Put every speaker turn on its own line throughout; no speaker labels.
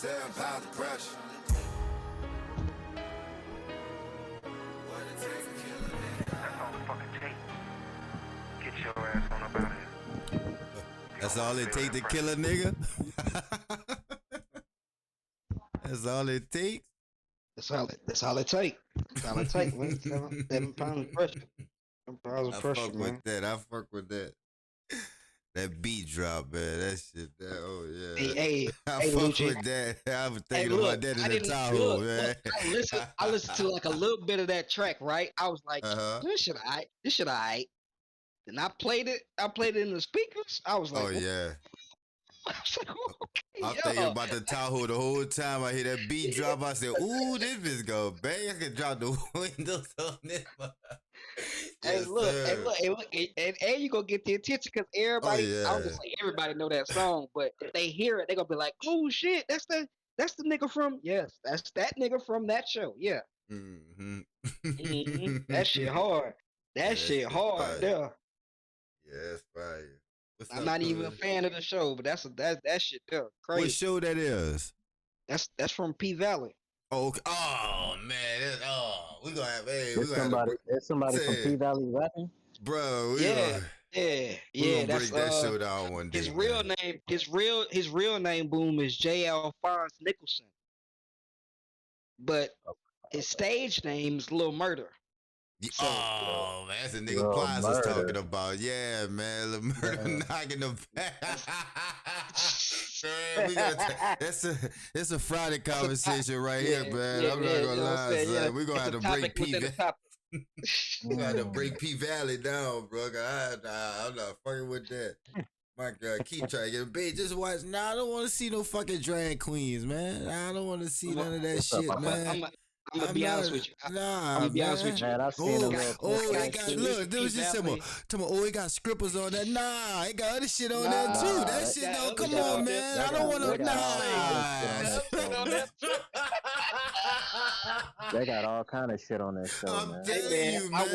7 pounds of pressure.
That's all it take to kill a nigga? That's all it takes?
That's all it take. That's all it take, man. 7 pounds of pressure. 7 pounds of pressure, man.
I fuck with that. That beat drop, man. That shit, oh yeah.
Hey,
I fuck
Lucci.
with that. I was thinking about that in the Tahoe, man.
I listened to like a little bit of that track, right? I was like, this shit alright. And I played it in the speakers. I was like,
oh yeah.
I was like, okay,
I'm thinking about the Tahoe the whole time. I hear that beat drop. I said, ooh, this bitch go bang. I can drop the windows on this.
Hey, look, and you gonna get the attention because everybody.
Oh, yeah.
I was just say everybody know that song, but if they hear it, they gonna be like, "Oh shit, that's the nigga from that's that nigga from that show." Yeah, that shit hard. That shit hard. Yeah,
that's fire.
I'm not even a fan of the show, but that shit there crazy.
What show that is?
That's from P Valley.
Oh, okay. Oh man, we gonna have
there's somebody from P Valley rapping,
bro.
Yeah.
We're gonna break that show down one day.
His real name, boom, is J. Alphonse Nicholson, but his stage name is Lil Murder.
So, man, that's a nigga Plaza's talking about. Yeah, man, Lil Murder knocking the back. It's a Friday conversation right here, man. I'm not gonna lie, son. We're gonna have to break P Valley. We got to break P Valley down, bro. I'm not fucking with that. My God, keep trying to get a bitch. Just watch. Nah, I don't want to see no fucking drag queens, man. I don't want to see none of that shit, man.
I'm gonna be honest with you. I'm gonna be honest with you.
Man, I've seen
look, there was just something. It got scribbles on that. Nah, it got other shit on there too. That shit, no, come on, man. I don't want to.
They got all kind of shit on that show, man.
Telling you, man.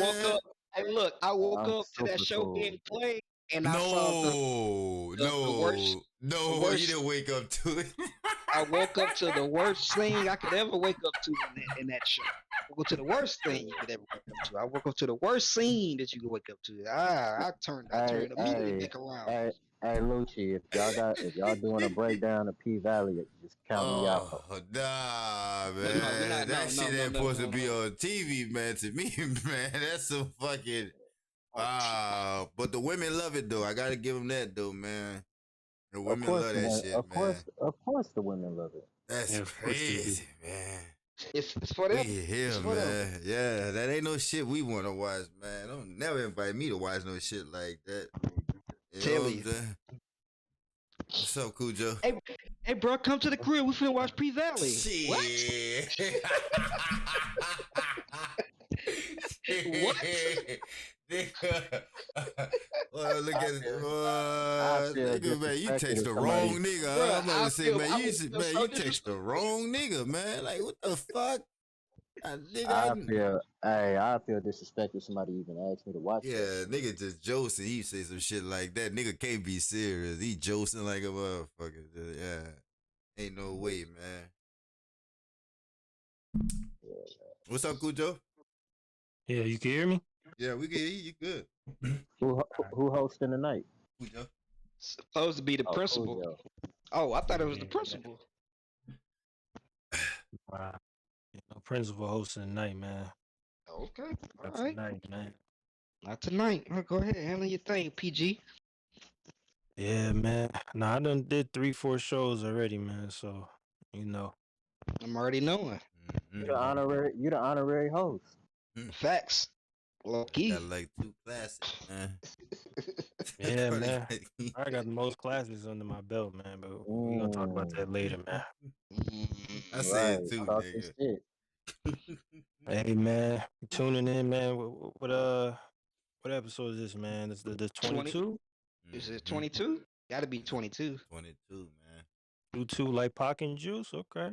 I woke up to that show being played, and I saw the worst.
No, you didn't wake up to it.
I woke up to the worst thing I could ever wake up to in that show. I woke up to the worst thing you could ever wake up to. I woke up to the worst scene that you could wake up to. I turned immediately back around.
Hey, Lucci, if y'all doing a breakdown of P Valley, just count me out.
Nah, man. That shit ain't supposed to be on TV, man. To me, man, that's some fucking. But the women love it though. I gotta give them that though, man. The women love that shit, man.
Of course, the women love it.
That's crazy, man.
It's for them.
Man. Yeah, that ain't no shit we want to watch, man. Don't never invite me to watch no shit like that.
Tell you.
What's up, Cudjo?
Hey, bro, come to the crib. We finna watch P Valley.
Shit.
What? What?
Well, look at it. Nigga, man, you text the wrong nigga. I'm about to say, man, you text the wrong nigga, man. Like, what the fuck?
I feel disrespected. Somebody even asked me to watch.
Yeah, nigga just josing. He say some shit like that. Nigga can't be serious. He josing like a motherfucker. Yeah, ain't no way, man. What's up, Cudjo?
Yeah, you can hear me?
Yeah, we can hear you. You good?
Who hosting tonight?
Cudjo.
Supposed to be the principal.
Cudjo.
Oh, I thought it was the principal.
Wow. No principal hosting tonight, man.
Okay.
Not
All right.
tonight, man.
Not tonight. All right, go ahead. Handle your thing, PG.
Yeah, man. Nah, I done did 3-4 shows already, man. So, you know.
I'm already knowing.
You the honorary host.
Facts. Lucky.
Got like 2 classes, man.
Yeah, man. I got the most classes under my belt, man. But we gonna talk about that later, man.
I say it too, nigga.
Hey, man, tuning in, man. What episode is this, man? It's the 22.
Is it 22? Got to be 22.
22, man.
22 like Pac and Juice. Okay.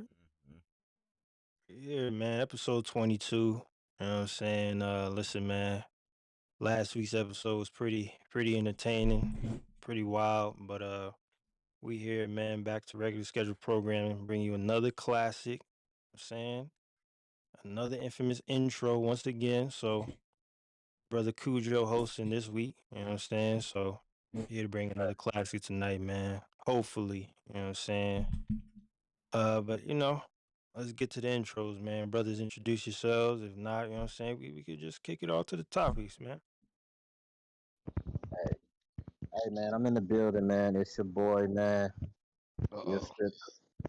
Yeah, man. Episode 22. You know what I'm saying? Listen, man. Last week's episode was pretty entertaining, pretty wild. But We here, man, back to regular scheduled programming, bring you another classic. I'm saying another infamous intro once again. So, brother Cujo hosting this week. You know what I'm saying? So, here to bring another classic tonight, man. Hopefully, you know what I'm saying. But let's get to the intros, man. Brothers, introduce yourselves. If not, you know what I'm saying, we could just kick it off to the topics, man.
Hey, man, I'm in the building, man. It's your boy, man.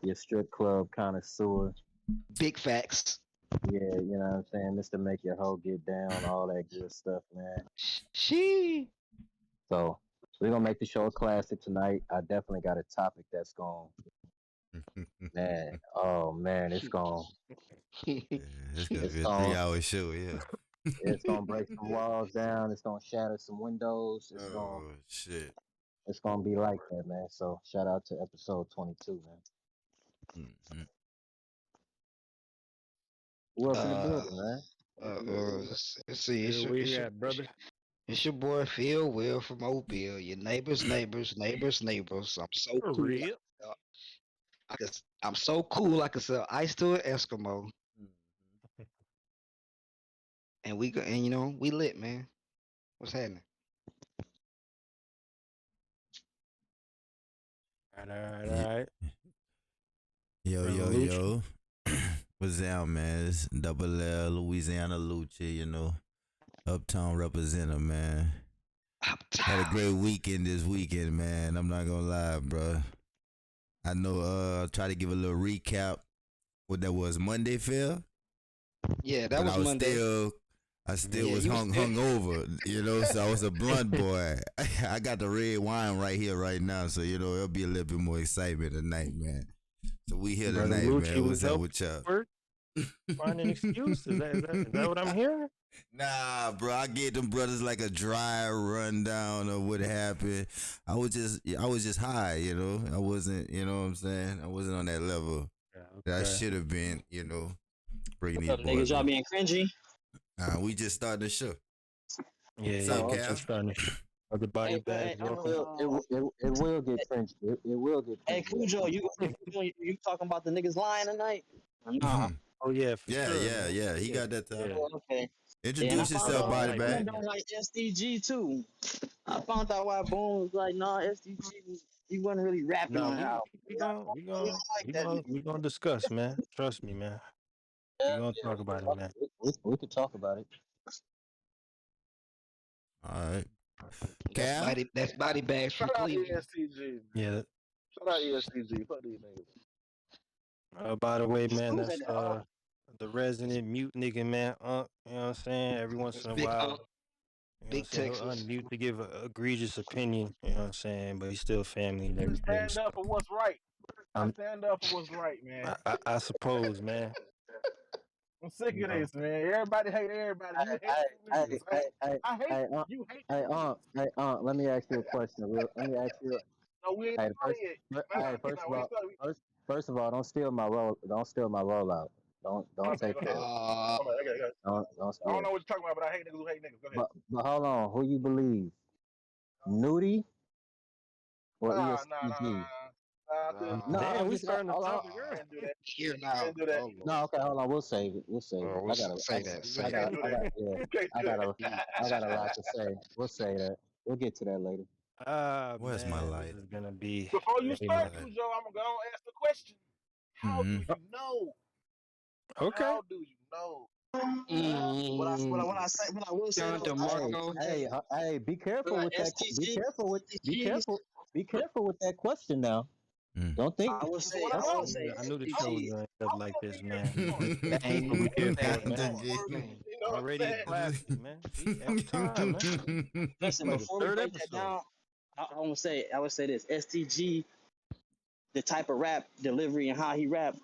Your strip club connoisseur.
Big facts.
Yeah, you know what I'm saying? Mr. Make Your Hoe Get Down, all that good stuff, man.
She.
So, we're going to make the show a classic tonight. I definitely got a topic that's going, man, oh, man, it's going.
It's going to be a 3-hour show, yeah.
It's going to break some walls down. It's going to shatter some windows.
Shit.
It's going to be like that, man. So, shout out to episode 22, man.
Mm-hmm.
Who else in the building, man?
Let's see.
Where we at, brother?
It's your boy ChillPhilWill from Mobile. Your neighbors. I'm so
For
cool.
real?
I'm so cool. I can sell ice to an Eskimo. And we lit, man. What's happening?
All right.
Yo. What's down, man? It's Double L, Louisiana Lucci, Uptown representative, man. Had a great weekend this weekend, man. I'm not gonna lie, bro. I know, try to give a little recap. What that was, Monday, Phil?
Yeah, that was Monday.
I still was hungover, so I was a blunt boy. I got the red wine right here, right now, so, it'll be a little bit more excitement tonight, man. So we here tonight, man. What's up with y'all?
Find an excuse? Is that what I'm hearing?
Nah, bro. I gave them brothers like a dry rundown of what happened. I was just high, I wasn't, you know what I'm saying? I wasn't on that level that I should have been, bringing these boys.
Niggas, y'all being cringy?
We just started the show.
Yeah,
what's up,
just starting to other body bags.
It will get cringy. It will get cringy.
Hey, Cujo, you talking about the niggas lying tonight?
Nah. Oh yeah,
yeah,
sure,
yeah. He got that time.
Yeah. Okay.
Introduce yourself, body bag.
I like SDG too. I found out why Boone was like, nah, SDG, he wasn't really rapping on how.
We gonna discuss, man. Trust me, man. We gonna talk about it, man.
We could talk about it.
All right.
That's body bags from Cleveland.
ESTG.
Yeah.
Shout out ESTG. Fuck these niggas.
By the way, man, that's the resident mute nigga, man. You know what I'm saying? Every once in a while,
Big Texas.
Unmute to give an egregious opinion. You know what I'm saying? But he's still family and everything.
Stand up for what's right. Stand up for what's right, man.
I suppose, man.
I'm sick of this, man. Everybody hate everybody. You hate you hate.
Hey, let me ask you a question. Let me ask you.
No, we ain't started yet.
First of all, don't steal my roll. Don't steal my rollout. Don't take that.
I
Don't steal.
don't know what you're talking about, but I hate niggas who hate niggas. Go ahead.
But hold on, who you believe? Nudie or ESTG?
Damn, we starting the topic.
Here now.
No, okay, hold on. We'll save it.
I gotta say that.
I got a lot to say. We'll say that. We'll get to that later.
Where's
man,
my light?
This is gonna be.
Before you start, Cujo, I'm gonna go and ask the question. How do you know?
Okay.
How do you know?
What I will say.
Hey, be careful with that. Be careful with that question now. Don't think.
I will say.
I knew the show was gonna end up like this, man. We here for it, man. Already a classic, man. Every time, man.
Listen, before we break that down, I would say this: STG, the type of rap delivery and how he rap.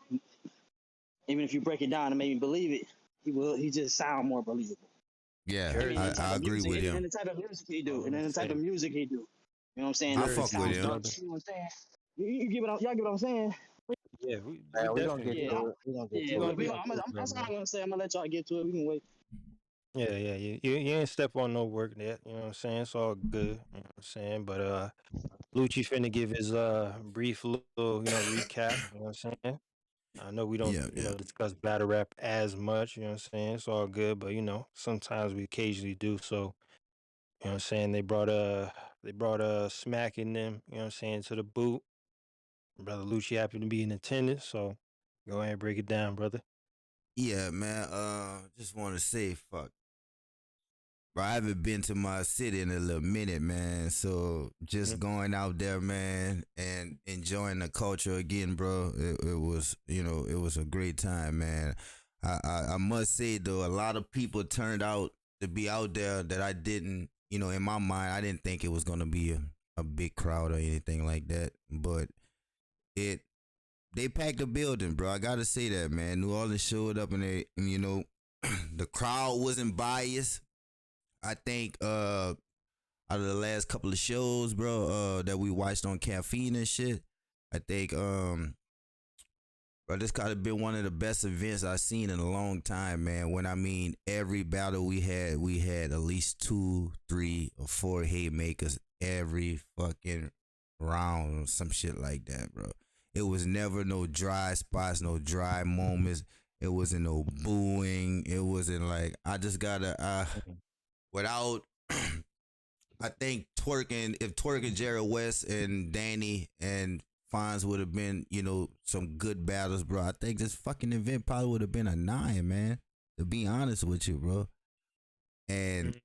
Even if you break it down and make me believe it, he just sound more believable.
Yeah, I agree with him.
And the type of music he do, You know what I'm saying?
I fuck with him.
You know what I'm saying? Y'all get what I'm saying?
Yeah,
we're gonna get to it.
That's all I'm gonna say. I'm gonna let y'all get to it. We can wait.
Yeah. You ain't step on no work there. You know what I'm saying? It's all good. You know what I'm saying? But Lucci finna give his brief little, recap. You know what I'm saying? I know we don't,
Yeah.
discuss battle rap as much. You know what I'm saying? It's all good, but sometimes we occasionally do. So, you know what I'm saying? They brought Smack in them. You know what I'm saying, to the boot. Brother Lucci happened to be in attendance, so go ahead and break it down, brother.
Yeah, man. Just want to say, fuck. Bro, I haven't been to my city in a little minute, man. So just going out there, man, and enjoying the culture again, bro. It was, it was a great time, man. I must say though, a lot of people turned out to be out there that I didn't, in my mind, I didn't think it was gonna be a big crowd or anything like that. But it they packed the building, bro. I gotta say that, man. New Orleans showed up and the crowd wasn't biased. I think out of the last couple of shows, bro, that we watched on caffeine and shit, I think bro, this gotta been one of the best events I've seen in a long time, man. When I mean every battle we had at least 2, 3, or 4 haymakers every fucking round, or some shit like that, bro. It was never no dry spots, no dry moments. It wasn't no booing. It wasn't like I just gotta without I think if Jared West and Danny and Fonz would have been, some good battles, bro. I think this fucking event probably would have been a 9, man. To be honest with you, bro. And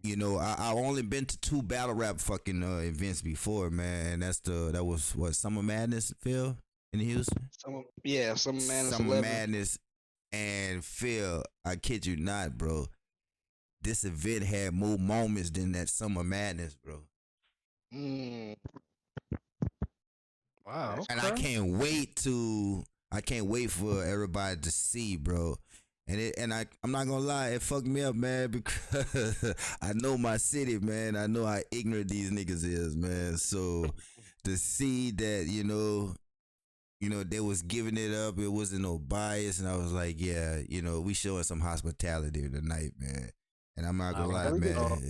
I only been to 2 battle rap fucking events before, man. That was what Summer Madness, Phil, in Houston.
Summer Madness
Summer
11.
Madness, and Phil, I kid you not, bro. This event had more moments than that Summer Madness, bro.
Mm.
Wow. Okay.
And I can't wait for everybody to see, bro. And I'm not gonna lie, it fucked me up, man, because I know my city, man. I know how ignorant these niggas is, man. So to see that, they was giving it up, it wasn't no bias, and I was like, yeah, we showing some hospitality tonight, man. And I'm not gonna lie, man.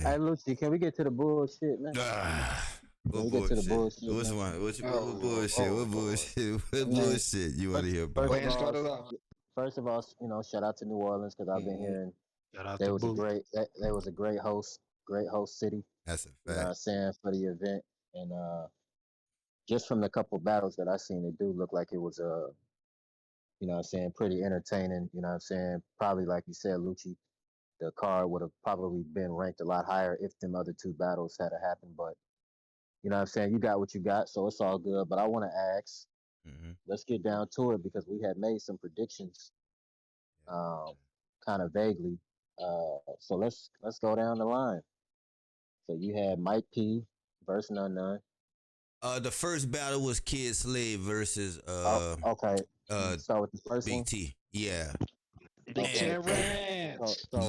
Hey, Lucy, can we get to the bullshit, man?
What
we get to the
bullshit?
bullshit.
Which one? What bullshit? What bullshit? What
Man,
bullshit you want to hear about?
First of all, shout out to New Orleans because I've been hearing they was a great host city.
That's a fact.
You know what I'm saying, for the event, and just from the couple battles that I seen, it do look like it was you know what I'm saying, pretty entertaining. You know what I'm saying, probably like you said, Lucci, the card would have probably been ranked a lot higher if them other 2 battles had happened, but you know what I'm saying, you got what you got, so it's all good. But I want to ask, let's get down to it because we had made some predictions, kind of vaguely. So let's go down the line. So you had Mike P versus None None.
The first battle was Kid Slade versus
okay. Start with the first
Big
one.
T. Yeah.
Big Terrence.
So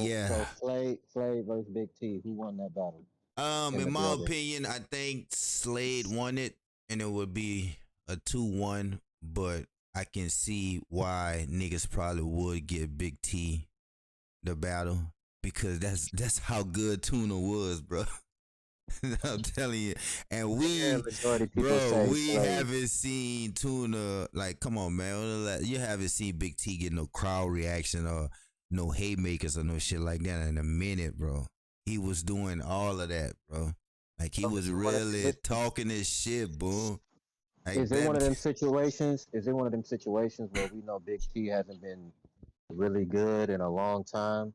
Slade versus Big T. Who won that battle?
In my opinion, I think Slade won it, and it would be a 2-1. But I can see why niggas probably would give Big T the battle because that's how good Tuna was, bro. I'm telling you, and we haven't seen Tuna. Like, come on, man, you haven't seen Big T get no crowd reaction or no haymakers or no shit like that in a minute, bro. He was doing all of that, bro. Like he was really talking his shit, boom. Like,
is it one of them situations? Is it one of them situations where we know Big T hasn't been really good in a long time,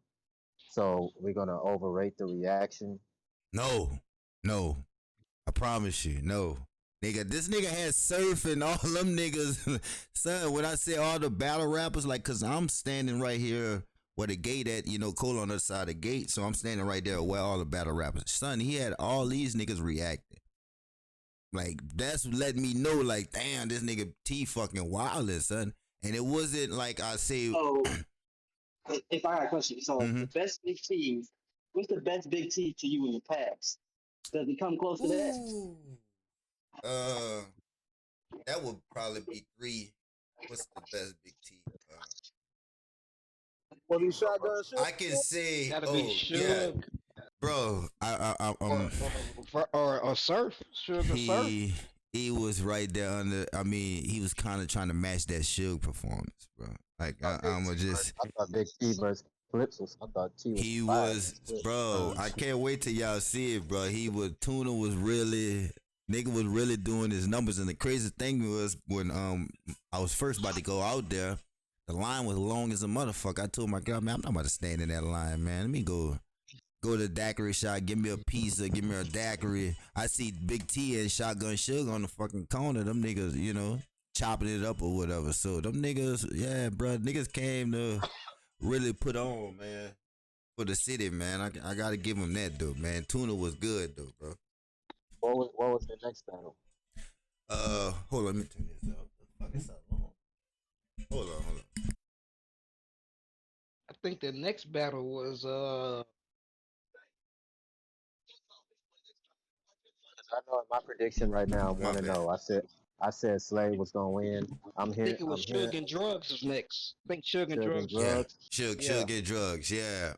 so we're gonna overrate the reaction?
No, I promise you, no. Nigga, this nigga had Surf and all them niggas. Son, when I say all the battle rappers, like, cause I'm standing right here where the gate at, Cole on the other side of the gate. So I'm standing right there where all the battle rappers. Son, he had all these niggas reacting. Like, that's letting me know, like, damn, this nigga T fucking wildin', son. And it wasn't like I say.
So, if I got a question, so the best Big T, what's the best Big T to you in the past? Does it come close to that?
That would probably be 3. What's the best Big T?
Was he shotgun shit?
I can say,
Gotta be
yeah,
Suge
bro.
or Surf. Suge or Surf.
He was right there under. I mean, he was kind of trying to match that Suge performance, bro. Like I'm just.
I thought Big T versus Clips was. I thought T was.
He was, bro. I can't wait till y'all see it, bro. Tuna was really. Nigga was really doing his numbers, and the crazy thing was when I was first about to go out there, the line was long as a motherfucker. I told my girl, man, I'm not about to stand in that line, man. Let me go to the daiquiri shop, give me a pizza, give me a daiquiri. I see Big T and Shotgun Sugar on the fucking corner. Them niggas, chopping it up or whatever. So them niggas, yeah, bro, niggas came to really put on, man, for the city, man. I gotta give him that, though, man. Tuna was good, though, bro.
What was the next battle?
Hold on, let me turn this up. The fuck is that long? Hold on.
I think the next battle was
I know my prediction right now. I want to know. I said Slade was gonna win.
I think it was Suge and Drugs was next. I think Suge and Drugs.
Yeah, Suge and Drugs. Yeah.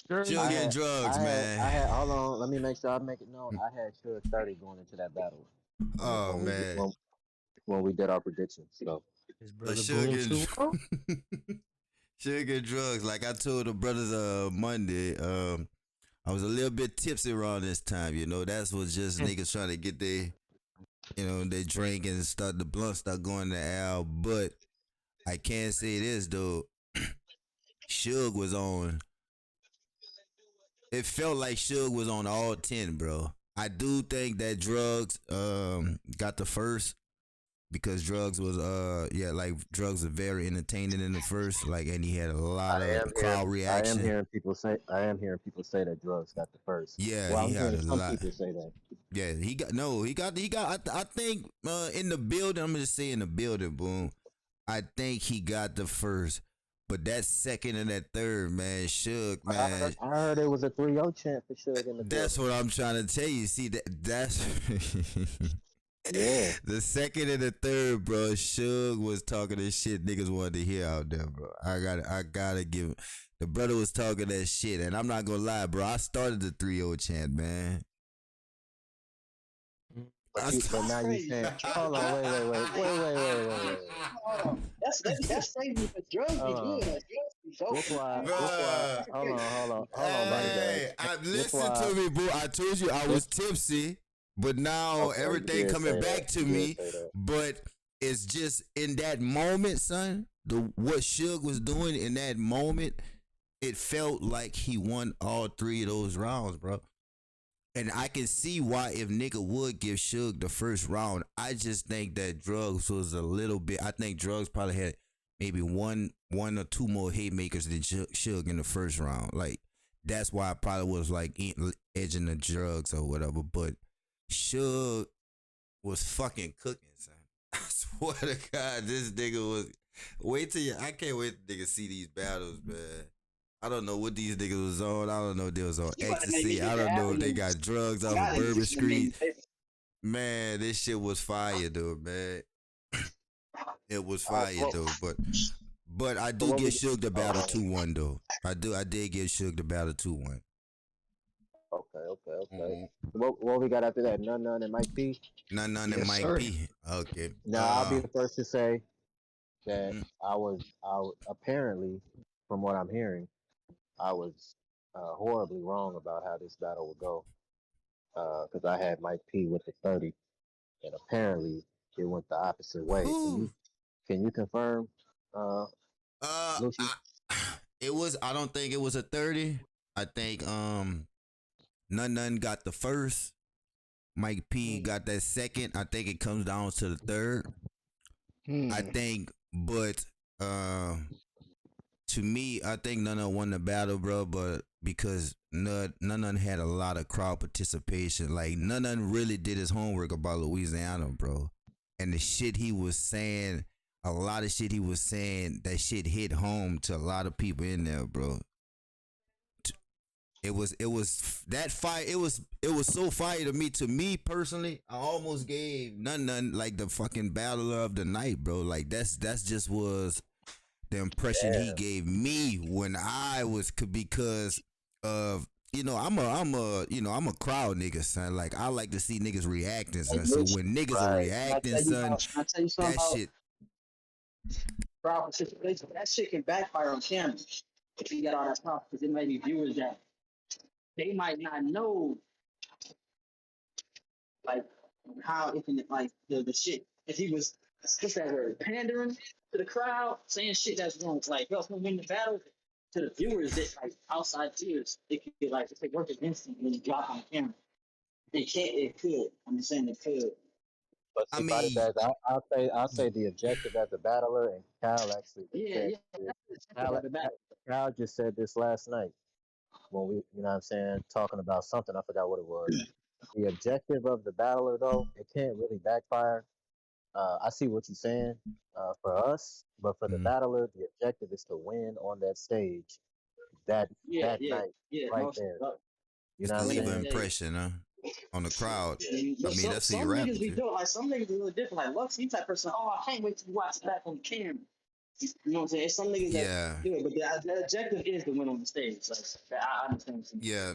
Suge and Drugs, man.
Hold on. Let me make sure I make it known. I had Suge 30 going into that battle.
Oh man.
When we did our predictions, so.
His brother
Suge and Drugs. Like I told the brothers Monday, I was a little bit tipsy around this time, That's what just niggas trying to get they drink and the blunt start going to Al. But I can't say this though. Suge was on. It felt like Suge was on all 10, bro. I do think that Drugs got the first. Because Drugs was Drugs was very entertaining in the first, and he had a lot of crowd reaction.
I am hearing people say that Drugs got the first.
Yeah, he had a lot.
People say that.
Yeah, he got. I think in the building, I'm gonna say in the building, boom. I think he got the first, but that second and that third, man, Suge, man.
I heard it was a 3-0 chant for Suge in the building.
That's what I'm trying to tell you. See that's.
Yeah.
The second and the third, bro, Suge was talking this shit niggas wanted to hear out there, bro. I gotta give the brother was talking that shit, and I'm not gonna lie, bro. I started the 3-0 chant, man.
But now you saying, hold on, wait.
Hold on. That's saving for Drugs be good.
That's why. Hold on,
hey, listen to me, bro. I told you I was tipsy. But now everything coming back to me, but it's just in that moment, son. What Suge was doing in that moment, it felt like he won all 3 of those rounds, bro. And I can see why if nigga would give Suge the first round. I just think that Drugs was a little bit. I think Drugs probably had maybe one or two more haymakers than Suge in the first round. Like that's why I probably was like edging the Drugs or whatever, but. Suge was fucking cooking, son. I swear to God, this nigga was. I can't wait till niggas see these battles, man. I don't know what these niggas was on. I don't know if they was on ecstasy. I don't know if they got drugs off of Bourbon Street. Man, this shit was fire, though, man. It was fire, though. But I do give Suge the battle 2-1, though. I did give Suge the battle 2-1.
Okay. Mm-hmm. What we got after that? None and Mike P.
None and Mike P. Okay.
Now I'll be the first to say that I was apparently, from what I'm hearing, I was horribly wrong about how this battle would go. Because I had Mike P with the 30, and apparently it went the opposite way. Can you confirm? Lucy?
I don't think it was a 30. I think None got the first. Mike P got that second. I think it comes down to the third. I think, but to me, I think None won the battle, bro. But because None had a lot of crowd participation, like None really did his homework about Louisiana, bro. And the shit he was saying, a lot of shit he was saying, that shit hit home to a lot of people in there, bro. It was that fire. It was so fire to me. To me personally, I almost gave None like the fucking battler of the night, bro. Like that's just was the impression he gave me when I was because of I'm a crowd nigga, son. Like I like to see niggas reacting, son. So when niggas are reacting, son,
Can I tell you something
that
about
shit.
crowd participation? That shit can backfire on camera if you got all that stuff, because it may be viewers that they might not know, like how it can, like the shit. If he was, what's that word, pandering to the crowd, saying shit that's wrong, like help him win the battle, to the viewers that like outside viewers, it could be like if they work against him when he drop on camera. It can't. It could. I'm just saying it could.
But
I
see, by
mean,
that, I'll say the objective as a battler, and Cal actually just
Yeah,
said
yeah.
this.
That's
Cal,
the battle.
Cal just said this last night when we, what I'm saying, talking about something. I forgot what it was. The objective of the battler, though, it can't really backfire. I see what you're saying for us, but for the
mm,
battler, the objective is to win on that stage that
Yeah,
that
yeah,
night
yeah.
right
Most
there. You
it's
know
to
what I'm
leave an
winning
saying?
day.
impression, on the crowd.
Yeah.
I
But
mean, that's who
some
you're
niggas
rapping
be
to.
doing, like some niggas be a little different. Like Lux, type person. Oh, I can't wait to watch back on camera. You know what I'm saying? It's some niggas that
Yeah,
do it, but the objective is to win on the stage. Like I understand what you're saying.
yeah,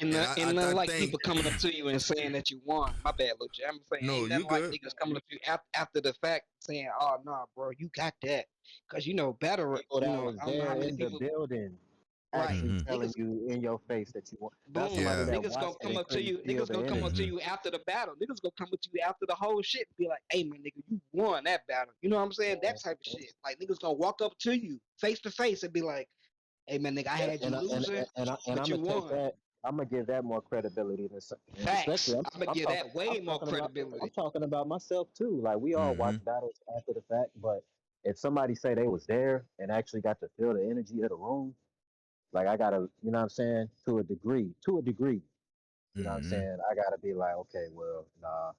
And
and
and nothing
I
like
think
people coming up to you and saying that you won. My bad, Lil J. I'm saying
no,
ain't
you
nothing like
good.
niggas coming up to you after the fact saying, "Oh no, bro, you got that," because better.
People that was
I don't know how
there
many
in the
people.
building
Right,
actually
Mm-hmm.
telling
niggas.
you in your face that you want. That's
Boom,
somebody
Yeah.
that
niggas gonna
watched it
come
and
up to
couldn't
you.
feel
Niggas
the
gonna come up
energy.
to
Mm-hmm.
you after the battle. Niggas gonna come up to you after the whole shit and be like, "Hey, man, nigga, you won that battle." You know what I'm saying? That type of shit. Like niggas gonna walk up to you face to face and be like, "Hey, man, nigga, I had you
And I, and
losing,
and
but
I'm
you
gonna take
won."
that. I'm gonna give that more credibility than some, and especially
Facts. I'm gonna give that way more
I'm
credibility.
talking about myself too. Like we all
Mm-hmm.
watch battles after the fact, but if somebody say they was there and actually got to feel the energy of the room, like I gotta, you know what I'm saying, to a degree, you know what I'm
Mm-hmm.
saying, I gotta be like, okay, well, nah,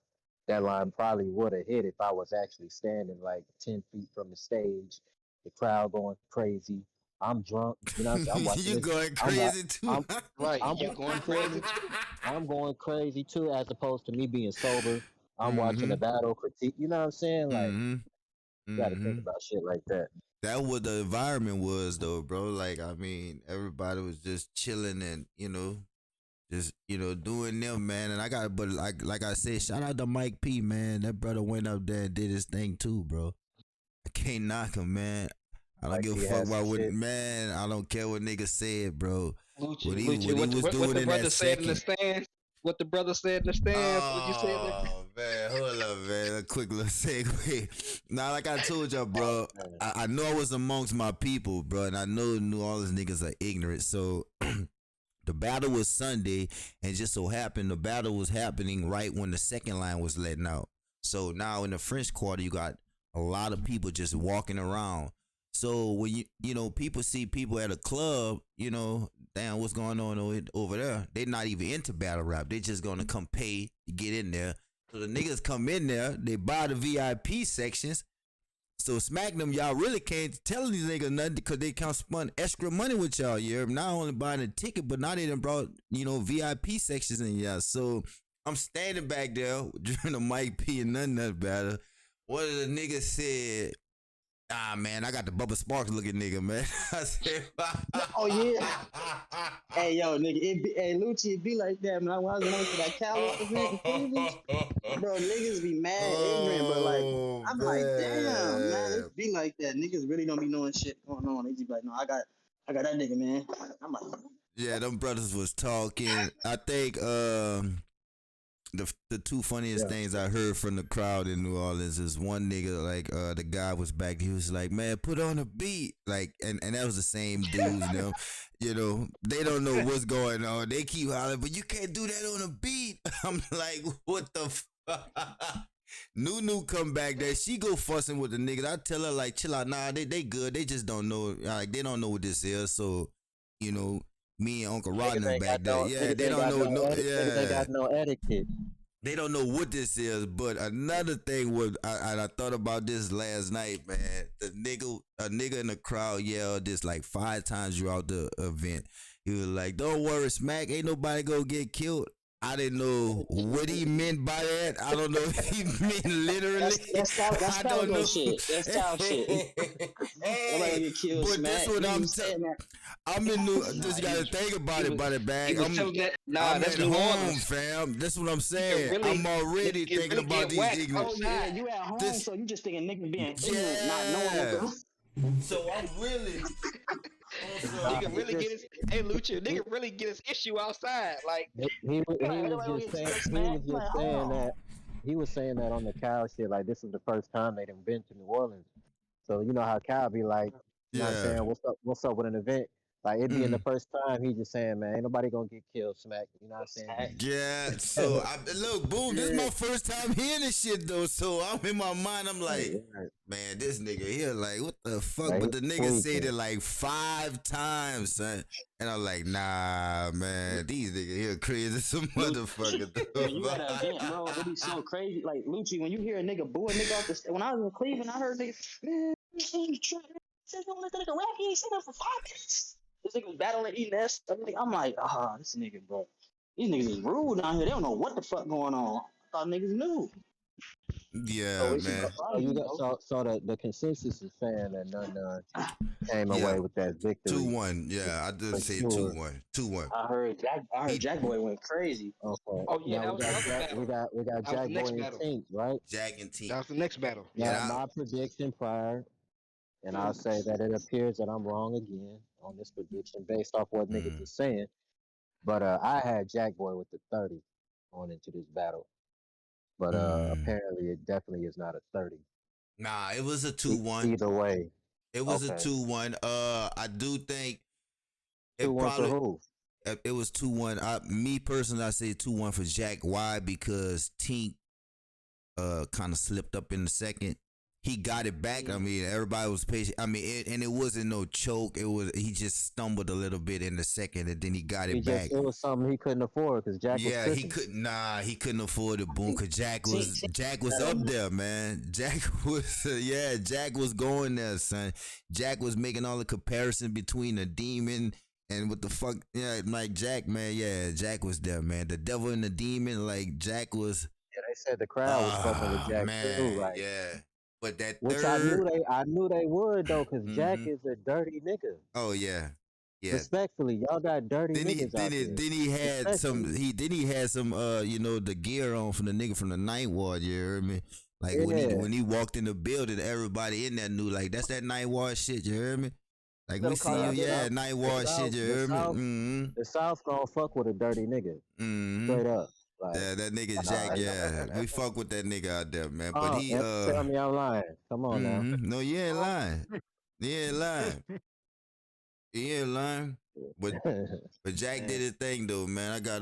that line probably would have hit if I was actually standing like 10 feet from the stage, the crowd going crazy. I'm drunk, you know what I'm saying? I'm watching
You
this.
going
I'm wa-
crazy too?
I'm
Right.
I'm
You
watching
going
you feel
crazy
me?
too.
I'm going crazy too, as opposed to me being sober. I'm watching
Mm-hmm.
the battle critique. You know what I'm saying? Like,
Mm-hmm.
you got to think
Mm-hmm.
about shit like that.
That what the environment was though, bro. Like I mean, everybody was just chilling and just doing them, man. And I got, but like I said, shout out to Mike P, man. That brother went up there and did his thing too, bro. I can't knock him, man. I don't
Like,
give a
he
fuck
has some
about what
shit.
man. I don't care what niggas said, bro.
Lucci,
What he was
what
doing
the
in that
brother said in the
second.
stands? What the brother said in the stands? What you said?
Oh man, hold up, man. A quick little segue. Now, like I told y'all,
Oh,
bro,
man.
I know I was amongst my people, bro, and I know New Orleans niggas are ignorant. So the battle was Sunday, and just so happened the battle was happening right when the second line was letting out. So now in the French Quarter, you got a lot of people just walking around. So when people see people at a club, damn, what's going on over there? They not even into battle rap. They just gonna come pay to get in there. So the niggas come in there, they buy the VIP sections. So smack them, y'all really can't tell these niggas nothing because they can't spend extra money with y'all. You're not only buying a ticket, but now they done brought, VIP sections in y'all. So I'm standing back there during the Mike P and nothing that battle. One of the niggas said, "Ah man, I got the Bubba Sparks looking nigga, man." I said,
Oh yeah. Hey yo, nigga, hey Lucci, it be like that, man. When I was going to that Cali event in Cleveland, bro, niggas be mad ignorant, but like,
oh
I'm like, damn, man,
man.
it be like that. Niggas really don't be knowing shit going on. They just be like, no, I got that nigga, man. I'm like,
Yeah, them brothers was talking. I think the two funniest
Yeah.
things I heard from the crowd in New Orleans is one nigga, like the guy was back, he was like, "Man, put on a beat," like, and that was the same dudes, they don't know what's going on, they keep hollering, but you can't do that on a beat. I'm like, what the fuck? Nunu come back there, she go fussing with the niggas. I tell her like, chill out, nah, they good, they just don't know, like they don't know what this is. So you know me and Uncle Rod and
Niggas
them
ain't
back
got
there,
no
yeah,
niggas
they
ain't
don't
got
know,
no
no,
niggas ain't
yeah,
got no etiquette.
they don't know what this is. But another thing was, I thought about this last night, man. A nigga in the crowd yelled this like 5 times throughout the event. He was like, "Don't worry, Smack, ain't nobody gonna get killed." I didn't know what he meant by that. I don't know if he meant literally.
That's
I don't
Calico
know.
shit. That's child shit. Nobody gonna
Hey,
get killed,
but this
smack.
what
He
I'm
was saying that.
I'm in New.
Nah,
Just gotta think about
he
it,
was
by the
he
bag.
was telling that nah,
I'm
that's
at
New
home,
Orleans.
fam. That's what I'm
Nigga
saying.
really
I'm already
nigga
thinking
really
about
get
these
whacked
ignorant.
Oh yeah,
outside.
you at home,
This,
so you just thinking niggas being ignorant, not knowing what
yeah.
the.
So I'm really on some.
Nigga
He
really get
just
his hey Lucha,
he,
nigga really get his issue outside. Like
Like,
he was
nobody
just
get
saying
killed, smack. I'm like, hold on.
he was saying that on the Cal shit, like this was the first time they done been to New Orleans. So you know how Cal be like, you know what I'm
Yeah.
saying, what's up with an event? Like it being the
Mm.
first time, he just saying, man, ain't nobody gonna get killed, smack. You know what I'm saying?
Smack.
Yeah, so I look, boom. This is
Yeah.
my first time hearing this shit though. So I'm in my mind. I'm like,
Right.
man, this nigga here, like, what the fuck?
Like,
But
he
the nigga said
tweaking.
it like 5 times, son. And I'm like, nah, man, these niggas here crazy as a motherfucker.
When you at an event, bro, it be so crazy. Like Lucci, when you hear a nigga boo a nigga off the stage. When I was in Cleveland, I heard niggas, man, this gonna let the nigga rap. He ain't sitting there for 5 minutes. This nigga was battling eating that stuff. I'm like, this nigga, bro. These niggas is rude down here. They don't know what the fuck going on. I thought niggas knew.
Yeah,
So it should be
man.
So you
funny,
got
bro.
so the consensus is saying that none came
Yeah,
away with that victory
2-1. Yeah, I did
for
say
sure.
2-1. 2-1.
I heard
He
Jack Boy went crazy.
Okay.
oh yeah,
Now
that was the other battle.
we got
That was the
Jack Boy
next
and
battle.
Tink, right?
Jack and T.
That was the next battle.
And
Yeah.
Now
I
my prediction prior, and I'll say that it appears that I'm wrong again on this prediction based off what niggas
mm,
is saying. But I had Jack Boy with the 30 going into this battle. But
mm.
apparently it definitely is not a 30.
Nah, it was a 2-1.
Either way.
It was a
Okay.
2-1. I do think it
2-1 for
probably
who?
it was 2-1. Me personally, I say 2-1 for Jack. Why? Because Tink kind of slipped up in the second. He got it back. I mean, everybody was patient. I mean, and it wasn't no choke. It was he just stumbled a little bit in the second, and then he got it back.
It was something he couldn't afford because Jack was
Yeah, he
cooking.
couldn't. Nah, he couldn't afford it. Boom, cause Jack was
Yeah.
up there, man. Jack was Jack was going there, son. Jack was making all the comparison between the demon and what the fuck. Yeah, like Jack, man. Yeah, Jack was there, man. The devil and the demon, like Jack was.
Yeah, they said the crowd was fucking with Jack too,
Man,
like
yeah. But that
which
third.
I knew they would though, cause Jack
Mm-hmm.
is a dirty nigga.
Oh yeah, yeah.
Respectfully, y'all got dirty niggas out there.
Then he had some you know, the gear on from the nigga from the Ninth Ward, you heard me? Like when he walked in the building, everybody in there knew like that's that Ninth Ward shit, you heard me? Like we see you, yeah, Ninth Ward shit, you heard me? Mm-hmm.
The South gonna fuck with a dirty nigga.
Mm-hmm.
Straight up. Like,
Yeah, that nigga Jack, yeah. We fuck with that nigga out there, man. But he
tell me I'm lying. Come on now.
No, you ain't lying. You ain't lying. You ain't lying. But Jack did his thing though, man. I got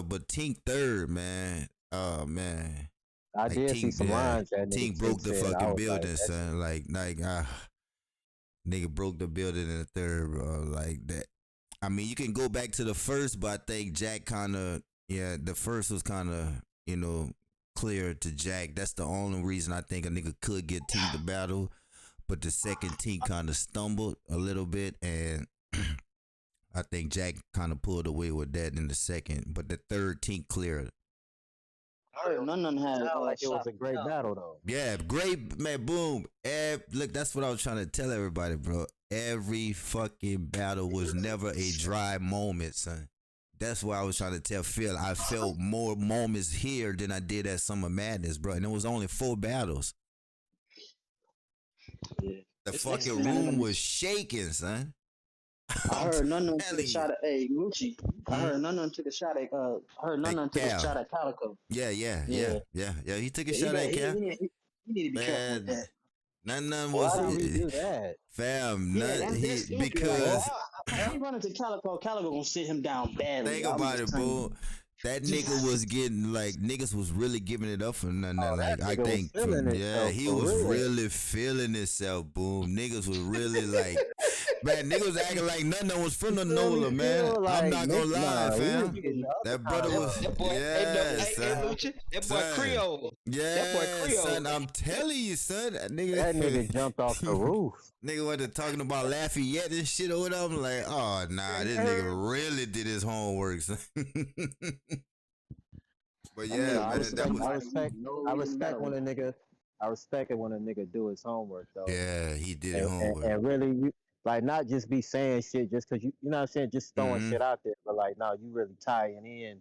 but Tink third, man. Oh man.
I
Like,
did see some lines that nigga
Tink broke the
said.
fucking building, son. Like nigga broke the building in the third, bro. Like that. I mean, you can go back to the first, but I think Jack kinda the first was kinda, you know, clear to Jack. That's the only reason I think a nigga could get Tink the battle. But the second Tink kinda stumbled a little bit, and I think Jack kind of pulled away with that in the second, but the third Tink cleared.
I heard none had
like it was a great battle though.
Yeah, great, man. Boom. Look, that's what I was trying to tell everybody, bro. Every fucking battle was never a dry moment, son. That's why I was trying to tell Phil. I felt more moments here than I did at Summer Madness, bro. And it was only 4 battles.
Yeah.
The fucking room was shaking, son.
I heard none of them took a shot at Lucci. I heard none of them took a shot at I heard none of them took a shot at Calico.
Yeah. He took a shot at Cal.
He need to be careful with that.
None
Why
was
did he do that?
fam.
That's
Because
he run into Calico gonna sit him down badly.
think about it, bro. That nigga was getting like niggas was really giving it up for nothing. Like I think, he was really feeling himself. Boom, niggas was really like, man, niggas was acting like nothing was from the NOLA, man. I'm not gonna lie, fam. That brother was,
that boy, that boy Creole.
Yeah,
that boy Creole.
Son, I'm telling you, son, that
nigga jumped off the roof.
Nigga wasn't talking about Lafayette and shit or whatever. I'm like, oh nah, this nigga really did his homework, son. But yeah,
I
man, that
respect.
was.
I respect it when a nigga do his homework though,
Yeah, he did it homework.
and really you like not just be saying shit just because you know what I'm saying, just throwing shit out there, but like no, you really tying in.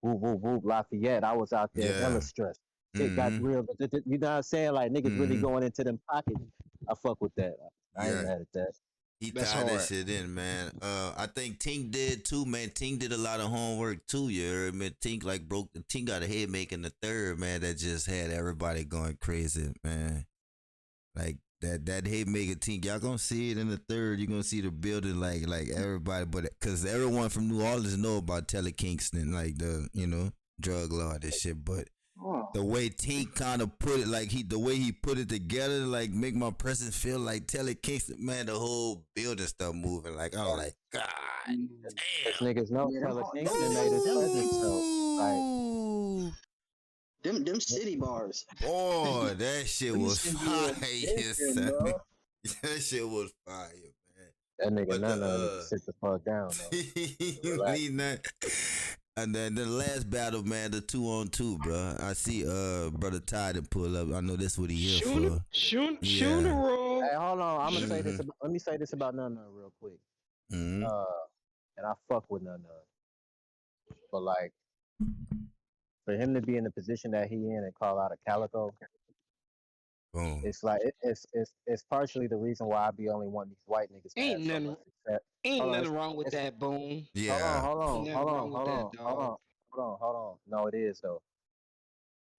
Whoop whoop whoop Lafayette. I was out there in Illustress. Shit got real. You know what I'm saying? Like niggas really going into them pockets. I fuck with that. I ain't mad at that.
He tied that shit in, man. I think Tink did too, man. Tink did a lot of homework too. You heard me? Tink Tink got a head making the third, man. That just had everybody going crazy, man. Like that head making Tink, y'all gonna see it in the third. You're gonna see the building like everybody, but because everyone from New Orleans know about Telly Kingston, like the drug law this shit, but. The way Tink kind of put it, like the way he put it together, like make my presence feel like Telly Kingston, man. The whole building stuff moving, like I'm like, God damn.
Niggas know Telly Kingston made his presence felt. Like
them city bars.
Boy, that shit was fire, son. That shit was fire, man.
That nigga Nana sit the fuck down though.
And then the last battle, man, the 2-on-2, bro. I see brother Ty to pull up. I know that's what he here for.
Shoot
Hey, hold on. I'm gonna say this. Let me say this about Nana real quick. And I fuck with Nana, but like for him to be in the position that he in and call out a Calico, it's like it's partially the reason why I be only wanting these white niggas.
Ain't nothing wrong with that, Boom.
Yeah.
Hold on. No, it is though.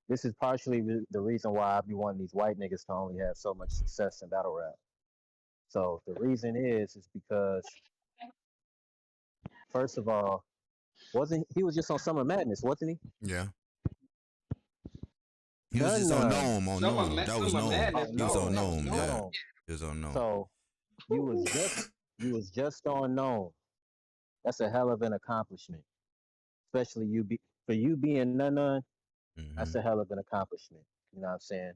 This is partially the reason why I be wanting these white niggas to only have so much success in battle rap. So the reason is because first of all, he was just on Summer Madness, wasn't he?
Yeah. He was just on Gnome. That was Gnome. He was on Gnome. Yeah. He was on Gnome.
So you was just on Gnome. That's a hell of an accomplishment, especially for you being none. That's a hell of an accomplishment. You know what I'm saying?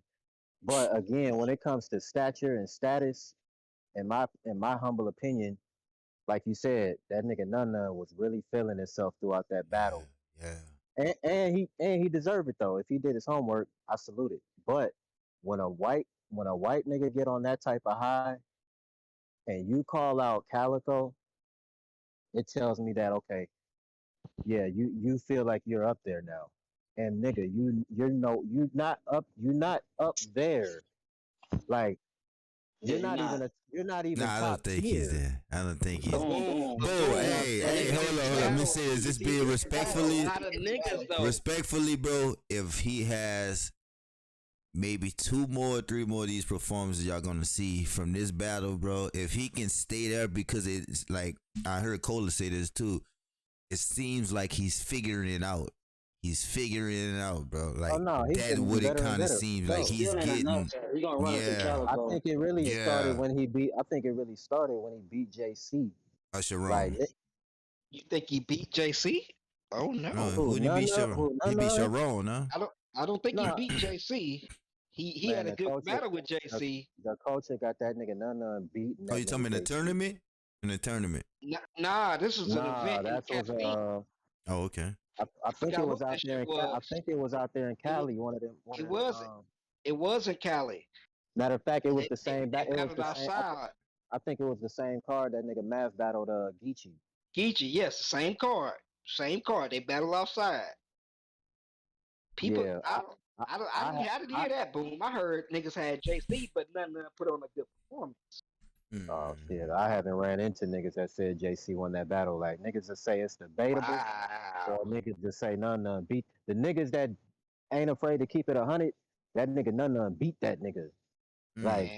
But again, when it comes to stature and status, in my humble opinion, like you said, that nigga Nunna was really feeling himself throughout that battle.
Yeah.
And he deserved it though. If he did his homework, I salute it. But when a white nigga get on that type of high, and you call out Calico, it tells me that okay, yeah, you feel like you're up there now. And nigga, you're not up there. Like you're not even
Nah, I don't think he's there. I don't think he's there.
Boom.
Hey, hold on. Let me say this. Just being respectfully, bro. If he has maybe 2 more, 3 more of these performances y'all gonna see from this battle, bro. If he can stay there, because it's like I heard Cola say this too. It seems like he's figuring it out. He's figuring it out, bro. Like that's what it kind of seems like. He's getting.
I think it really started when he beat. I think it really started when he beat JC.
Sharon.
Like,
you think he beat JC? Oh no.
Who did he beat Sharon? He beat Sharon, huh?
I don't think he beat JC. He had a good battle with JC.
The culture got that nigga Nunna beat.
Oh, you talking in the tournament? In the tournament?
Nah, this was an event.
Oh, okay.
I think it was out there. I think it was out there in Cali.
It was in Cali.
Matter of fact, it was the same. It was the same. I think it was the same card that nigga Mav battled Geechee.
Geechee, yes, same card. Same card. They battled outside. People, yeah, I didn't hear that, Boom. I heard niggas had JC, but none put on a good performance.
Oh shit! I haven't ran into niggas that said JC won that battle. Like niggas that say it's debatable, or niggas just say none beat the niggas that ain't afraid to keep it 100. That nigga none beat that nigga. Like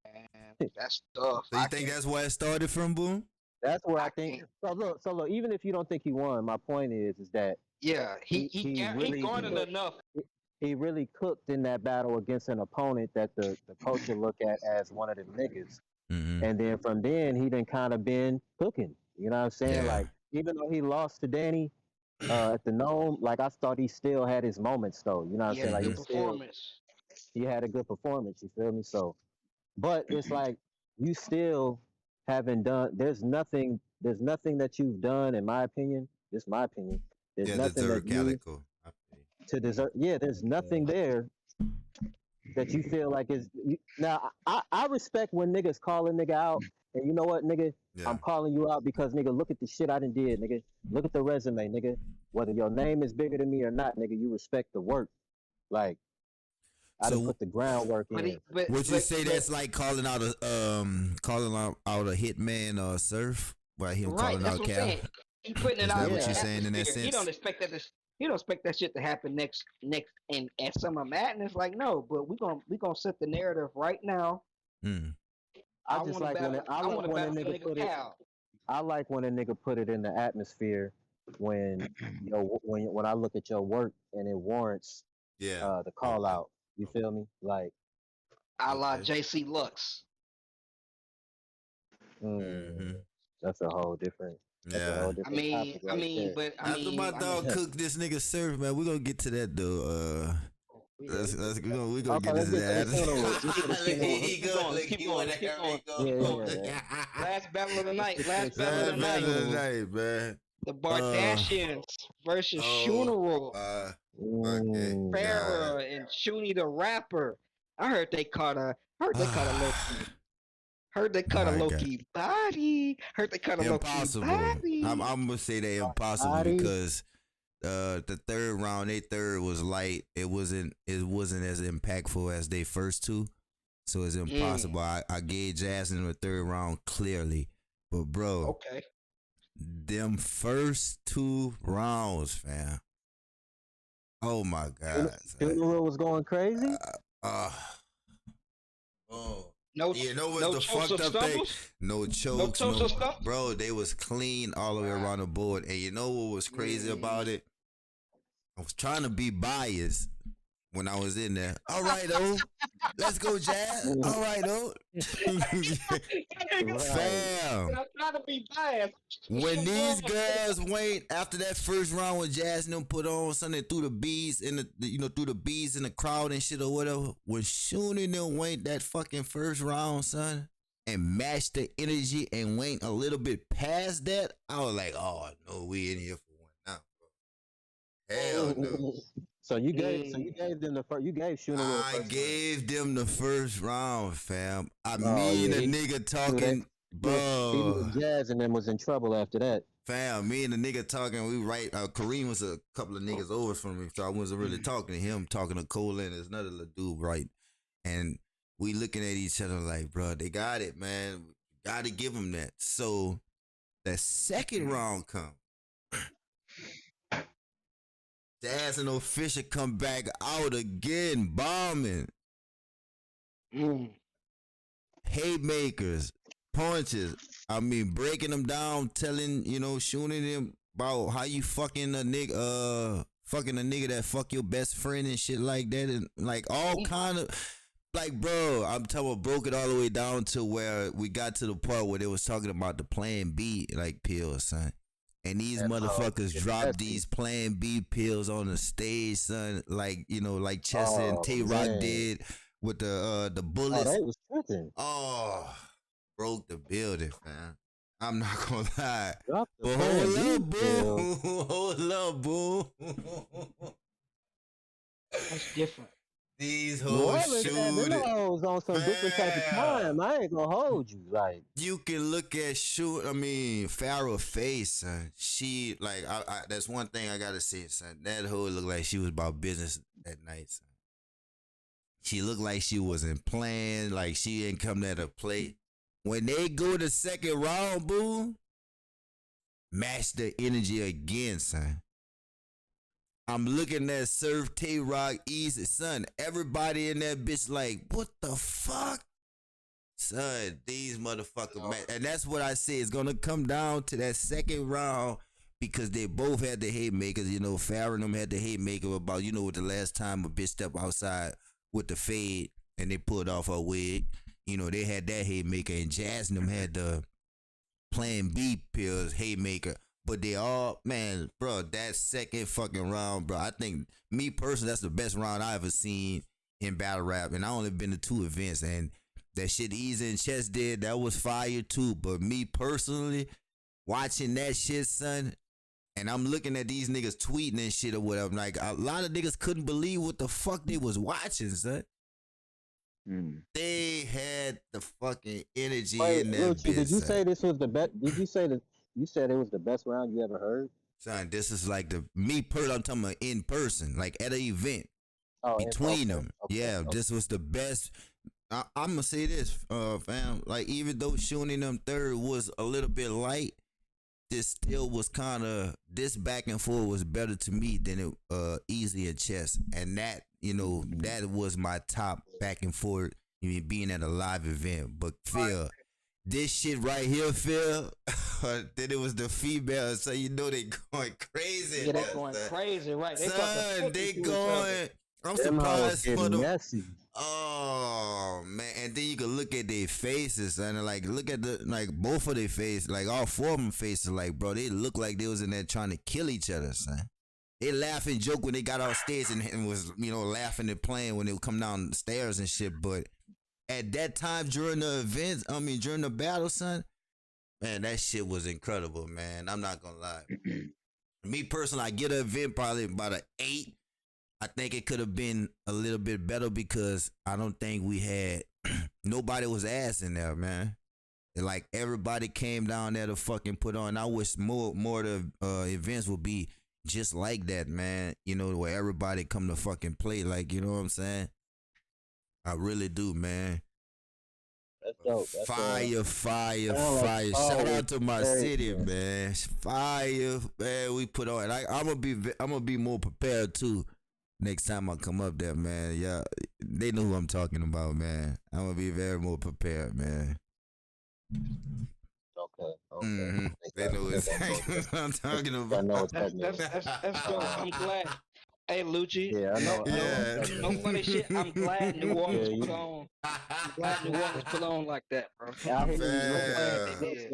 man, that's tough.
So you think that's where it started from, Boom?
That's where I think. So look. Even if you don't think he won, my point is that
he really garnered enough.
He really cooked in that battle against an opponent that the culture look at as one of them niggas. And then from then he done kind of been cooking. You know what I'm saying? Like even though he lost to Danny at the Gnome, like I thought he still had his moments though. You know what I'm saying? Like he had a good performance. You feel me? So, but it's like you still haven't done. There's nothing that you've done, in my opinion. Just my opinion. There's nothing that to deserve. Yeah, there's nothing there that you feel like is. Now, I respect when niggas call a nigga out, and you know what, nigga, I'm calling you out because nigga, look at the shit I done did, nigga. Look at the resume, nigga. Whether your name is bigger than me or not, nigga, you respect the work. Like I done
So
put the groundwork in.
would you say that's like calling out a hitman or surf by him
right,
calling
that's
out
what I'm
Cal?
saying. He putting it
Is
out
that
in
what
the
you're saying in that
atmosphere.
sense?
He don't expect that shit to happen next and at Summer Madness. Like, no, but we gonna set the narrative right now.
Mm.
I just like when I like when a nigga put it.
Cal.
I like when a nigga put it in the atmosphere when when I look at your work and it warrants the call out. You feel me? Like
a la JC Lux.
That's a whole different. That's a whole different topic right there.
After my dog cooked this nigga surf, man, we're gonna get to that though. We gonna get into that.
Keep going. Last battle of the night. Last battle of the night,
man.
The Bardashians versus Funeral. Farrah and Shuni the rapper. I heard they caught a low-key. Heard they cut a low-key body. Heard they cut a low-key body.
I'm gonna say they impossible because the third round, they third was light. It wasn't as impactful as they first two. So it's impossible. I gave Jazz in the third round clearly. But bro, them first two rounds, fam. Oh my God.
Funeral was going crazy?
You know what's the fucked up thing? No chokes, bro. They was clean all the way around the board. And you know what was crazy about it? I was trying to be biased when I was in there. All right, oh, let's go, Jazz. All right, oh. Fam.
I'm trying to be biased.
When these girls went after that first round when Jazz and them put on something through the bees in the crowd and shit or whatever, when Shuni and them went that fucking first round, son, and matched the energy and went a little bit past that, I was like, oh no, we in here for one now, bro. Hell no.
So you gave them the first. You gave Shuni.
I gave them the first round, fam. A nigga talking, bro.
Jazz and them was in trouble after that.
Fam, me and the nigga talking. We right. Kareem was a couple of niggas over from me, so I wasn't really talking to him. Talking to Cole and there's another little dude, right? And we looking at each other like, bro, they got it, man. Got to give them that. So the second round come. Jazz and Official come back out again, bombing. Haymakers, punches. I mean, breaking them down, telling, shooting them about how you fucking a nigga that fuck your best friend and shit like that, and like all kind of, like, bro, I'm talking about broke it all the way down to where we got to the part where they was talking about the Plan B like pills, son. And these motherfuckers dropped these Plan B pills on the stage, son, like, like Chester and Tay-Rock did with the bullets.
Oh, they was tripping.
Oh, broke the building, fam. I'm not gonna lie.
But
hold up, boo.
That's different.
These hoes shoot it.
On some different type of time. I ain't gonna hold you. Like,
you can look at Farrah face, son. She like that's one thing I gotta say, son. That hoe looked like she was about business at night, son. She looked like she wasn't playing, like she didn't come there to play. When they go to second round, boo, match the energy again, son. I'm looking at Surf, Tay-Rock, Easy, son. Everybody in that bitch like, what the fuck? Son, these motherfuckers, man. And that's what I say. It's going to come down to that second round because they both had the haymakers. Farrah and them had the haymaker about, with the last time a bitch stepped outside with the fade and they pulled off her wig. They had that haymaker, and Jazz and them had the Plan B pills haymaker. But they all, man, bro, that second fucking round, bro, I think, me personally, that's the best round I ever seen in battle rap. And I only been to 2 events. And that shit Easy and Chess did, that was fire too. But me personally, watching that shit, son, And I'm looking at these niggas tweeting and shit or whatever. Like, a lot of niggas couldn't believe what the fuck they was watching, son. They had the fucking energy in that
Lucci,
bitch.
Did you say this was the best? Did you say that you said it was the best round you ever heard?
Son, this is like I'm talking about in person, like at an event between them. This was the best. I'm gonna say this, fam. Like, even though shooting them third was a little bit light, this still was kind of, this back and forth was better to me than it easy and chess, and that, you know, that was my top back and forth. Being at a live event, but Phil, this shit right here, Phil, then it was the female, so you know they going crazy.
Yeah, they going crazy, right?
They going. I'm surprised for them. Oh man, and then you can look at their faces and like look at both of their faces, like all four of them faces, like bro, they look like they was in there trying to kill each other, son. They laugh and joke when they got off stage and was, you know, laughing and playing when they would come down the stairs and shit, but at that time during the events, during the battle, son, man, that shit was incredible, man. I'm not gonna lie. Me personally, I get an event probably about an 8. I think it could have been a little bit better because I don't think we had nobody was ass in there, man. And like everybody came down there to fucking put on. I wish more of the events would be just like that, man. You know, where everybody come to fucking play, like, you know what I'm saying? I really do, man.
That's dope.
Fire. Shout out to my city, man. Fire, man. We put on. I'm gonna be more prepared too. Next time I come up there, man. Yeah, they know who I'm talking about, man. I'm gonna be very more prepared, man.
Okay.
They know exactly what I'm talking about.
I know what that means.
That's dope. I'm glad. Hey, Lucci.
Yeah, I know.
No funny shit. I'm glad New Orleans put on. I'm glad New Orleans put on like that, bro.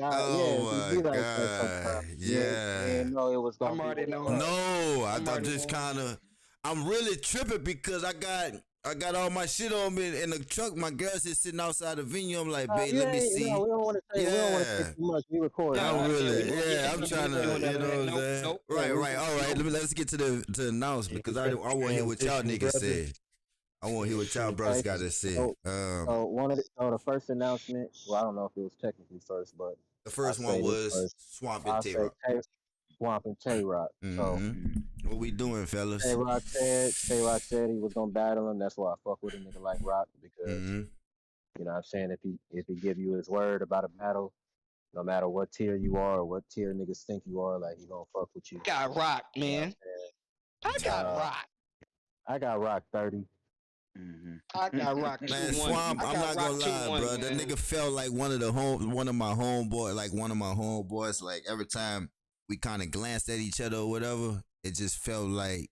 Oh my god. Yeah.
No, it was.
I'm already knowing.
No, I'm just kind of. I'm really tripping because I got all my shit on me in the truck. My girl's just sitting outside the venue. I'm like, babe, let me see.
We don't want to say too much. We record.
I'm trying to, you know what I'm saying? Right. All right. Let's get to the announcement because I want to hear what y'all niggas said. I want to hear what y'all brothers got to say.
So the first announcement. Well, I don't know if it was technically first, but
the first one was Swamp and Tay-Rock.
Swamp and Tay-Rock. So
what we doing, fellas?
Tay-Rock said he was gonna battle him. That's why I fuck with a nigga like Rock because you know what I'm saying, if he give you his word about a battle, no matter what tier you are or what tier niggas think you are, like he gonna fuck with you.
Got Rock, man. I got Rock.
I got Rock 30.
I got Rock 2-1.
Man, Swamp, I'm not gonna lie, bro. That nigga felt like one of my homeboys. Like every time we kind of glanced at each other or whatever, it just felt like,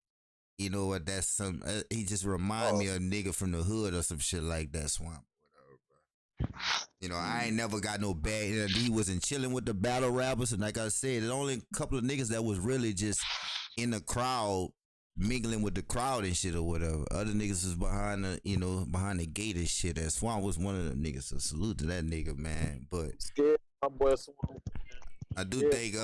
you know what, that's some. He just remind me of a nigga from the hood or some shit like that. Swamp, whatever, bro. You know, I ain't never got no bad. You know, he wasn't chilling with the battle rappers, and like I said, there's only a couple of niggas that was really just in the crowd, mingling with the crowd and shit or whatever. Other niggas was behind the gate and shit. And Swamp was one of the niggas. So salute to that nigga, man. But
scared my boy Swamp.
I do think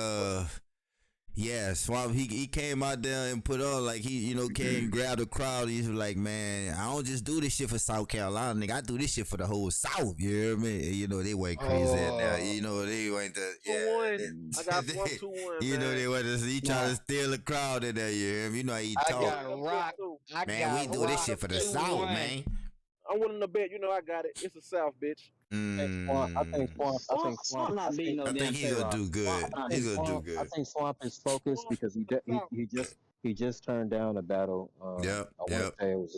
Swamp, he came out there and put on, like, he, you know, came grab the crowd. He's like, man, I don't just do this shit for South Carolina, nigga. I do this shit for the whole South. You know what I mean? You know, they went crazy in there. You know, they went to,
I got 1-2-1.
You know, they went to, he trying to steal the crowd in there. You know, you know how he talk.
I got Rock.
Man, we do this shit for the South, man.
I'm willing to bet. You know, I got it. It's the South, bitch.
I think Swamp
not beating no damn
he's gonna do good. He's gonna do good.
I think Swamp is focused because he just turned down a battle.
Yep.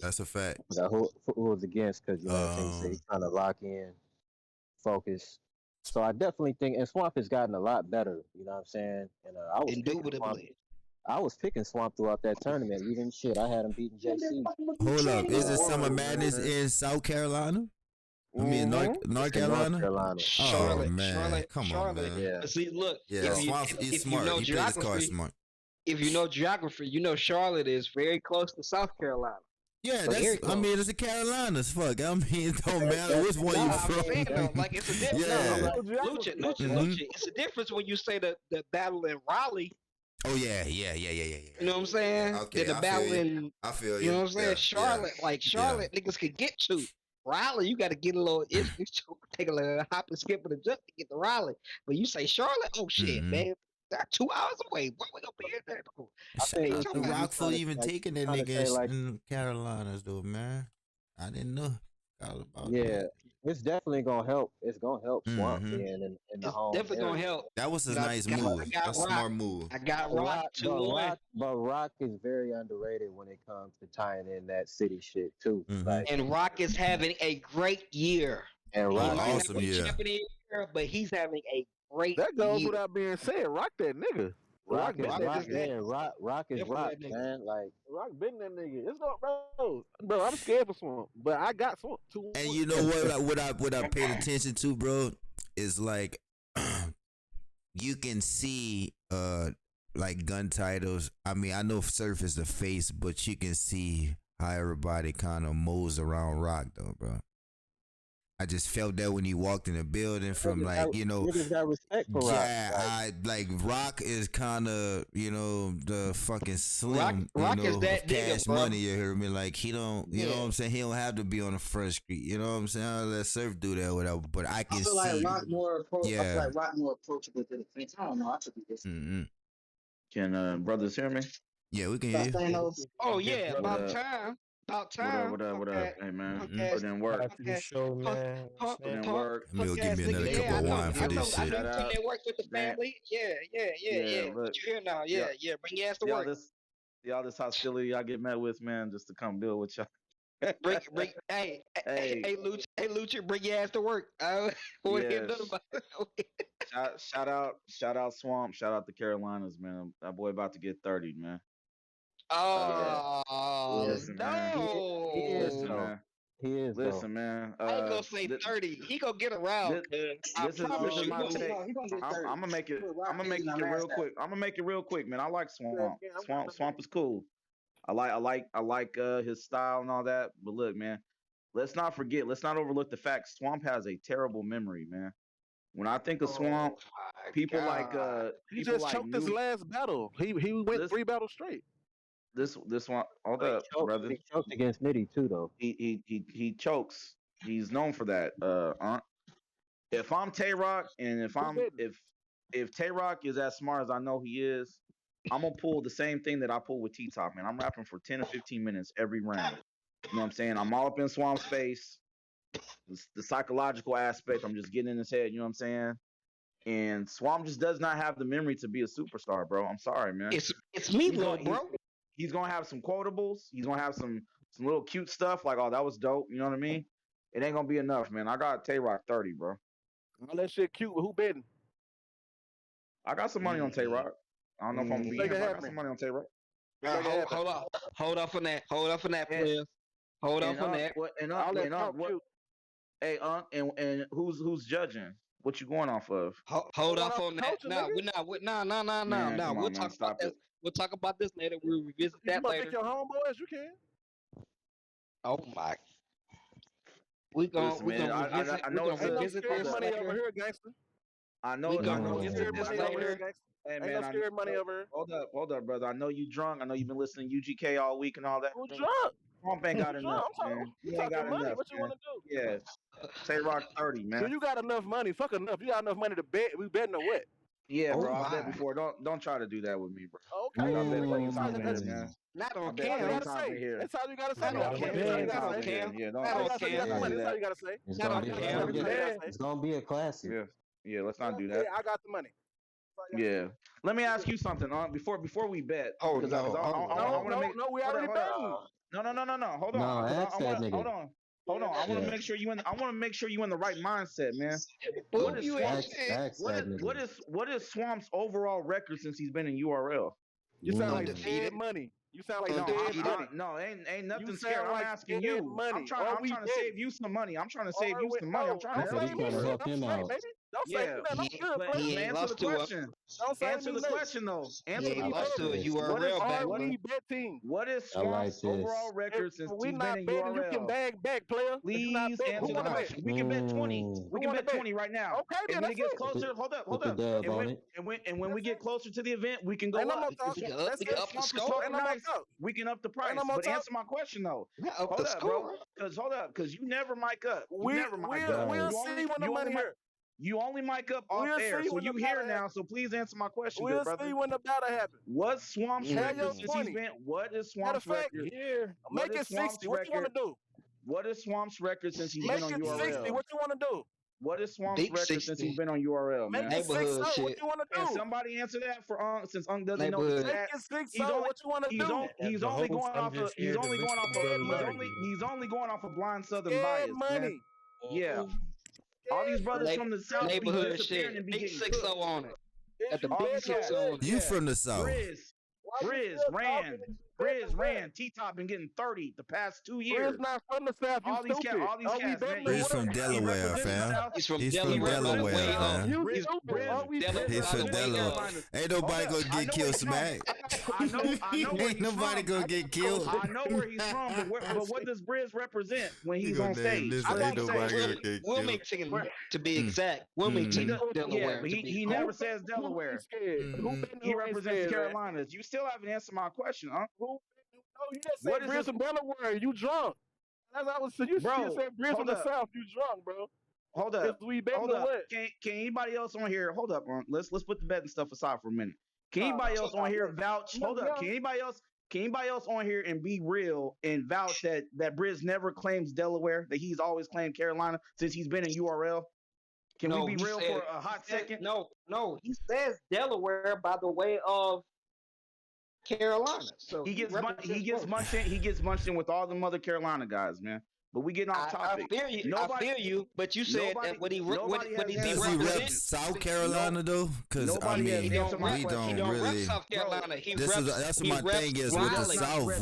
That's a fact.
Who was against? Because you know what I'm saying, he's trying to lock in, focus. So I definitely think, and Swamp has gotten a lot better. You know what I'm saying? And
Indubitably.
I was picking Swamp throughout that tournament. Even shit, I had him beating JC.
Hold up, is it Summer Madness in South Carolina? I mean, North Carolina?
Charlotte,
man. Come on, man.
Yeah.
See, look.
Yeah, he's smart.
You know,
he plays his card smart.
If you know geography, you know Charlotte is very close to South Carolina.
Yeah, it's the Carolinas. Fuck, I mean, it don't matter which one you from.
Like, it's a difference. Lucci, it's a difference when you say the battle in Raleigh.
Oh yeah.
You know what I'm saying?
Okay,
Then the
I
battle
feel you.
in,
I feel
you know
you.
what I'm saying?
Yeah,
Charlotte, like Charlotte, niggas could get to. Raleigh, you got to get a little, take a little hop and skip and a jump to get to Raleigh. But you say Charlotte, oh shit, man, that's 2 hours away. What we gonna be in there?
Shout out to
talking about?
Rock for even taking that
trying to say
nigga
like,
in Carolinas, though, man. I didn't know all about
yeah,
that.
it's definitely gonna help. It's gonna help Swamp being in the
It's
home
definitely gonna
area.
help.
That was a
But
nice
I
move.
got
That's a
Rock.
smart move.
I got Rock 2-1.
But Rock is very underrated when it comes to tying in that city shit too. Like,
And Rock is having a great year.
and
He
Rock,
might not
awesome
be
year.
champion of the year, but he's having a great
That goes
year.
without being said. Rock that nigga. Rock been that nigga.
Rock is Rock, man. Like,
Rock been that nigga. It's not, bro. I'm scared for Swamp, but I got Swamp 2-1.
And you know what I paid attention to, bro, is like you can see like gun titles. I mean, I know Surf is the face, but you can see how everybody kind of mows around Rock though, bro. I just felt that when he walked in the building from like, you know,
niggas got respect for Rock.
yeah, I like Rock is kind of, you know, the fucking slim,
Rock
you know,
is that
of cash
nigga, bro.
money. You hear me? Like he don't, you know what I'm saying? He don't have to be on the front street. You know what I'm saying? I'll let Surf do that, whatever. But I can
I feel
see.
like Rock more
Yeah.
I feel like Rock more approachable to the fence. I don't know. I could be this.
Can brothers hear me?
Yeah, we can hear you.
Oh yeah, about time. About time.
What up? Hey man, put in work.
After the show, man.
Put in work.
Let me go give me another cup of wine for this shit.
I know you put in work with the family. Yeah.
Look,
What you hear now? Yeah. Bring your ass to work.
Y'all this hostility I get met with, man, just to come deal with y'all.
Bring, hey, Lucha, bring your ass to work.
Shout out Swamp, shout out the Carolinas, man. That boy about to get 30, man.
Oh,
listen,
no.
Man. Listen, man.
He is.
Listen, man.
I ain't gonna say 30. He gonna get around.
This is my take. I'm gonna make it. I'm gonna make it real quick. I'm gonna make it real quick, man. I like Swamp. Swamp is cool. I like his style and all that. But look, man, let's not forget. Let's not overlook the fact Swamp has a terrible memory, man. When I think of Swamp, people like
he just choked his last battle. He went 3 battles straight.
This one, hold up, brother.
He choked against Nitty too, though.
He chokes. He's known for that. If I'm Tay Rock, and if Tay Rock is as smart as I know he is, I'm gonna pull the same thing that I pull with T Top, man. I'm rapping for 10 to 15 minutes every round. You know what I'm saying? I'm all up in Swamp's face. The psychological aspect, I'm just getting in his head. You know what I'm saying? And Swamp just does not have the memory to be a superstar, bro. I'm sorry, man.
It's me, bro.
He's gonna have some quotables. He's gonna have some little cute stuff like, oh, that was dope. You know what I mean? It ain't gonna be enough, man. I got Tay Rock 30, bro.
All that shit cute. Who betting?
I got some money on Tay Rock. I don't know if I'm gonna be him. I got some money on Tay Rock.
Hold off on that, players. Hold off on that.
Hey, and who's judging? What you going off of?
Hold off on that. No, we're not. No. We'll talk about this. We'll talk about this later. We'll revisit that later.
You can pick your homeboys. You can.
Oh my. We're gonna revisit.
I know
it's
money over here, gangster.
I know.
We're gonna revisit this later.
Hey man,
ain't no scared money over here.
Hold up, brother. I know you drunk. I know you've been listening to UGK all week and all that.
Who's drunk?
Swamp ain't got enough, man.
You ain't got money. What you want to do?
Yeah. Tay Rock 30, man.
So you got enough money. Fuck enough. You got enough money to bet. We betting or what?
Yeah, bro. I bet before. Don't try to do that with me, bro.
Okay.
Not on
Cam.
Cam.
That's all you gotta say.
Not on Cam. Not on Cam.
Yeah,
not on Cam.
That's all you gotta say.
It's gonna be a classic.
Yeah. Let's not do that.
I got the money.
Yeah. Let me ask you something, before we bet.
Oh no.
No, we already betting.
No. Hold on. Hold on. I want to make sure you in the right mindset, man. What is Swamp's overall record since he's been in URL?
You sound like scared money. You sound like
no, ain't nothing scared. I'm asking you. I'm trying to save you some money. I'm trying to save you some money. I'm trying to
help him out.
Don't say nothing. I'm good,
but
player.
answer the question. Answer the question though. Answer the question.
What is
we betting?
What is Swamp's overall record since he's been in URL?
You can bag back, player.
Please answer the question. We can bet 20. We can bet 20 right now.
Okay,
and when it gets closer, hold up. And when we get closer to the event, we can go up. We can up the price. But answer my question though. Hold up, bro. Because you never mic up.
We'll see when the money here.
You only mic up off air, so you here now. So please answer my question,
we'll
brother.
See when the battle happens.
What's Swamp's record since he's been? What is Swamp's record?
Here, make it 60. What you want to do?
What is Swamp's record since he's been on URL?
Make it 60. What you want to do?
What is Swamp's record since he's been on URL, man?
Make it 60. What you want to do?
Can somebody answer that for since doesn't know the stat?
Make it 60. What you want to do?
He's only going off of blind Southern bias, man. Yeah. All these brothers from the South
neighborhood shit. Big 6-0 on it. At the big 6-0.
You from the South?
Grizz ran. T-Top been getting 30 the past 2 years.
Grizz not from the South.
All these cats,
Grizz from Delaware, fam. He's from Delaware, fam. He's from Delaware. Ain't nobody gonna get killed, Smack. Ain't nobody gonna get killed.
I know where he's from, but what does Grizz represent when he's on stage?
Wilmington, to be exact. Wilmington, Delaware.
Yeah, he never says Delaware. He represents Carolinas. You still haven't answered my question, huh?
No, you just said Grizz from Delaware. You drunk. As I was saying, you said Grizz from the South. You drunk, bro.
Hold up. Can anybody else on here? Hold up, let's put the betting stuff aside for a minute. Can anybody else on here vouch? Hold up. Can anybody else on here and be real and vouch that Grizz never claims Delaware, that he's always claimed Carolina since he's been in URL? Can we be real for a hot second?
No. He says Delaware by the way of Carolina. So
he gets munched in with all the other Carolina guys, man. But we getting off topic.
I feel you, but you said that what he
does he rep South Carolina though? Because I mean, we don't really.
Rep South Carolina.
That's what my thing is with the South.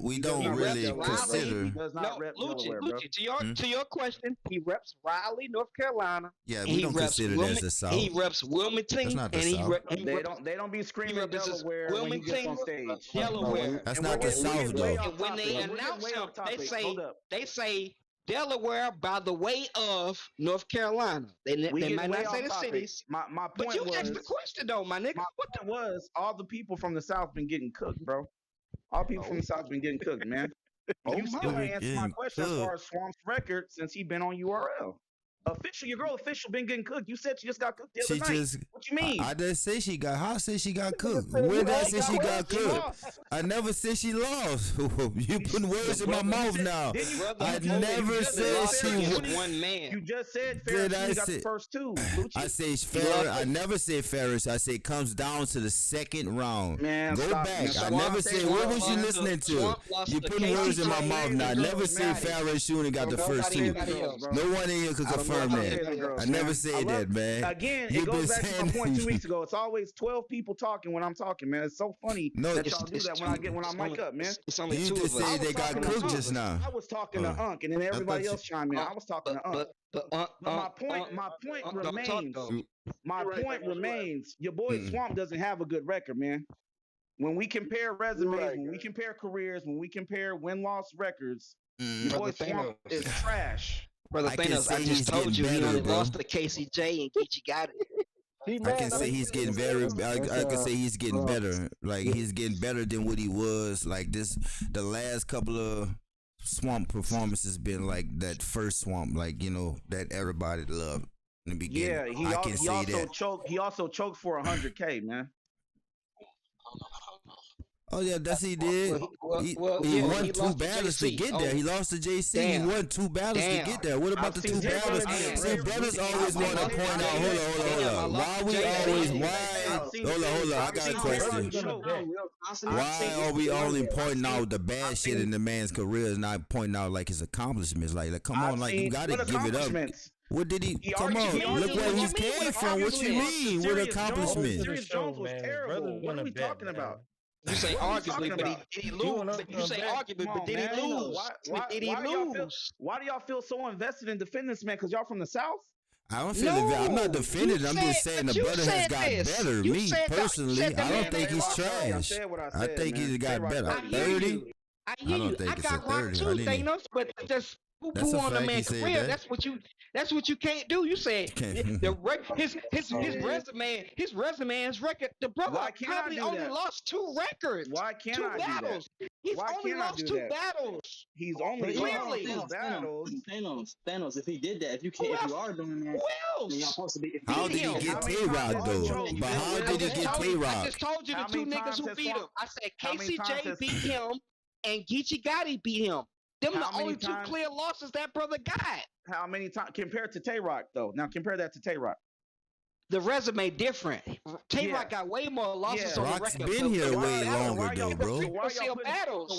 We don't really consider.
Lucci, to your question, he reps Raleigh, North Carolina.
Yeah, we don't consider that as the South.
He reps Wilmington.
That's not the South.
They don't be screaming Delaware when he gets on stage.
Delaware.
That's not the South though.
And when they announce him, they say Delaware by the way of North Carolina. They might not say the cities.
My point
but you asked the question though, my nigga.
My point was all the people from the South been getting cooked, bro. All people from the South been getting cooked, man. You still ain't answered my question as far as Swamp's record since he been on URL. Your girl official been getting cooked. You said she just got cooked the other night. What you mean?
I didn't say she got. How I say she got cooked? When did I say she got cooked? I never said she lost. You putting words in my mouth now. I never said she was
one man.
You just said Ferris got the first two.
I say Ferris. I never said Ferris. I say it comes down to the second round.
Man,
go back. I never said. What was you listening to? You putting words in my mouth now. I never said Ferris Shooting got the first two. No one in here could confirm. I never said that, man.
Again, it goes back to my point 2 weeks ago. It's always 12 people talking when I'm talking, man. It's so funny that y'all do that when I mic up, man.
It's only
you
two
just
of us.
said they got cooked just now.
I was talking to Unc, and then everybody else chimed in. I was talking to Unc. But my point remains. My point remains. Your boy Swamp doesn't have a good record, man. When we compare resumes, when we compare careers, when we compare win-loss records, your boy Swamp is trash.
Brother Thanos, I just told you he only lost to KCJ and Geechee got it.
I can say he's getting very. I can say he's getting better. Like he's getting better than what he was. Like this, the last couple of Swamp performances been like that first Swamp, like that everybody loved in the beginning.
Yeah, he also choked for 100K, man.
Oh yeah, that's he did. He won 2 battles to get there. He lost to JC. He won 2 battles to get there. What about the 2 battles? See, brothers always want to point out. Hold on. Why we always? Hold on. I got a question. Why are we only pointing out the bad shit in the man's career and not pointing out like his accomplishments? Like come on, like you gotta give it up. What did he? Come on, look where he came from. What you mean? What accomplishments?
Sirius Jones was terrible. What are we talking about?
You say arguably, but did he lose? You say arguably, but did he lose? Did he lose?
Why do y'all feel so invested in defending this man? Because y'all from the South?
I don't feel it. I'm not defending it. I'm just saying the brother has got better. Me personally, I don't think he's trash. I think he's got better. 30? I don't think it's a 30.
But just poo on the man's career. That's what you can't do. You said his resume, his record. The brother probably only lost 2 records.
Why can't
I do that? He's only lost 2 battles.
He's only
clearly
lost 2 battles.
Thanos, if he did that, if you are doing that, then y'all supposed to be.
How did he get Tay-Rock though? But how did he get Tay-Rock?
I just told you the 2 niggas who beat him. I said KCJ beat him and Geechee Gotti beat him. Them the only 2 clear losses that brother got.
How many times compared to Tay-Rock though? Now compare that to Tay-Rock.
The resume different. Tay-Rock got way more losses on the
Rock's
record.
been here way longer though, bro.
So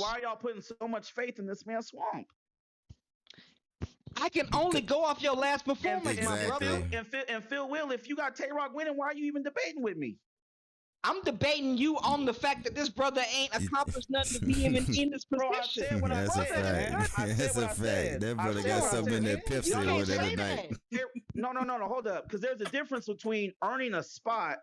why are y'all putting so much faith in this man's swamp?
I can only go off your last performance, my brother.
And ChillPhilWill, if you got Tay-Rock winning, why are you even debating with me?
I'm debating you on the fact that this brother ain't accomplished nothing to be in this position.
Bro, I said what I said, man.
That's a fact. That brother got something in that Pepsi or whatever night.
No, hold up. Because there's a difference between earning a spot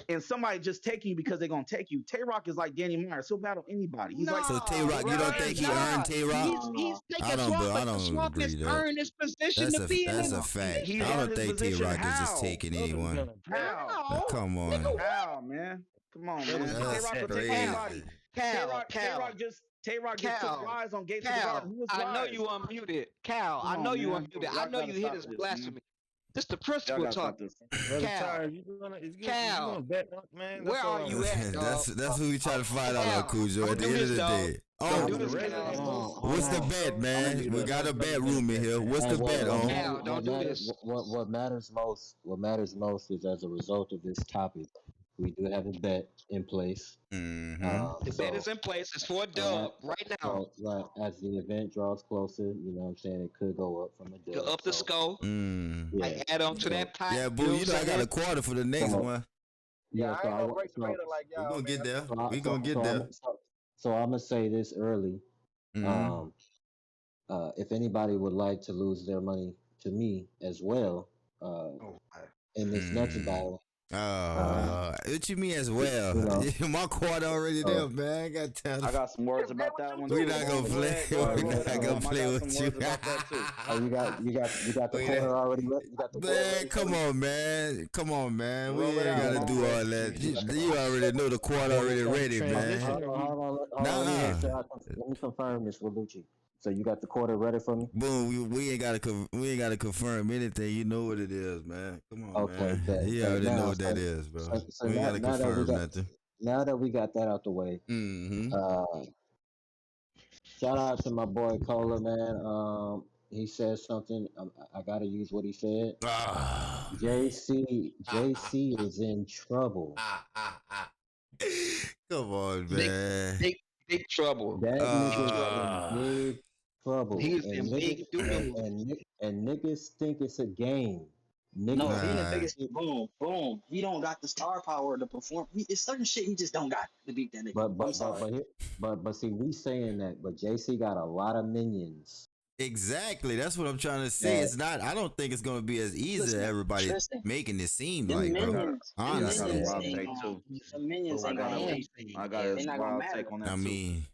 and somebody just taking you because they're going to take you. Tay-Rock is like Danny Myers. He'll battle anybody. He's like,
so Tay-Rock, you don't think he earned Tay-Rock?
He's taking I don't agree with that. Earned his position to be in.
That's a fact. I don't think Tay-Rock is just taking anyone.
How?
Come on.
How, man? Come on, man. Tay-Rock will take anybody. Tay-Rock just took rise on Gates of the Garden.
I know you unmuted. Cal, I know you unmuted. I know you hit his blasphemy. This the principal talking. Cal, where are you at, dog?
That's who we try to find out on Cujo at the end of the day. What's the bet, man? We got a bet room in here. What's the bet on?
Cal, don't do this.
What matters most is as a result of this topic, we do have a bet in place.
The bet is in place. It's for a dub right now.
Right. As the event draws closer, you know what I'm saying, it could go up from a dub.
Go up the score.
Yeah.
I add on to that pot.
Yeah, boo, you know I got a quarter for the next one.
Yeah, I ain't gonna break the beta like y'all.
We're gonna get there. We're gonna get there.
So I'm gonna say this early. If anybody would like to lose their money to me as well, in this next battle.
What you mean as well? My quarter already there, man. I
got some words about that one.
We're not gonna play. We're not gonna play with you.
You got the quarter already. You got the
man, come on, man. We ain't gotta do all that. You already know the quarter already ready, man.
Hold on. Let me confirm this with Lucci. So you got the quarter ready for me?
Boom. We ain't gotta confirm anything. You know what it is, man. Come on, man.
Bet.
You already know what that is, bro.
So
we ain't gotta confirm nothing.
Now that we got that out the way, shout out to my boy Cola, man. He said something. I gotta use what he said. JC is in trouble.
Come on, man.
Big trouble.
That nigga is in big trouble.
He's in big trouble.
And niggas think it's a game.
No, he in the biggest boom. He don't got the star power to perform. It's certain shit he just don't got to beat that nigga.
But see, we saying that, but JC got a lot of minions.
Exactly, that's what I'm trying to say. It's not. I don't think it's gonna be as easy as everybody making it seem like. Honestly,
the minions ain't
I got a wild take on that.
I mean,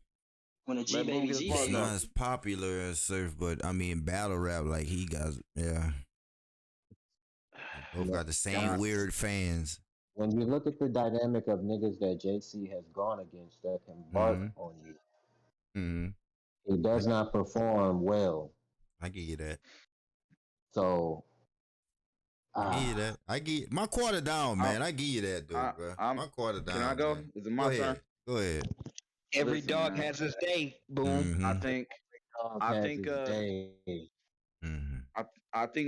when a G-Baby
it's not as popular as Surf, but I mean, battle rap like he got, both got the same weird fans.
When you look at the dynamic of niggas that JC has gone against that can bark on you, he does not perform well.
I give you that.
So,
I give you that. I give my quarter down, man. I give you that, dude, bro. My quarter down.
Can I go?
Man.
Is it my turn?
Go ahead.
Every dog has his day. Boom.
I think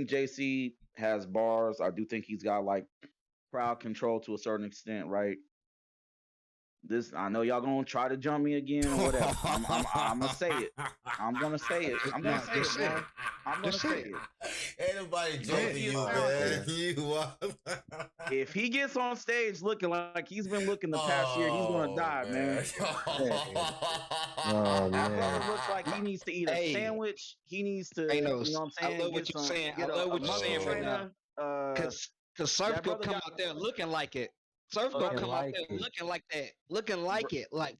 JC has bars. I do think he's got like crowd control to a certain extent, right? I know y'all gonna try to jump me again or whatever. I'm gonna say it. I'm gonna say it. I'm gonna say it, man. I'm gonna say it.
Ain't nobody jumping you, man.
If he gets on stage looking like he's been looking the past year, he's gonna die, man. That brother looks like he needs to eat a sandwich. He needs to, you know what I'm saying?
I love what you're saying. I love what you're saying right now. Cause Surf gonna come out there looking like it. Surf gonna come out there looking like that, looking like it, like.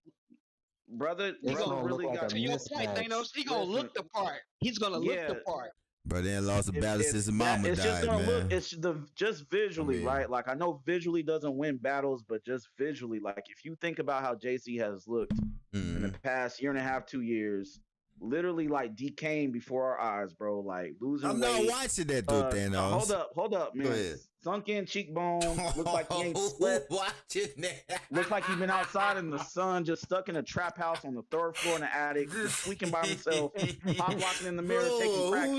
Brother,
He gonna really got to your point, Thanos. He gonna look the part. He's gonna look the part.
But then lost a battle since his mama
it's
died,
just gonna
man.
look. It's just visually, right? Like I know visually doesn't win battles, but just visually, like if you think about how JC has looked in the past year and a half, 2 years, literally like decaying before our eyes, bro. Like losing
I'm
weight.
not watching that though, Thanos.
Hold up, man. Sunken cheekbone. Looks like he ain't slept.
Watching that.
Looks like he's been outside in the sun, just stuck in a trap house on the 3rd floor in the attic, just tweaking by himself, hot walking in the mirror, taking crack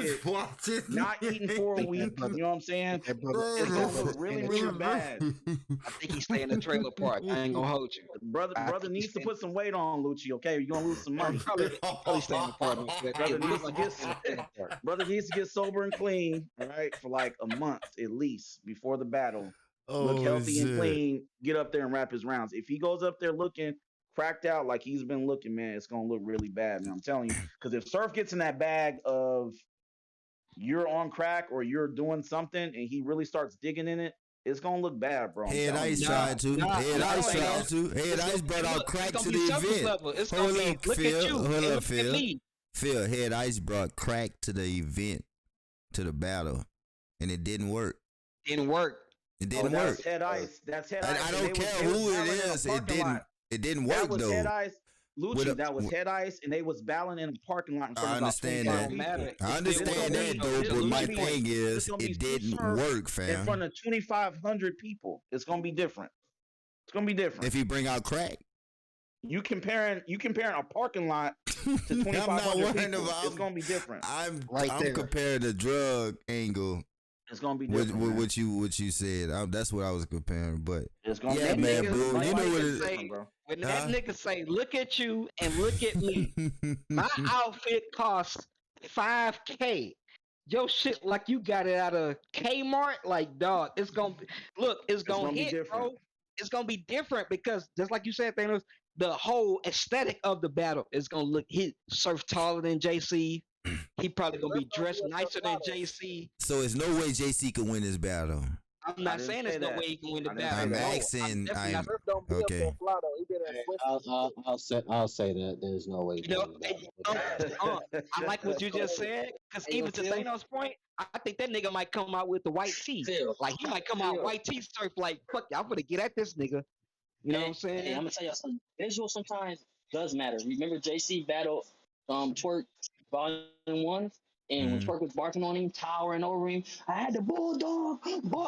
hits, not eating for a week. You know what I'm saying? It's gonna look really, really bad.
I think he's staying in the trailer park. I ain't gonna hold you.
Brother needs to put some weight on, Lucci. Okay, you're gonna lose some money.
Probably stay in the park.
Brother needs to get sober and clean, all right, for like a month at least before the battle. Look healthy and clean. Get up there and wrap his rounds. If he goes up there looking cracked out like he's been looking, man, it's gonna look really bad, man. I'm telling you, because if Surf gets in that bag of you're on crack or you're doing something and he really starts digging in it, it's gonna look bad, bro.
Head Ice tried to. Head Ice tried to. Head Ice brought out crack to the event. Hold up, Phil. Hold up, Phil. Phil, Head Ice brought crack to the event, to the battle, and it didn't work.
It didn't work.
That's Head Ice.
I don't care who it is. It didn't work though.
That was Head Ice. Lucci, that was Head Ice, and they was battling in a parking lot in front of
understand that. I understand that though, but my thing is, it didn't work, fam.
In front of 2,500 people, it's gonna be different. It's gonna be different.
If he bring out crack.
You comparing a parking lot to 2,500 people, it's gonna be different.
I'm comparing the drug angle.
It's gonna be different.
With what you said, that's what I was comparing. But
it's gonna
be man, bro.
Like
you know what it
is. When that nigga say, "Look at you and look at me," my outfit costs $5K. Your shit like you got it out of Kmart. Like dog, it's gonna hit,
different.
bro. It's gonna be different because just like you said, Thanos, the whole aesthetic of the battle is gonna look. He Surf taller than JC. He probably gonna be dressed nicer than JC.
So there's no way JC can win this battle.
I'm not saying there's no way he can win the battle.
I'm asking. Okay.
I'll say that there's no way.
I like what you just said because even to Thanos' point, I think that nigga might come out with the white tee. Like he might come out white tee Surf. Like fuck, y'all gonna get at this nigga. You know what I'm saying?
Hey, I'm gonna tell y'all something. Visual sometimes does matter. Remember JC battle Twerk Volume 1, and when Twerk was barking on him, towering over him, I had the bulldog,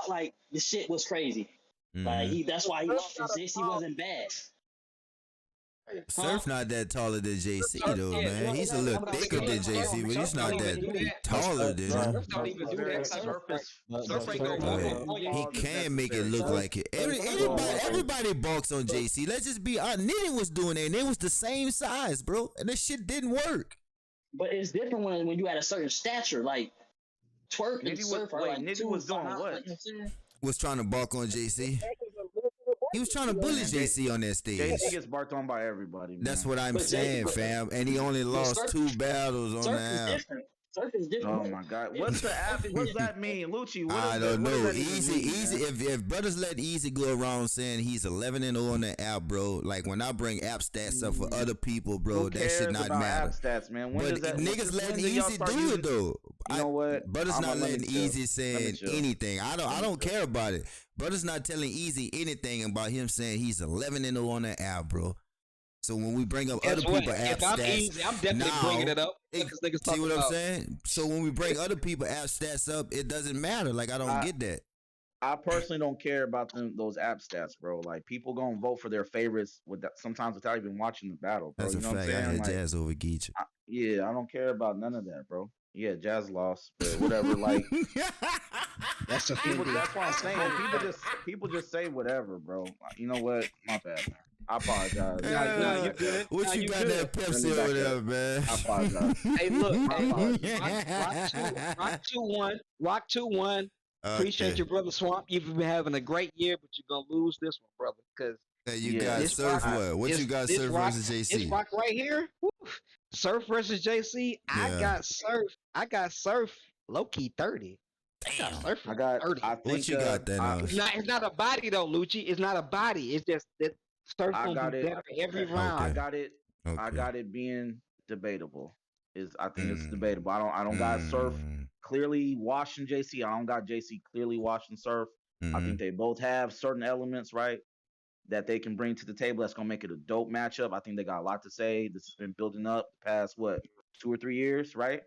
like the shit was crazy. Like that's why he lost. JC wasn't bad.
Surf not that taller than JC though, man. He's a little thicker than JC, but he's not that taller than him. He can make it look like it. Everybody balks on JC. Let's just be honest. Nitty was doing it, and they was the same size, bro, and this shit didn't work.
But it's different when you at a certain stature, like Twerk and Surf are like
Nitty was doing what?
Was trying to balk on JC. He was trying to bully JC on that stage.
JC gets barked on by everybody, man.
That's what I'm saying, fam. And he only lost 2 battles on the app.
Surf is different.
Oh my god, what's the app? What does that mean, Lucci?
I don't know. Easy. If brothers let Easy go around saying he's 11-0 on the app, bro. Like when I bring app stats up for other people, bro, that should not matter.
App stats, man.
But niggas letting Easy do it though.
You know what?
Brothers not letting Easy saying anything. I don't care about it. Brothers not telling Easy anything about him saying he's 11-0 on the app, bro. So when we bring up other people app
stats,
Easy,
I'm definitely bringing it up.
See what I'm saying? So when we bring other people app stats up, it doesn't matter. Like I don't get that.
I personally don't care about those app stats, bro. Like people gonna vote for their favorites sometimes without even watching the battle, bro.
That's a fact. I had Jazz over Geach.
Yeah, I don't care about none of that, bro. Yeah, Jazz lost, but whatever. Like that's what I'm saying. People just say whatever, bro. You know what? My bad, man. I apologize.
No, you good.
What you got that Pepsi over there, man?
I apologize.
Hey, look, Rock 2-1. Appreciate your brother Swamp. You've been having a great year, but you're gonna lose this one, brother. Because
you got Surf what? What you got Surf versus JC?
This Rock right here. Woo, Surf versus JC. I got Surf low key 30.
Damn.
I got.
30.
I think.
What you got then?
It's not a body though, Lucci. It's not a body. It's just that Surf gonna be better every round.
I got it. Okay. I got it being debatable. I think it's debatable. I don't got Surf clearly washing JC. I don't got JC clearly washing Surf. I think they both have certain elements, right, that they can bring to the table that's gonna make it a dope matchup. I think they got a lot to say. This has been building up the past 2 or 3 years, right?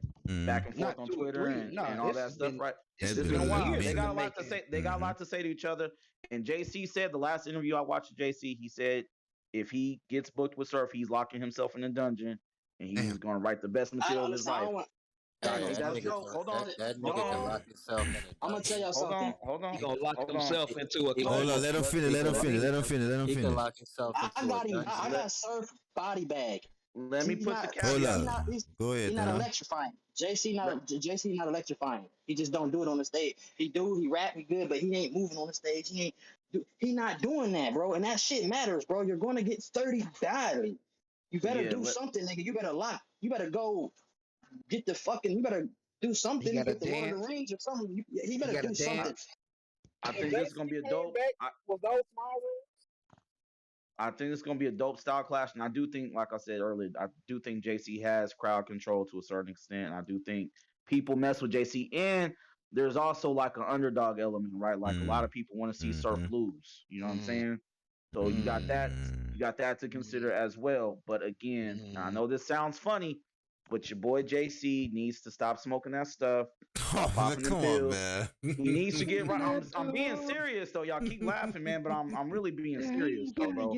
Back and forth on Twitter and all that stuff, right? It's been a while. They got a lot to say. They got a lot to say to each other. And JC said the last interview I watched with JC, he said if he gets booked with Surf, he's locking himself in a dungeon and he's going to write the best material of his life.
That nigga can lock himself in a dungeon.
I'm gonna tell y'all something.
Hold on.
He gonna lock himself into a.
Hold on, let him finish.
He can lock himself into a dungeon.
I got Surf body bag.
Let me put the
caveat. Go ahead.
He's not electrifying. JC not electrifying. He just don't do it on the stage. He rap, he good, but he ain't moving on the stage. He not doing that, bro. And that shit matters, bro. You're gonna get 30 badly. You better do something, nigga. You better lock. You better go get the fucking. You better do something. Get the one of the range or something. He better do something.
I think this is gonna be a dope. I think it's gonna be a dope style clash, and I do think, like I said earlier, I do think JC has crowd control to a certain extent. I do think people mess with JC, and there's also like an underdog element, right? Like a lot of people want to see Surf lose. You know what I'm saying? So you got that to consider as well. But again, I know this sounds funny, but your boy JC needs to stop smoking that stuff.
Come on, man.
He needs to get right. I'm being serious though. Y'all keep laughing, man, but I'm really being serious though, bro.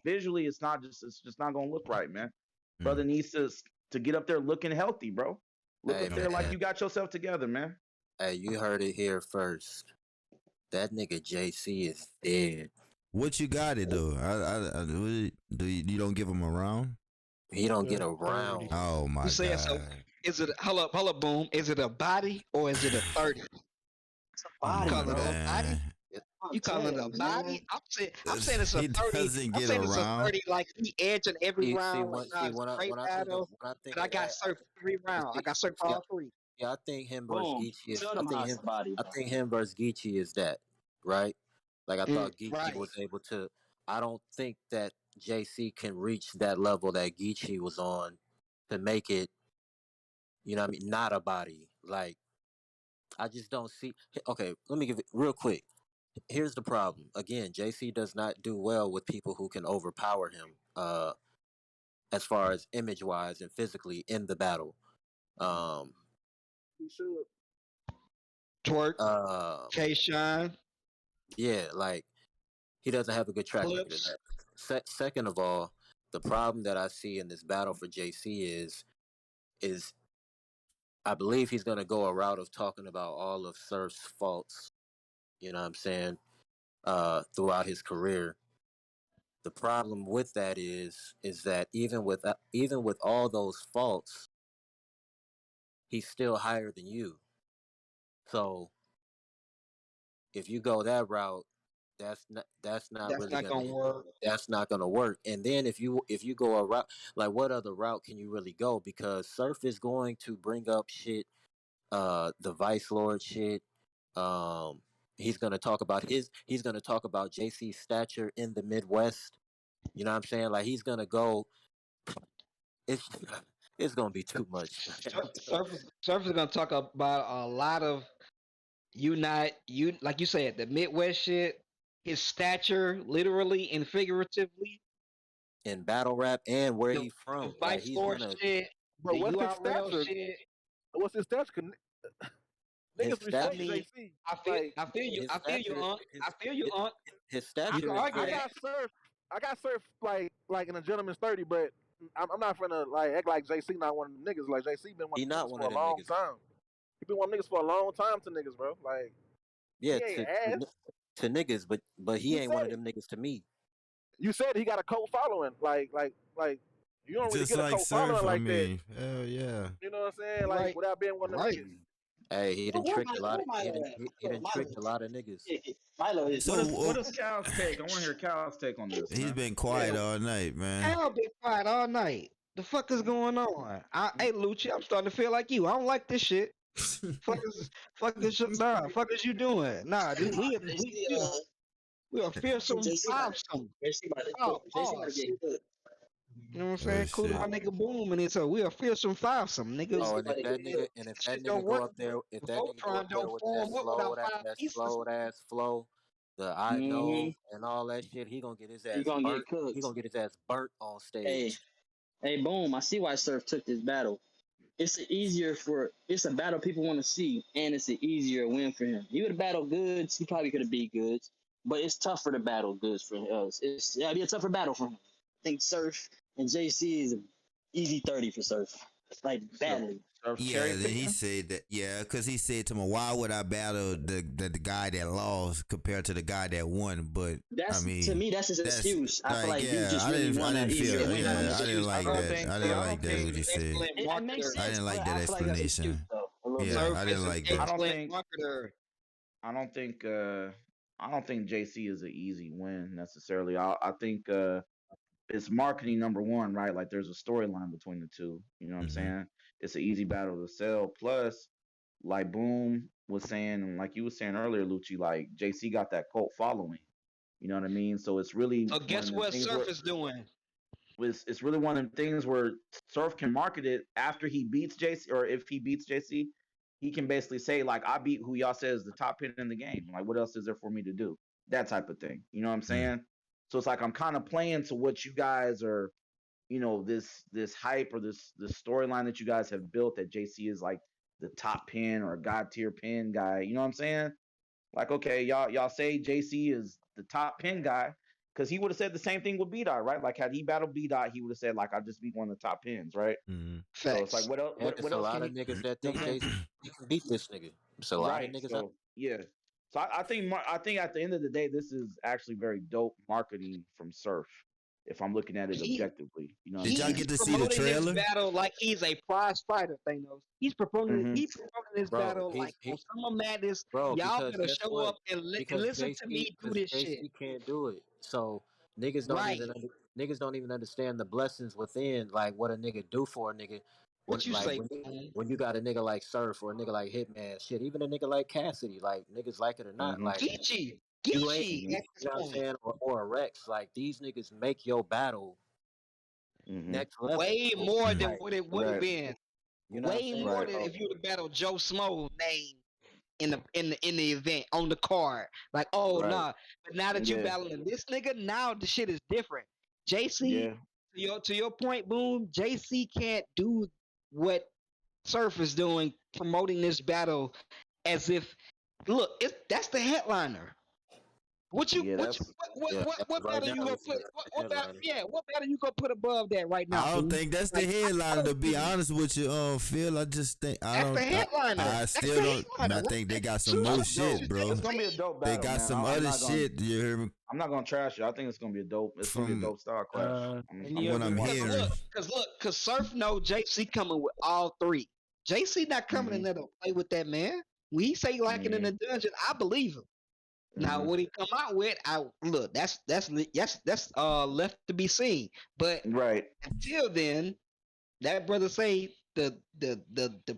Visually, it's just not gonna look right, man. Brother needs to get up there looking healthy, bro. Look up there like you got yourself together, man.
Hey, you heard it here first. That nigga JC is dead.
What you got it though? You don't give him a round?
He don't get a round.
Oh my god.
So, is it hold up, boom? Is it a body or is it a 30?
It's a body,
bro. Body? You calling it a body? I'm saying it's a 30. I'm saying it's a 30. Like he edging every round. I got Surf 3 rounds. I got Surf all 3.
Yeah, I think him versus Geechee is. I think him versus Geechee is that, right? Like I thought Geechee was able to. I don't think that JC can reach that level that Geechee was on to make it. You know what I mean? Not a body. Like I just don't see. Okay, let me give it real quick. Here's the problem. Again, JC does not do well with people who can overpower him. As far as image wise and physically in the battle.
He should.
Twerk. K-Shine.
Yeah, like he doesn't have a good track record of that. Second of all, the problem that I see in this battle for JC is I believe he's gonna go a route of talking about all of Surf's faults. You know what I'm saying? Throughout his career. The problem with that is that even with all those faults, he's still higher than you. So if you go that route, that's not gonna work. That's not gonna work. And then if you go a route, like what other route can you really go? Because Surf is going to bring up shit, the Vice Lord shit. He's gonna talk about JC's stature in the Midwest. You know what I'm saying? Like he's gonna go. It's gonna be too much.
Surf is gonna talk about a lot of like you said, the Midwest shit, his stature, literally and figuratively,
in battle rap, and where he's from.
Vice Lord shit,
bro. What's his stature?
Shit.
What's his stature? Niggas be JC.
I feel you, Aunt.
His stature.
I got Surf like in a gentleman's 30, but I'm not finna like act like JC not one of them niggas. Like JC been one of them niggas for a long time. He been one of them niggas for a long time to niggas, bro. Like
to niggas, but he ain't one of them niggas to me.
You said he got a cult following, like you don't really
just
get a
like
cult following like that.
Hell yeah.
You know what I'm saying? Like without being one of them niggas.
Hey, he done tricked a lot of niggas.
So what is Cal's take? I want to hear Cal's take on this.
He's been quiet all night, man.
Cal been quiet all night. The fuck is going on? Hey, Lucci, I'm starting to feel like you. I don't like this shit. Fuck is you doing? Nah, this,
JC,
we a fearsome
JC about
five some.
JC about to
Oh,
cook. JC about to
pause.
get cooked.
You know what I'm
Oh
saying? Cool to my
shit.
nigga Boom, and it's we a fearsome five some, nigga.
JC
Oh,
about to get cooked.
and if that
Shit don't
nigga go
work.
up there, if
The
that nigga go
Voltron
up there
don't
with
form up without five
that
pieces.
slowed ass flow, the I
Mm-hmm.
know and all that shit, he gonna get his
He
ass
gonna
burnt.
get
He
cooked.
gonna get his ass burnt on
Hey,
stage.
hey, boom! I see why Surf took this battle. It's a battle people want to see, and it's an easier win for him. He would have battled Goods. He probably could have beat Goods, but it's tougher to battle Goods for us. It'd be a tougher battle for him. I think Surf and JC is an easy 30 for Surf, like
Surf,
badly.
Surf
Yeah,
cherry
then he
picking.
said that. Yeah, because he said to me, "Why would I battle the guy that lost compared to the guy that won?" But I
That's to
mean,
me, that's his
that's
excuse. I feel
like,
like you
yeah,
just really
I
want an
didn't
easier
feel,
win on
yeah,
this.
I didn't
I
like
don't
that.
think
I
so.
didn't
I
like
don't
that.
think.
What you said.
Excellent
It makes
marketer.
I
sense,
didn't like
but
that
I feel like that's an excuse
explanation.
though, a little bit.
Yeah,
Surf
I
is
didn't
an
like
I
that.
don't
excellent
think.
marketer.
I don't think. I don't think JC is an easy win necessarily. I think it's marketing number one, right? Like there's a storyline between the two. You know what I'm
Hmm.
saying? It's an easy battle to sell. Plus, like Boom was saying, and like you was saying earlier, Lucci, like JC got that cult following. You know what I mean? So it's really
So
one
guess
of them
what
things
Surf
where
is doing?
it's really one of them things where Surf can market it after he beats JC, or if he beats JC, he can basically say like, "I beat who y'all says is the top hit in the game. Like, what else is there for me to do?" That type of thing. You know what I'm saying? So it's like I'm kind of playing to what you guys are, this hype or this storyline that you guys have built that JC is like the top pin or a god tier pin guy. You know what I'm saying? Like, okay, y'all say JC is the top pin guy because he would have said the same thing with B Dot, right? Like, had he battled B Dot, he would have said like, I just beat one of the top pins, right?
Hmm.
So it's like,
Facts.
what else?
Heck,
What
it's a
else
lot
can
of
he?
niggas that
You know
think
what I'm saying?
JC can beat this nigga. It's a lot of
Right.
niggas.
So yeah. So I think at the end of the day, this is actually very dope marketing from Surf. If I'm looking at it
He
objectively, you know what I'm
Did y'all
he's
get
saying?
to see the
promoting this
trailer?
battle like he's a prize fighter, Thanos.
Mm-hmm.
He's promoting this
Bro,
battle like on
he
Summer Madness.
bro,
Y'all
because
better
guess
show
what?
up and, and
Because
listen to me do this shit.
JC can't do it. So niggas don't
Right.
even niggas don't even understand the blessings within like what a nigga do for a nigga when
What you
like
say, Boom?
when you got a nigga like Surf or a nigga like Hitman, shit, even a nigga like Cassidy, like niggas like it or not,
Mm-hmm.
like
Geechee.
you ain't,
Geechee
Mm-hmm.
at
you
this
know what I'm
point.
saying, or a Rex, like these niggas make your battle
Mm-hmm.
next level.
Way
So,
more than
Mm.
like,
what it would have
Right.
been.
you know what I'm
Way
saying?
more
Right.
than
So
if you would have battled Joe Smo name in the event on the card. Like, oh
Right.
nah. But now that you
Yeah.
battling this nigga, now the shit is different. JC,
Yeah.
to your point, Boom, JC can't do what Surf is doing, promoting this battle as if look, that's the headliner.
Yeah. That's
yeah,
What
right
battle
now
you gonna
it's
put
the
what battle
headliner.
yeah, what battle you gonna put above that right now,
I don't
Boom?
think that's the
Like I
headliner. To
don't
be
see.
honest with you, Phil, I just think I
That's the
don't.
headliner.
I
That's
still
the
don't. I
headliner.
think they got some
Two
gonna
more
be
versus
shit,
dope. It's
bro.
gonna be a
JC.
dope
They
battle,
got
man.
some
I'm
other
not gonna.
shit. You hear me?
I'm not gonna trash you. I think it's gonna be a dope. It's gonna be a
From
dope style clash.
And
I'm
you
what
looking
I'm
ever
forward
Cause
to
hearing.
look, cause Surf know JC coming with all three. JC not
it.
coming in there to play with that man. When he say he like it in
Mm-hmm.
the dungeon, I believe him. Now
Mm-hmm.
what he come out with, I look, that's left to be seen. But
Right.
until then, that brother say the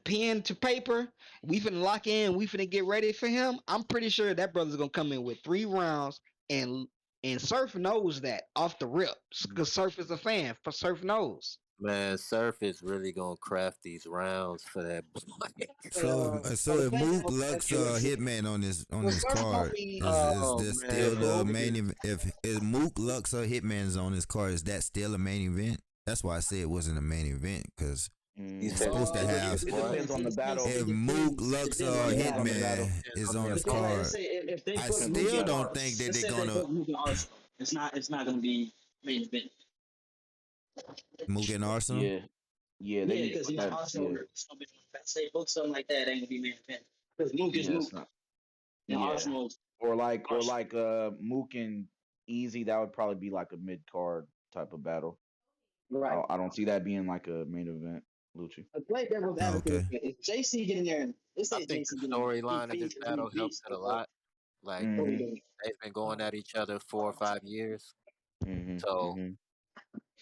pen to paper, we finna lock in, we finna get ready for him. I'm pretty sure that brother's gonna come in with 3 rounds and Surf knows that off the rip. Cause Surf is a fan. For Surf knows.
Man, Surf is really gonna craft these rounds for that boy.
So
The
if
thing
Mook Lux Hitman on
well,
his
Surf gonna
card,
be
is
Oh
this
Yeah.
still
man,
the
Who?
main event? If Mook Lux Hitman's on his card, is that still a main event? That's why I said it wasn't a main event because
you
it's
said
supposed to
uh
it
have.
It
what?
depends on the battle.
If
It
Mook
depends. It
Lux
depends on the
Depends on
battle.
the
Hitman
battle.
is
On
on
the
his
But then, like, let's
card,
say if they
I
put
Depends on
Mook
the
still
in
battle.
don't think that
let's
they're
say if they
gonna
put Mook in Arsenal, it's not gonna be main event.
Mook in Arsenal.
Yeah. Yeah. They
Yeah,
need to
because
put that.
Arsenal,
Yeah.
let's say book something like that ain't gonna be main event because Mook is
Yeah. It's
Mook
not.
and
Yeah.
Arsenal's
Or
Arsenal.
like Mook and Easy. That would probably be like a mid card type of battle.
Right.
I don't see that being like a main event, Lucci.
A play devil's
Oh,
advocate.
okay.
If JC get in there, let's
I
say
think the
JC get in there, he
storyline of this
feeds and he
battle helps
beats
it
the
a lot. Like
Cody
Mm-hmm.
game.
they've been going at each other 4 or 5 years,
Mm-hmm.
so
Mm-hmm.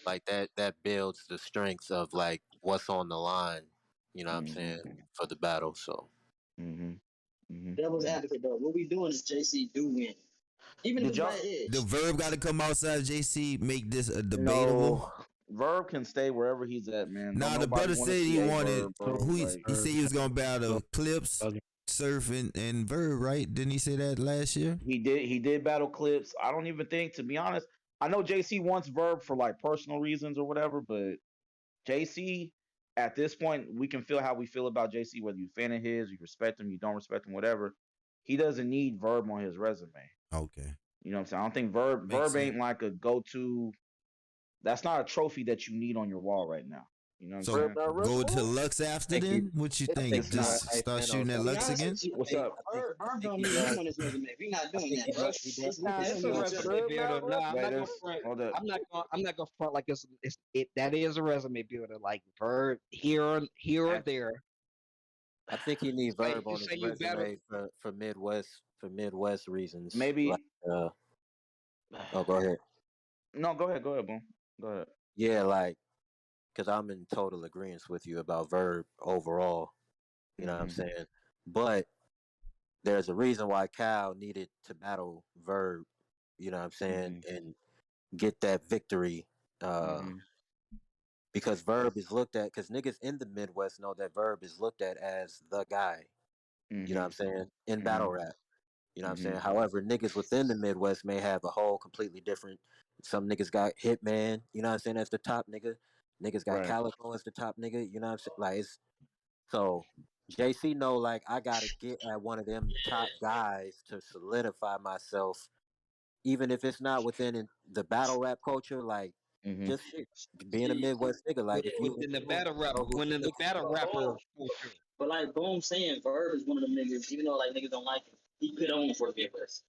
like that builds the strengths of like what's on the line. You know what I'm saying, for the battle. So
Devil's advocate though, what we doing is JC do win, even if it's by edge.
The Verb got to come outside. JC make this a debatable.
No, Verb can stay wherever he's at, man.
Nah, the brother said he wanted. He said he was gonna battle Clips, Surf, and Verb, right? Didn't he say that last year?
He did. He did battle Clips. I don't even think, to be honest, I know JC wants Verb for like personal reasons or whatever, but JC at this point, we can feel how we feel about JC, whether you fan of his, you respect him, you don't respect him, whatever. He doesn't need Verb on his resume.
Okay.
You know what I'm saying? I don't think Verb ain't like a go-to. That's not a trophy that you need on your wall right now. You know what I'm saying?
Go to Lux after then? What you think? Just start shooting at Lux again?
What's up?
Verb don't need him on his resume. We're not doing that, bro.
That's a resume builder. Nah, I'm not gonna front like that is a resume builder. Like Verb here or there.
I think he needs Verb on his resume for Midwest reasons.
Maybe.
Like, oh, go ahead.
No, go ahead, boom. Go ahead.
Yeah, like, because I'm in total agreement with you about Verb overall. You know what I'm saying? But there's a reason why Cal needed to battle Verb, you know what I'm saying, and get that victory. Because Verb is looked at, because niggas in the Midwest know that Verb is looked at as the guy, you know what I'm saying, in battle rap. You know what I'm saying? However, niggas within the Midwest may have a whole completely different. Some niggas got Hitman, you know what I'm saying, as the top nigga. Niggas got Calico as the top nigga, you know what I'm saying? Like, it's so JC know, like, I gotta get at one of them top guys to solidify myself, even if it's not within the battle rap culture, like just shit, being a Midwest nigga, like if you
within the battle rapper culture.
But like Boom saying, Verb is one of them niggas, even though like niggas don't like him, he could own for the Midwest.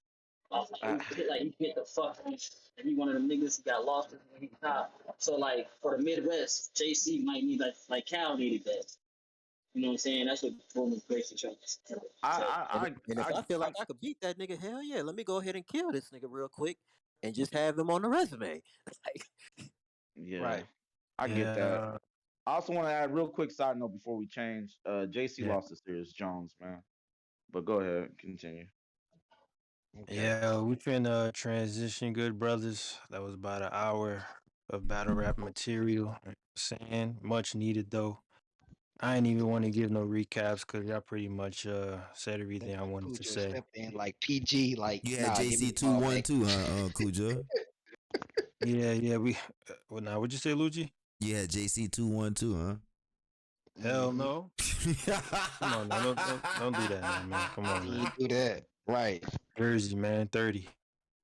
He hit the fuck and he one of them niggas who got lost when he top. So like for the Midwest, JC might need like Cal needed that. You know what I'm saying? That's what Boom is basically trying to say.
And if I feel like I could beat that nigga, hell yeah, let me go ahead and kill this nigga real quick and just have him on the resume.
Right. I get that. I also want to add real quick side note before we change. JC lost to Sirius Jones, man. But go ahead, continue.
Okay. Yeah, we finna transition, good brothers. That was about an hour of battle rap material. You know what I'm saying, much needed though. I ain't even want to give no recaps because y'all pretty much said everything I wanted to say.
Stepped in like PG, like
you had JC 212, Cujo.
Yeah. We. Well, now what'd you say, Lucci?
Yeah, JC 212, huh?
Hell no. Come on, now, don't do that, now, man. Come on, man.
Do that, right?
Jersey, man, 30.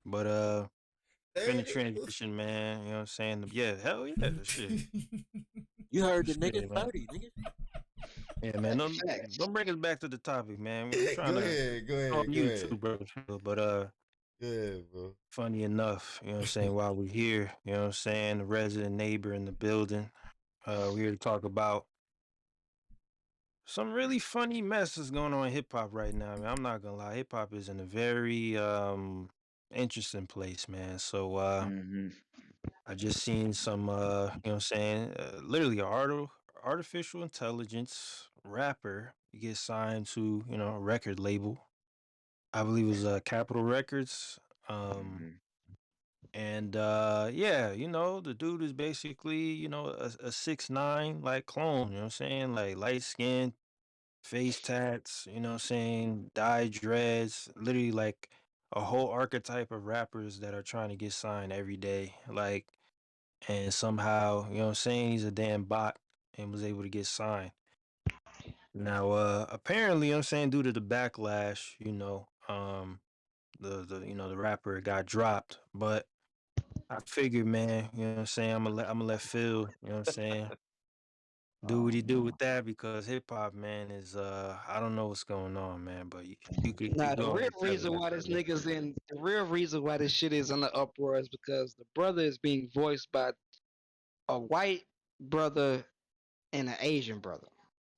But finna transition, man. You know what I'm saying? Yeah, hell yeah, shit.
You heard the nigga 30, nigga.
Yeah, man. Don't bring us back to the topic, man. We're trying
go ahead.
you too, bro. But
yeah, bro.
Funny enough, you know what I'm saying, while we're here, you know what I'm saying, the resident neighbor in the building, we're here to talk about some really funny mess that's going on in hip hop right now. I mean, I'm not gonna lie, hip hop is in a very interesting place, man. So I just seen some you know what I'm saying, literally artificial intelligence rapper get signed to, you know, a record label. I believe it was Capitol Records. And yeah, you know, the dude is basically, you know, a 6'9" like clone, you know what I'm saying? Like light skin, face tats, you know what I'm saying, dyed dreads, literally like a whole archetype of rappers that are trying to get signed every day. Like, and somehow, you know what I'm saying, he's a damn bot and was able to get signed. Now, apparently, you know what I'm saying, due to the backlash, you know, the you know, the rapper got dropped, but I figured, man, you know what I'm saying, I'm gonna let Phil, you know what I'm saying, do what he do with that, because hip hop, man, is I don't know what's going on, man, but you could
the
go
real reason why this nigga's in the real reason why this shit is in the uproar is because the brother is being voiced by a white brother and an Asian brother,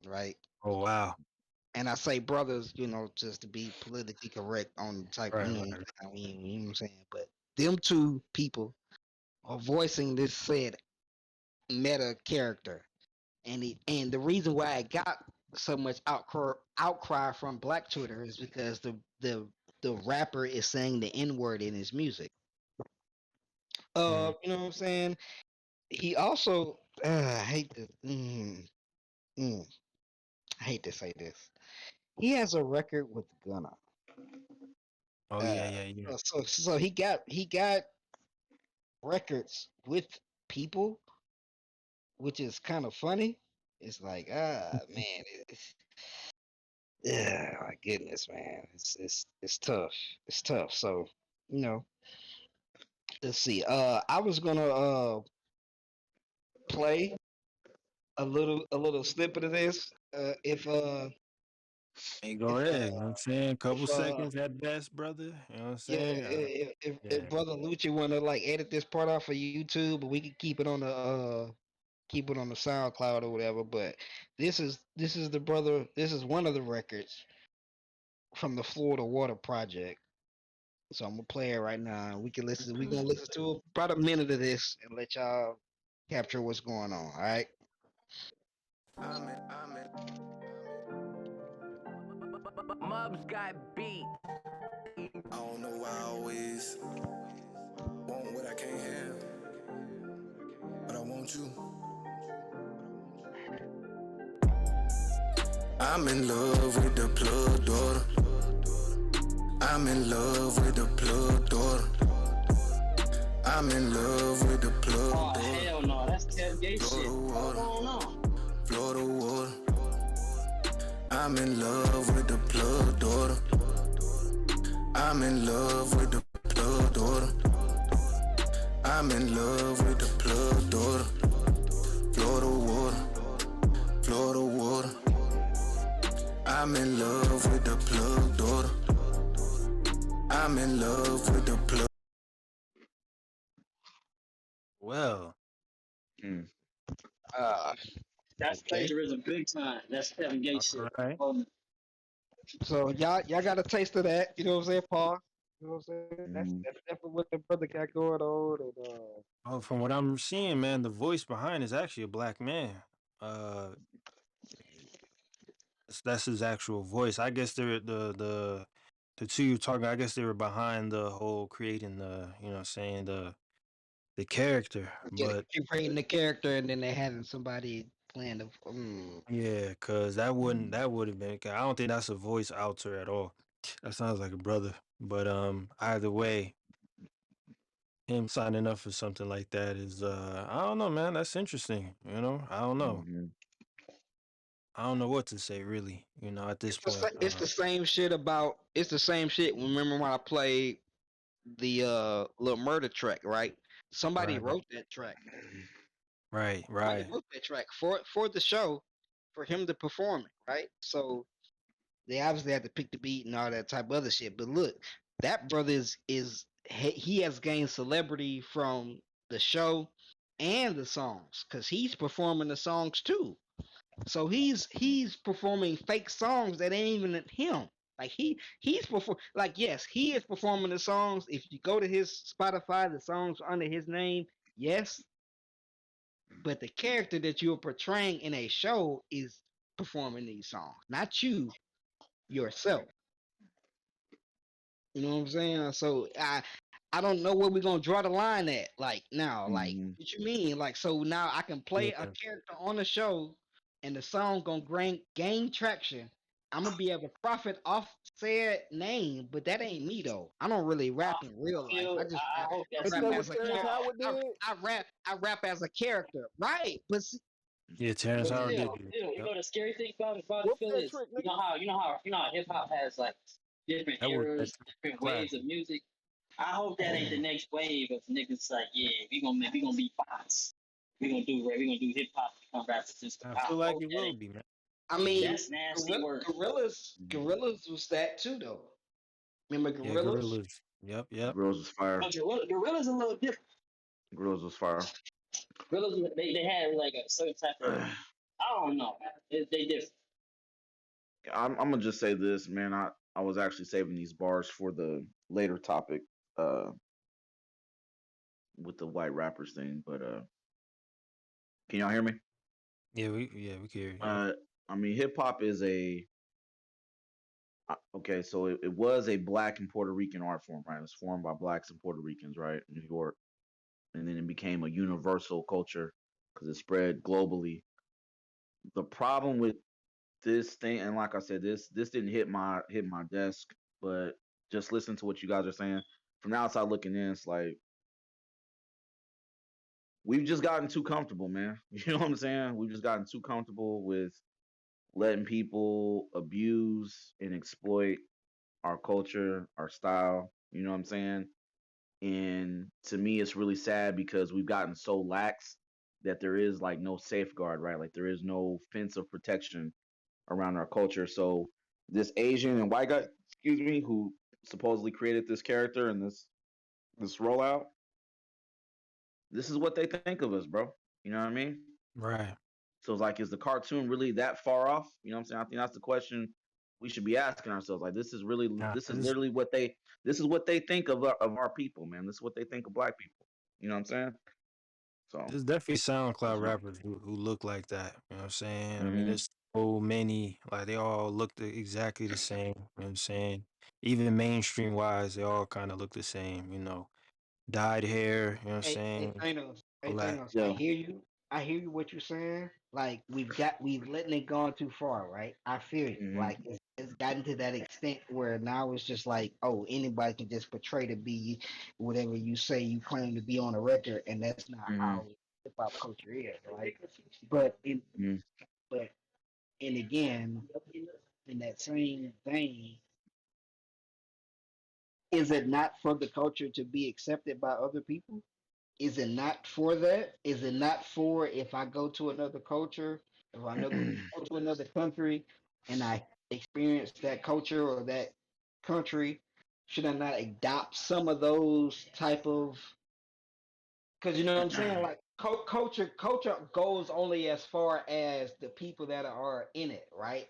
right?
Oh wow.
And I say brothers, you know, just to be politically correct on the type
right,
you know what I'm saying, but them two people are voicing this said meta character. and the reason why it got so much outcry from Black Twitter is because the rapper is saying the N word in his music. You know what I'm saying? He also I hate to I hate to say this. He has a record with Gunna.
Oh yeah.
So he got records with people, which is kind of funny. It's like man, yeah, my goodness, man, it's tough. It's tough. So you know, let's see. I was gonna play a little snippet of this. If
Hey, go
if
ahead. You know what I'm saying? Couple
if
seconds at best, brother. You know what I'm
yeah,
saying?
if Brother Lucci wanna like edit this part off for YouTube, but we can keep it on the SoundCloud or whatever. But this is the brother. This is one of the records from the Florida Water Project. So I'm gonna play it right now. We can listen. We're gonna listen to about a minute of this and let y'all capture what's going on. All right.
Mubs got beat.
I don't know why I always want what I can't have, but I want you. I'm in love with the plug daughter. I'm in love with the plug daughter. I'm in love with the plug daughter.
Oh hell no, that's Kev Gay shit.
Water.
What's going on?
Florida water. I'm in love with the plug daughter. I'm in love with the plug daughter. I'm in love with the plug daughter. Florida water. Florida water. I'm in love with the plug daughter. I'm in love with the plug.
Well.
That's plagiarism big time. That's Kevin Gay shit.
Right.
So y'all got a taste of that. You know what I'm saying, Paul? You know what I'm saying? That's definitely what the brother got going on. And,
from what I'm seeing, man, the voice behind is actually a black man. That's his actual voice. I guess they're the two you talking. I guess they were behind the whole creating the saying the character, but
creating the character and then they having somebody playing the.
yeah, cause that would have been. I don't think that's a voice alter at all. That sounds like a brother. But either way, him signing up for something like that is I don't know, man. That's interesting. I don't know. I don't know what to say really. At this point,
It's the same shit about. It's the same shit. Remember when I played the little murder track, right? Somebody wrote that track.
Right.
Somebody wrote that track for the show, for him to perform it, right? So they obviously had to pick the beat and all that type of other shit. But look, that brother he has gained celebrity from the show and the songs because he's performing the songs too. So he's performing fake songs that ain't even him. Like he's perform like yes, he is performing the songs. If you go to his Spotify, the songs are under his name, yes. But the character that you're portraying in a show is performing these songs, not you yourself. You know what I'm saying? So I don't know where we're gonna draw the line at. Like now, like what you mean? Like so now I can play a character on the show, and the song gonna gain traction. I'm gonna be able to profit off said name, but that ain't me though. I don't really rap in real life. I just rap as a character. I rap as a character, right? But
yeah, Terrence Howard did.
You know the scary thing about it, Phil, is you know how hip hop has like different eras, different waves of music. I hope that ain't the next wave of niggas like, yeah, we gonna be bots. We gonna do hip hop, become rappers.
I feel like it will be, man.
I mean,
that's nasty work.
Gorillas was that too, though. Remember Gorillas?
Yeah, Gorillas. Yep.
Gorillas was fire.
Gorillas a little different.
Gorillas was fire.
Gorillas, they had like a certain type of, I don't know, man. They different.
I'm gonna just say this, man. I was actually saving these bars for the later topic, with the white rappers thing. But can y'all hear me?
Yeah, we can hear you.
I mean, hip hop is okay. So it was a Black and Puerto Rican art form, right? It was formed by Blacks and Puerto Ricans, right, in New York, and then it became a universal culture because it spread globally. The problem with this thing, and like I said, this didn't hit my desk, but just listen to what you guys are saying from the outside looking in. It's like we've just gotten too comfortable, man. You know what I'm saying? We've just gotten too comfortable with letting people abuse and exploit our culture, our style. You know what I'm saying? And to me, it's really sad because we've gotten so lax that there is like no safeguard, right? Like there is no fence of protection around our culture. So this Asian and white guy, excuse me, who supposedly created this character and this rollout, this is what they think of us, bro. You know what I mean?
Right.
So it's like, is the cartoon really that far off? You know what I'm saying? I think that's the question we should be asking ourselves. Like,
Nah,
this is literally this is what they think of our people, man. This is what they think of Black people. You know what I'm saying? So
there's definitely SoundCloud
that's my.
rappers who look like that. You know what I'm saying? I mean,
Mm-hmm.
there's so many. Like they all look exactly the same. You know what I'm saying? Even mainstream wise, they all kind of look the same. You know, dyed hair. You know what I'm
Hey
saying?
Thanos,
All
hey
that.
Thanos, I
Yeah.
hear you. I hear you what you're saying. Like we've letting it gone too far, right? I feel you.
Mm-hmm.
Like it's gotten to that extent where now it's just like, oh, anybody can just portray to be whatever you say you claim to be on a record, and that's not
Mm-hmm.
how hip hop culture is, right? But in
Mm-hmm.
but and again, in that same vein, is it not for the culture to be accepted by other people? Is it not for that? Is it not for if I go to another culture, if I go to another country and I experience that culture or that country, should I not adopt some of those type of? Because you know what I'm saying, like culture goes only as far as the people that are in it, right?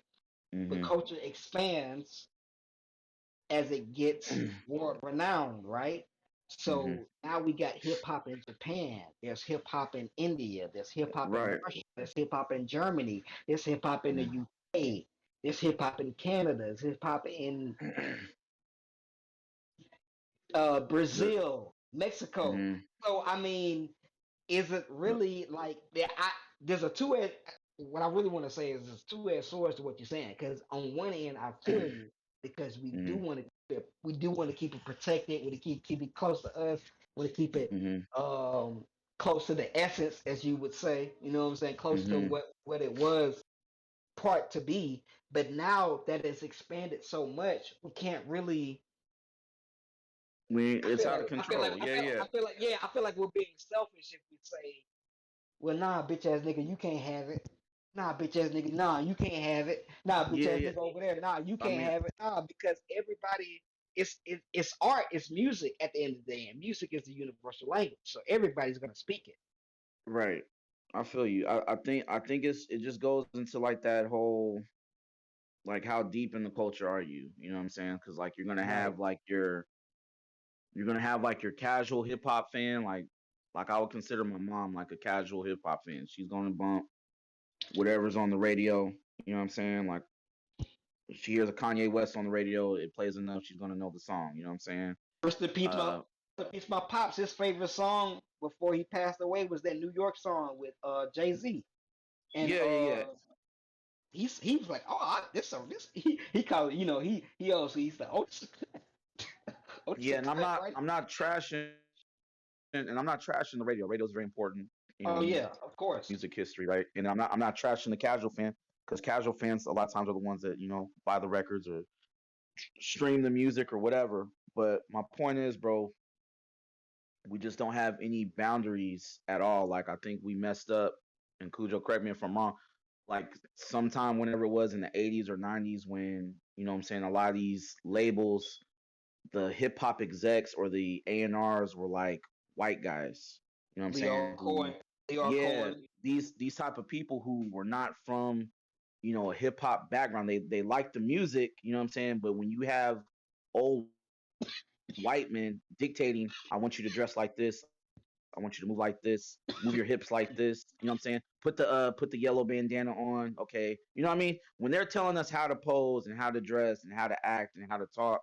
But
Mm-hmm.
culture expands as it gets more renowned, right?
Mm-hmm.
So now we got hip hop in Japan. There's hip hop in India. There's hip hop in
Right.
Russia. There's hip hop in Germany. There's hip hop in the
Mm-hmm.
UK. There's hip hop in Canada. There's hip hop in
The,
Brazil, Mexico.
mm-hmm.
So I mean, is it really like there? There's a two-edged. What I really want to say is there's two-edged swords to what you're saying. Because on one end, I feel you because
Mm-hmm.
we do want to keep it protected. We keep it close to us. We want to keep it
Mm-hmm.
close to the essence, as you would say. You know what I'm saying? Close to
Mm-hmm.
what it was part to be. But now that it's expanded so much, we can't really.
It's out of control. Yeah, yeah.
I feel like we're being selfish if we say, well, nah, bitch ass nigga, you can't have it. Nah, bitch ass nigga, nah, you can't have it. Nah, bitch
Yeah,
ass
yeah.
nigga over there, nah, you
I
can't
mean,
have it. Nah, because everybody, it's art, it's music at the end of the day, and music is the universal language, so everybody's gonna speak it.
right. I feel you. I think it just goes into like that whole, like, how deep in the culture are you? You know what I'm saying? Because like
Right.
you're gonna have like your casual hip hop fan, like I would consider my mom like a casual hip hop fan. She's gonna bump whatever's on the radio. You know what I'm saying? Like if she hears a Kanye West on the radio, it plays enough, she's gonna know the song. You know what I'm saying?
First in peace,
Uh,
my pops. His favorite song before he passed away was that New York song with Jay-Z, and
yeah, yeah, yeah.
he was like, oh, this song, this he called it, he also he's like, oh, oh, this
Yeah,
a
and
cut, right?
I'm not trashing, and I'm not trashing the radio. Radio is very important,
Oh
in
yeah, of course.
music history, right? And I'm not trashing the casual fan because casual fans a lot of times are the ones that buy the records or stream the music or whatever. But my point is, bro, we just don't have any boundaries at all. Like I think we messed up, and Cujo, correct me if I'm wrong. Like sometime whenever it was in the 80s or 90s when what I'm saying, a lot of these labels, the hip hop execs or the A&Rs were like white guys. You know what I'm saying?
Leo Cohen, Leo
Yeah,
Cohen.
these type of people who were not from a hip hop background. They like the music. You know what I'm saying? But when you have old white men dictating, I want you to dress like this, I want you to move like this, move your hips like this. You know what I'm saying? Put the yellow bandana on. Okay. You know what I mean? When they're telling us how to pose and how to dress and how to act and how to talk,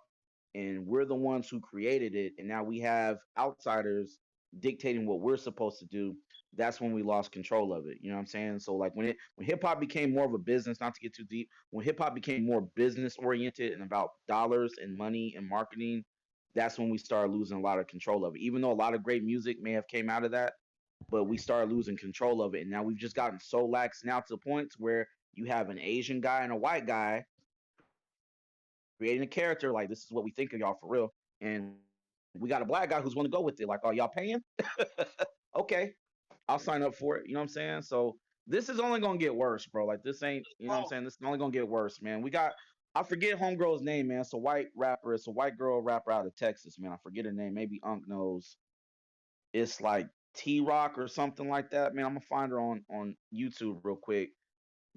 and we're the ones who created it, and now we have outsiders dictating what we're supposed to do, that's when we lost control of it. You know what I'm saying? So like when hip hop became more of a business, not to get too deep, when hip hop became more business oriented and about dollars and money and marketing, that's when we started losing a lot of control of it. Even though a lot of great music may have came out of that, but we started losing control of it. And now we've just gotten so lax now to the point where you have an Asian guy and a white guy creating a character like this is what we think of y'all for real. And we got a black guy who's willing to go with it. Like, oh, y'all paying? Okay, I'll sign up for it. You know what I'm saying? So this is only gonna get worse, bro. Like this ain't, you know what I'm saying? This is only gonna get worse, man. We got I forget homegirl's name, man. It's a white rapper. It's a white girl rapper out of Texas, man. I forget her name. Maybe Unc knows. It's like T Rock or something like that, man. I'm gonna find her on YouTube real quick.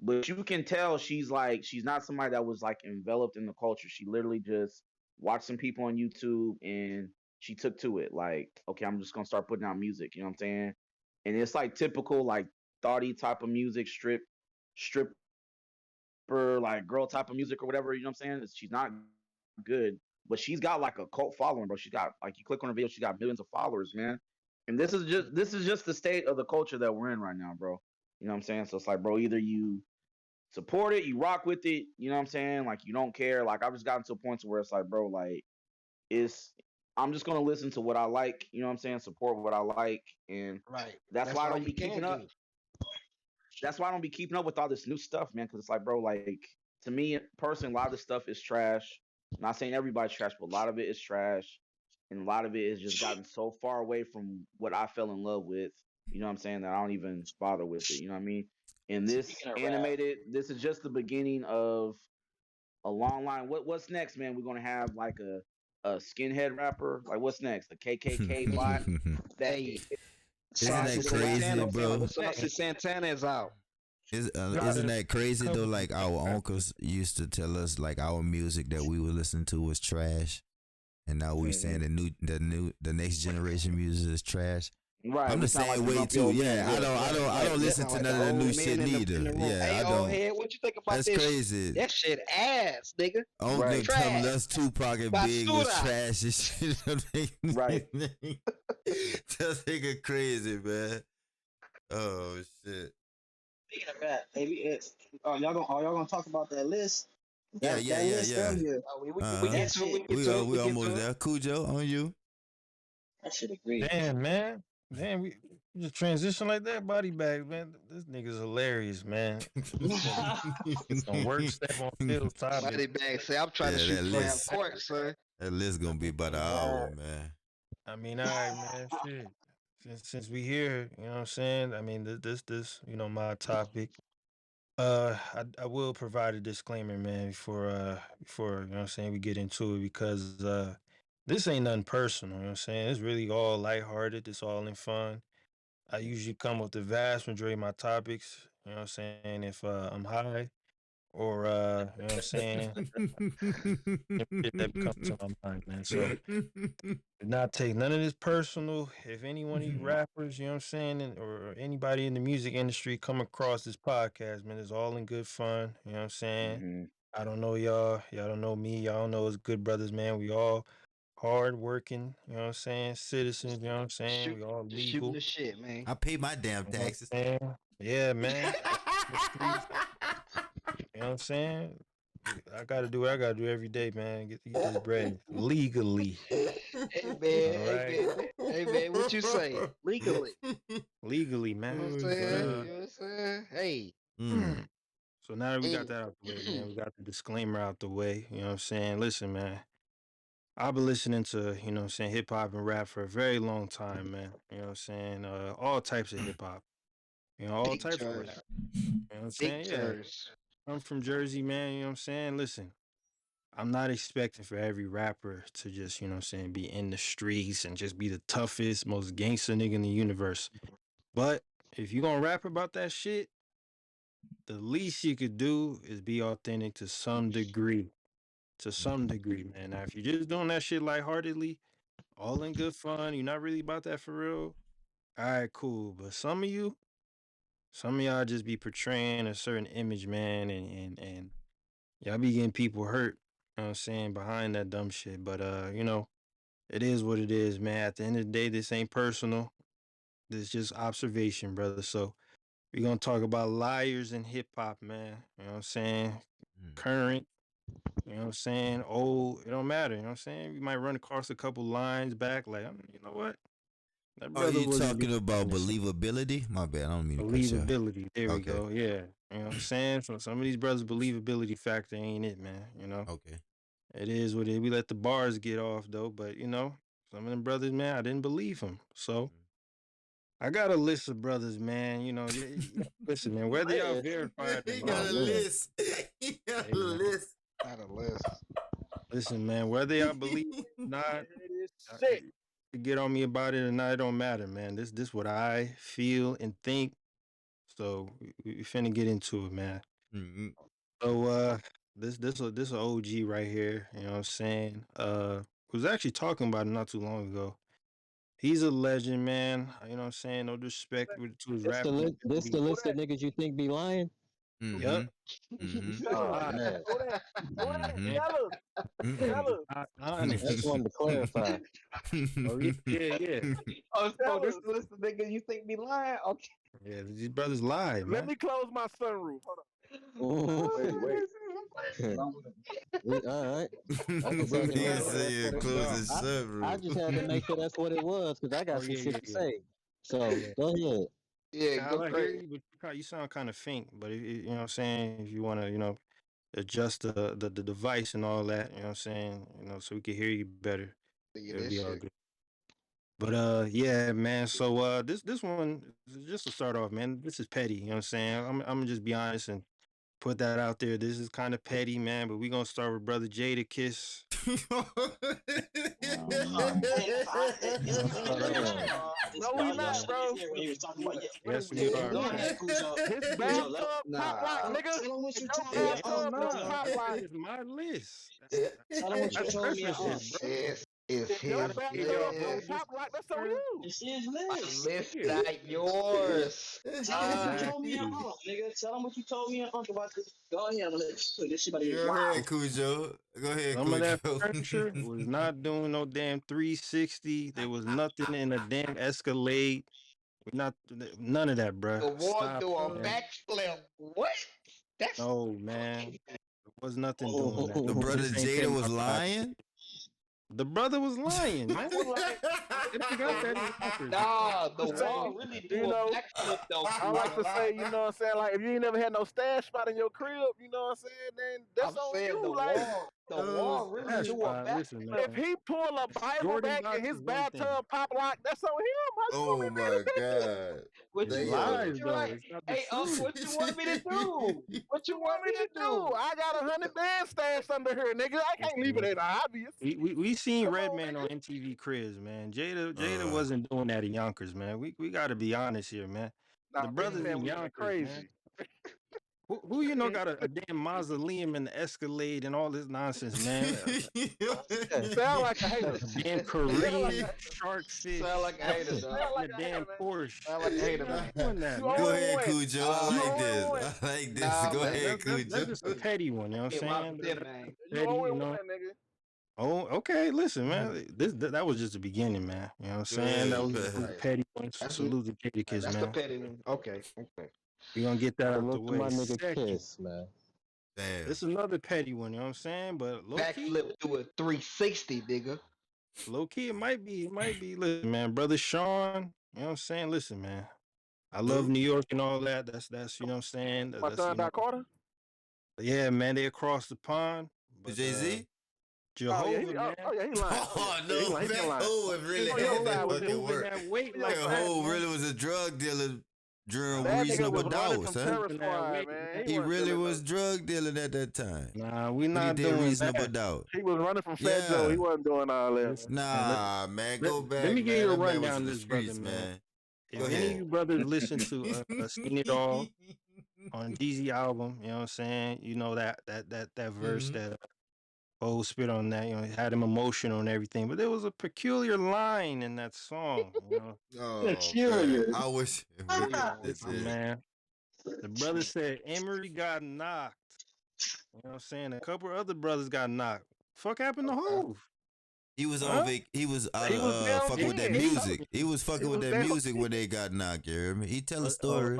But you can tell she's not somebody that was like enveloped in the culture. She literally just watched some people on YouTube and she took to it. Like, okay, I'm just gonna start putting out music. You know what I'm saying? And it's like typical like thoughty type of music, stripper like girl type of music or whatever. You know what I'm saying? She's not good, but she's got like a cult following, bro. She got like you click on her video, she got millions of followers, man. And this is just the state of the culture that we're in right now, bro. You know what I'm saying? So it's like, bro, either you support it, you rock with it, you know what I'm saying? Like you don't care. Like I've just gotten to a point to where it's like, bro, like it's I'm just gonna listen to what I like, you know what I'm saying? Support what I like, and
Right.
that's
That's
why I
all
don't be
you
keeping
can
up.
do.
That's why I don't be keeping up with all this new stuff, man. Because it's like, bro, like to me personally, a lot of this stuff is trash. I'm not saying everybody's trash, but a lot of it is trash, and a lot of it has just gotten so far away from what I fell in love with. You know what I'm saying? That I don't even bother with it. You know what I mean? And this
Speaking of rap,
animated, this is just the beginning of a long line. What's next, man? We're gonna have like a skinhead rapper. Like what's next? The KKK bot
Hey,
that
hey,
Isn't that
Saucy
will rap.
crazy,
Santana.
Okay,
bro?
what's
Saucy
next?
Santana is out.
Isn't that crazy though? Like our uncles used to tell us like our music that we would listen to was trash, and now we saying
Hmm.
the next generation music is trash.
Right,
I'm the
we sound like
same
some
way
grumpy
too.
old men.
Yeah, I
Yeah,
don't, I
yeah,
don't, I
Right.
don't
We
listen
sound
to
like
none
the
of the new
old
shit
men in
neither.
the room.
Yeah,
Hey,
I
old
don't.
head, what you think about
That's
this?
crazy.
That shit ass, nigga.
Uncle
right,
telling
Trash.
us Tupac and Big was
Basura.
trash and shit.
right.
That nigga crazy, man. Oh shit.
speaking of rap, maybe it's y'all gonna talk about that list?
Yeah,
That
yeah,
that
yeah,
list
yeah.
earlier.
We
Uh huh.
That
get to it. We
shit.
get to it.
We
We get
almost
to it.
there. Cujo, on you.
That shit agreed.
Damn, man. Damn, we just transition like that. Body bag, man. This nigga's hilarious, man. It's some work step on Phil's topic.
Body bag say I'm trying to
Yeah,
shoot
that
the damn
list.
court, son.
That list gonna be about an hour, man.
I mean, all right, man. Shit. Since we here, you know what I'm saying? I mean, my topic. I will provide a disclaimer, man, before you know what I'm saying we get into it because this ain't nothing personal, you know what I'm saying? It's really all lighthearted, it's all in fun. I usually come with the vast majority of my topics, you know what I'm saying, if I'm high or you know what I'm saying, shit that comes to my mind, man. So do not take none of this personal. If any one of you rappers, you know what I'm saying, or anybody in the music industry come across this podcast, man, it's all in good fun. You know what I'm saying?
Hmm.
I don't know y'all. Y'all don't know me. Y'all don't know us good brothers, man. We all hard working, you know what I'm saying? Citizens, you know what I'm saying?
Shoot,
We all
just shooting
legal.
the shit, man.
I pay my damn
You know what
taxes.
I'm saying? Yeah, man. The streets, you know what I'm saying? I gotta do what I gotta do every day, man. Get this bread legally. All right.
Hey man, what you say? Legally.
Legally,
You know what
man.
I'm
Oh
But
saying?
shit.
You know what I'm saying? Hey,
Mm.
so now that we got
hey.
that out the way, man, we got the disclaimer out the way. You know what I'm saying? Listen, man, I've been listening to, you know what I'm saying, hip hop and rap for a very long time, man. You know what I'm saying? All types of hip hop, all
Big
types of rap.
terms.
You know what I'm
Big
saying? Yeah.
terms.
I'm from Jersey, man. You know what I'm saying? Listen, I'm not expecting for every rapper to just, you know what I'm saying, be in the streets and just be the toughest, most gangster nigga in the universe. But if you gonna rap about that shit, the least you could do is be authentic to some degree. To some degree, man. Now, if you're just doing that shit lightheartedly, all in good fun, you're not really about that for real. All right, cool. But some of y'all just be portraying a certain image, man, and y'all be getting people hurt. You know what I'm saying, behind that dumb shit. But it is what it is, man. At the end of the day, this ain't personal. This is just observation, brother. So we're gonna talk about liars in hip hop, man. You know what I'm saying? Current, you know what I'm saying? Old, it don't matter, you know what I'm saying? We might run across a couple lines back, like, you know what? That
Are
brother
you
wasn't
talking
being
about
innocent.
believability? My bad. I don't mean to cut you off.
Believability. There we
Okay.
go. Yeah. You know what I'm saying? So some of these brothers' believability factor ain't it, man. You know?
Okay.
It is what it is. We let the bars get off though, but some of them brothers, man, I didn't believe them. So I got a list of brothers, man. Listen, man, whether y'all verified or
He got
not,
a list. He got a
hey, man,
list.
Not a list.
listen, man, whether y'all believe it or not, you get on me about it or not, it don't matter, man. This what I feel and think. So we finna get into it, man.
Mm-hmm.
So this a OG right here, you know what I'm saying? Was actually talking about it not too long ago. He's a legend, man. You know what I'm saying? No disrespect to his
This
rap.
the list of niggas you think be lying?
Yep.
Mm-hmm.
Oh man,
And
Tell us.
not
I just
honest.
wanted to clarify.
Oh yeah.
Oh, this the list of niggas you think be lying? Okay.
Yeah, these brothers lie,
Let
man.
me close my sunroof. Hold on.
All right, I can
Close
see
the
the
He
list.
window.
If
said
that's
you
what it.
close
No.
the
I
sunroof.
just had to make sure that's what it was because I
Oh
got some shit to
yeah.
say. So
Yeah.
go ahead.
Yeah, go
I hear
crazy.
you, but you sound kind of faint. But you know what I'm saying? If you want to, adjust the device and all that, you know what I'm saying? So we can hear you better.
Nigga,
It'll
this
be all
shit.
good. But yeah, man. So this one, just to start off, man. This is petty. You know what I'm saying? I'm gonna just be honest and put that out there. This is kind of petty, man. But we gonna start with Brother Jadakiss.
No, we not, bro.
When he was talking about
Yes, we are,
go
man.
ahead, Cujo.
His
Cujo, let
bathtub top lock,
Nah.
nigga.
tell him what
If
you
your
told me and
Oh
bathtub don't
no,
top
this
lock,
is my list.
tell him what you
That's
told me and
preferences, bro.
It's
if your
Gotta
his
give y'all
bathtub
whole
don't
list.
top lock, that's on
different.
you.
It's his
My
list.
list,
Yeah,
not yours.
Tell him what you told me and
exactly.
nigga. Tell him what you told me and about this. Go ahead, I'm gonna let you this shit about to get
Go ahead,
wild.
Cujo. Go ahead,
Some of that
Cujo.
furniture was not doing no damn 360. There was nothing in a damn Escalade. Not none of that, bruh.
The war
Stop,
do a
man.
backflip. What? That's
No, man. There was nothing doing that.
The brother
This ain't been
Jada
my
was
ride.
lying?
The brother was lying, man.
Well, like,
They don't got that in Yonkers.
nah. The
say,
wall really do
you
a
know,
backflip though,
I like to
Cujo.
say, you know what I'm saying? Like, if you ain't never had no stash spot in your crib, you know what I'm saying? Then
I'm
that's on
saying
you. Like,
the
Oh,
wall really
That's
do a
listen, man.
if
backflip.
he pull a Bible
Jordan
back and
box
his
is one thing.
bathtub pop lock, that's on him. How you want
oh
me to
my
be defended?
God.
What
It's
you want?
Damn.
What
lies
you
though.
like?
It's not the
Hey, Uncle,
truth.
what you want me to do? What
You
you
want
want
me
me
to
to
do?
do?
I got 100 bands stashed under here, nigga. I can't
Listen,
leave it
man.
at obvious.
We seen
Come on,
Redman on
nigga.
MTV Cribs, man. Jada
Uh,
wasn't doing that in Yonkers, man. We got to be honest here, man. The
Nah,
brothers
Redman
in
was going
Yonkers, man.
crazy.
Who got a damn mausoleum in the Escalade and all this nonsense, man?
You sound like a hater.
A damn
You sound like
Korean
a
shark
Sound
fish
like a hater,
you
dog.
sound
in
like
a
a hater,
damn
man.
Porsche.
Sound like a
We're
hater,
not
man.
doing that,
You
Go
man.
only
ahead,
one.
Cujo. I
You
Nah,
like
only
this.
one.
I like this.
nah,
Go
man.
ahead,
That's
Cujo.
just a petty one, you know what I'm
Get my
saying?
shit,
That's
man.
You
petty,
only
you
one,
know.
nigga.
Oh, okay. Listen, man. That was just the beginning, man. You know what I'm
Go
saying? That
ahead,
was
man.
a
Right.
petty one.
That's it.
Salute to Jadakiss,
That's the
man.
petty one. Okay.
We're gonna get that out the
Salute to my
way.
nigga
Second,
Kiss, man.
Damn.
this is another petty one, you know what I'm saying? But
Backflip through a 360, nigga.
low key, it might be. Listen, man, brother Sean, you know what I'm saying? Listen, man. I love
Who?
New York and all that. That's you know what I'm saying?
My
That's
son, Doc Carter.
yeah, man, they across the pond. But
Jay Z?
Oh yeah,
Jehovah, man.
he lying. Oh
Oh,
yeah,
no,
he been
man.
lying.
Ho was
Think
really
On your
had
Jehovah
side
that
was
with it.
fucking
moving
work.
that weight
On your
like
That
side.
that,
Ho
man.
really was a drug dealer during
That nigga
reasonable
was running
dollars,
from
huh?
Terror
Moving that
Squad,
weight,
man.
man.
He
He
wasn't
really
dealing
was
though.
drug dealing at that time.
Nah, we
When he
not
did
doing
reasonable
that.
doubt.
He was running from Fat Joe. He
Yeah.
wasn't doing all that, man.
Listen, man,
Nah, man.
let,
Go
let
back,
me give
man.
you a
That man was
rundown
in
of
the
this brother,
streets,
man.
man. Go
If any of
ahead.
you brothers listen to Seen It All on DZ album, you know what I'm saying? You know that verse
Mhm.
that whole spit on that. You know, it had him emotional and everything, but there was a peculiar line in that song. You know,
Oh man, I wish we
man. The brother said Emery got knocked. You know what I'm saying? A couple of other brothers got knocked. Fuck happened to Hove?
He was on He was fucking with that music. He was fucking with that music when they got knocked. You hear me? He tell a story.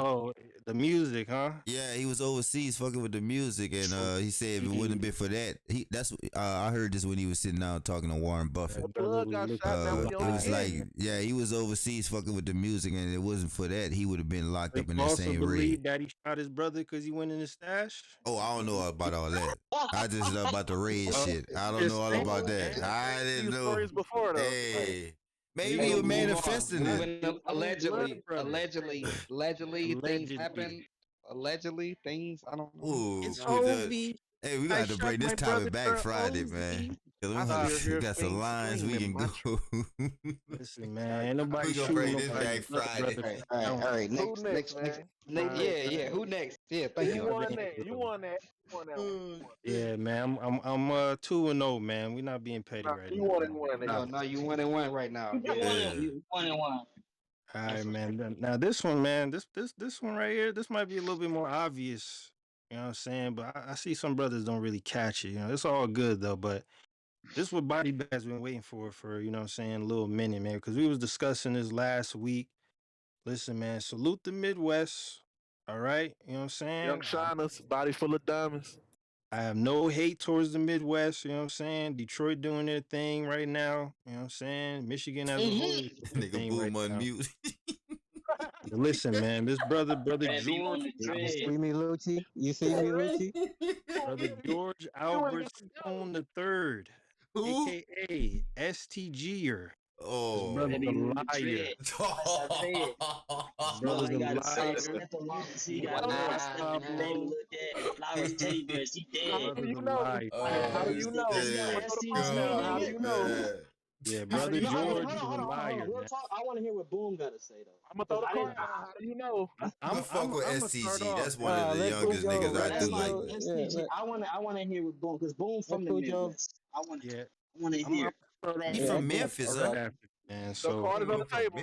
The music, huh?
Yeah, he was overseas fucking with the music, and he said if it wouldn't have been for that, I heard this when he was sitting down talking to Warren Buffett. It was like, yeah, he was overseas fucking with the music, and it wasn't for that, he would have been locked up in that same raid.
That he shot his brother because he went in his stash.
Oh, I don't know about all that. I just know about the raid shit. I don't know all about that. I didn't know.
Before, though.
Hey. Maybe he was manifesting it.
Allegedly, things happen. Allegedly, things, I don't know.
Ooh,
it's Ovi.
Hey, we got to bring this topic back Friday, man. We got some lines we can go.
Listen, man, ain't nobody
we gonna bring this back Friday.
All right. Next. Yeah. Who next? Yeah, thank you.
You won that.
Yeah, man. I'm 2-0, man. We're not being petty right now.
You 1-1. No, you 1-1 right now.
You 1-1.
All right, man. Now this one, man. This one right here. This might be a little bit more obvious. You know what I'm saying? But I see some brothers don't really catch it. You know, it's all good though. But this is what Body Bag's been waiting for you know what I'm saying, a little minute, man. Because we was discussing this last week. Listen, man. Salute the Midwest. All right, you know what I'm saying?
Young shiners, body full of diamonds.
I have no hate towards the Midwest, you know what I'm saying? Detroit doing their thing right now, you know what I'm saying? Michigan as a whole.
Nigga boom on mute.
Listen, man, this brother George.
You see me, Lucci?
Brother George Albert Stone III, a.k.a. STGer.
Oh,
brother's a liar. Brother's a liar.
How do you know?
Yeah, brother George is a liar.
I want to hear what Boom got to say though.
I'm gonna throw the coin. How do you know?
I'm fuck with STG. That's one of the youngest niggas I do like.
STG. I want to hear what Boom, because Boom from the Midwest. I want to hear.
He from Memphis, huh?
And so
the card is on the table.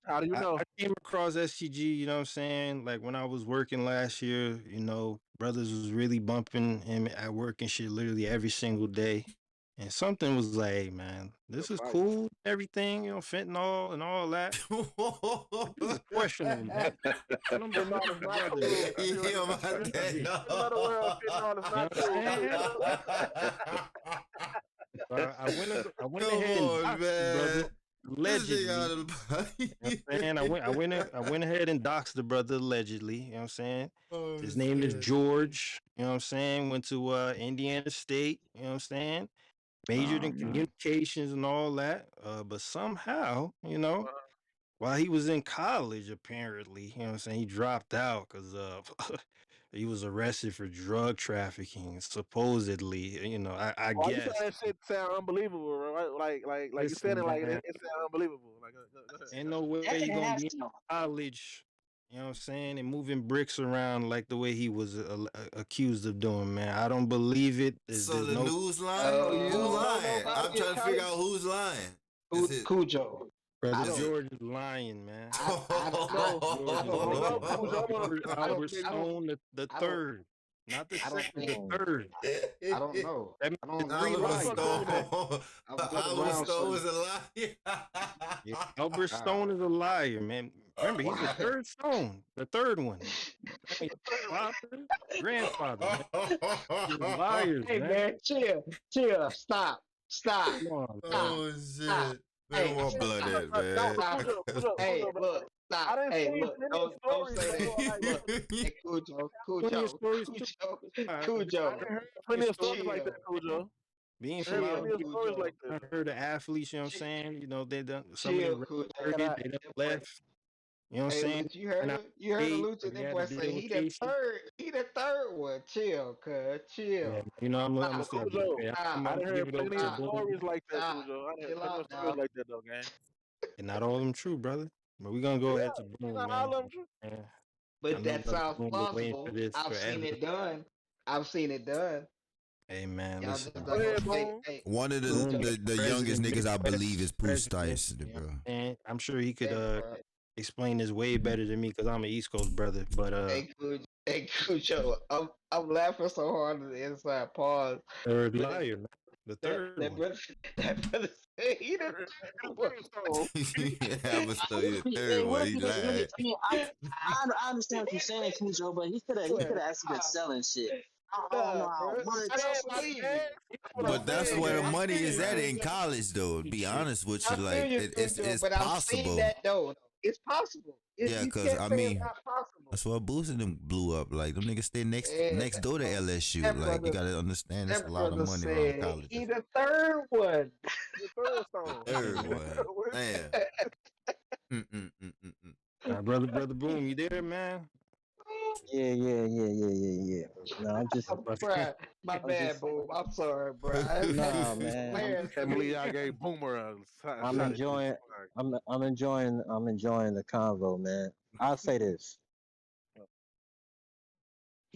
How do you know?
I came across STG, you know what I'm saying? Like when I was working last year, you know, brothers was really bumping him at work and shit literally every single day. And something was like, hey, man, this is cool, everything, you know, fentanyl and all that. This is questionable, man. I went ahead and brother. Allegedly, I went ahead and doxed the brother allegedly. You know what I'm saying? His name is George. You know what I'm saying? Went to Indiana State. You know what I'm saying? Majored in communications and all that. But somehow, you know, while he was in college, apparently, you know what I'm saying, he dropped out because he was arrested for drug trafficking, supposedly. You know, I guess.
You that shit sound unbelievable, right? Like you said it like it sound unbelievable. Like, go ahead.
Ain't no way you gonna be in college, you know what I'm saying, and moving bricks around like the way he was accused of doing, man. I don't believe it.
There's news line? Who's lying? I'm trying to figure out who's lying.
Cujo.
Brother George is lying, man. Albert Stone the third. Not the second, the third.
I don't know.
Albert Stone is a liar.
Albert Stone is a liar, man. Remember, he's the third Stone, the third one. Father, grandfather. He's liars,
hey, man, chill, stop.
Come on, oh shit. Man, what blood is, man?
Hey, look, stop. Hey, look, don't say that. Hey, Cujo.
Plenty of stories like that, Cujo.
Being from I heard the athletes, you know what I'm saying? You know, they done some of them they done left. You know what I'm saying?
You heard the Lucha, that boy say he the third one. Chill, cuz, chill.
Yeah, you know, I'm gonna say,
I heard plenty of stories like that, Cujo. I heard plenty of stories like that, though, gang.
And not all of them true, brother. But we're gonna go ahead to Boom, man.
Not all of them true.
But that sounds plausible. I've seen it done.
Hey man,
Y'all
listen.
just
Go
like,
ahead,
hey,
Boom.
hey,
One of the youngest
President,
niggas I believe is Pooh
president,
Stice, bro.
and I'm sure he could
hey, bro.
explain this way better than me because I'm an East Coast brother. But
Hey, Cujo, I'm laughing so hard on the inside. Pause.
third
But
liar, man. The
that
third
that
one.
brother, that brother said he the third one.
I was
What
the
if he?
third
Hey, what
one.
if
He
he didn't really?
lied.
I mean, I understand what you're saying, Cujo, but he could have actually been selling shit. I don't know
Nah,
how
bro.
much.
I
Hey,
don't
my
believe you.
man, that's what I'm
But that's
saying,
where the
gang.
I
money
feel you,
is at
Cujo.
in college, though. To be honest with you,
I feel
like
you, Cujo,
it's
but I'm saying
possible.
that though. It's possible.
Yeah,
You
cause
can't
I
say it's
mean,
not possible.
that's what boosted them blew up. Like them niggas stay
And
next door to LSU.
that
Like you
brother,
gotta understand, there's a
that
lot of
brother
money around
said
colleges.
he the third one.
The third
The
stone.
third one, man.
Brother Boom, you there, man?
Yeah. No,
Bruh, my
I'm
bad,
just,
boo. I'm sorry, bruh.
nah,
It's
man. I'm
hilarious
just,
to
Can't believe
me.
y'all gave Boomer a
I'm
shot at this.
enjoying, I'm enjoying the convo, man. I'll say this.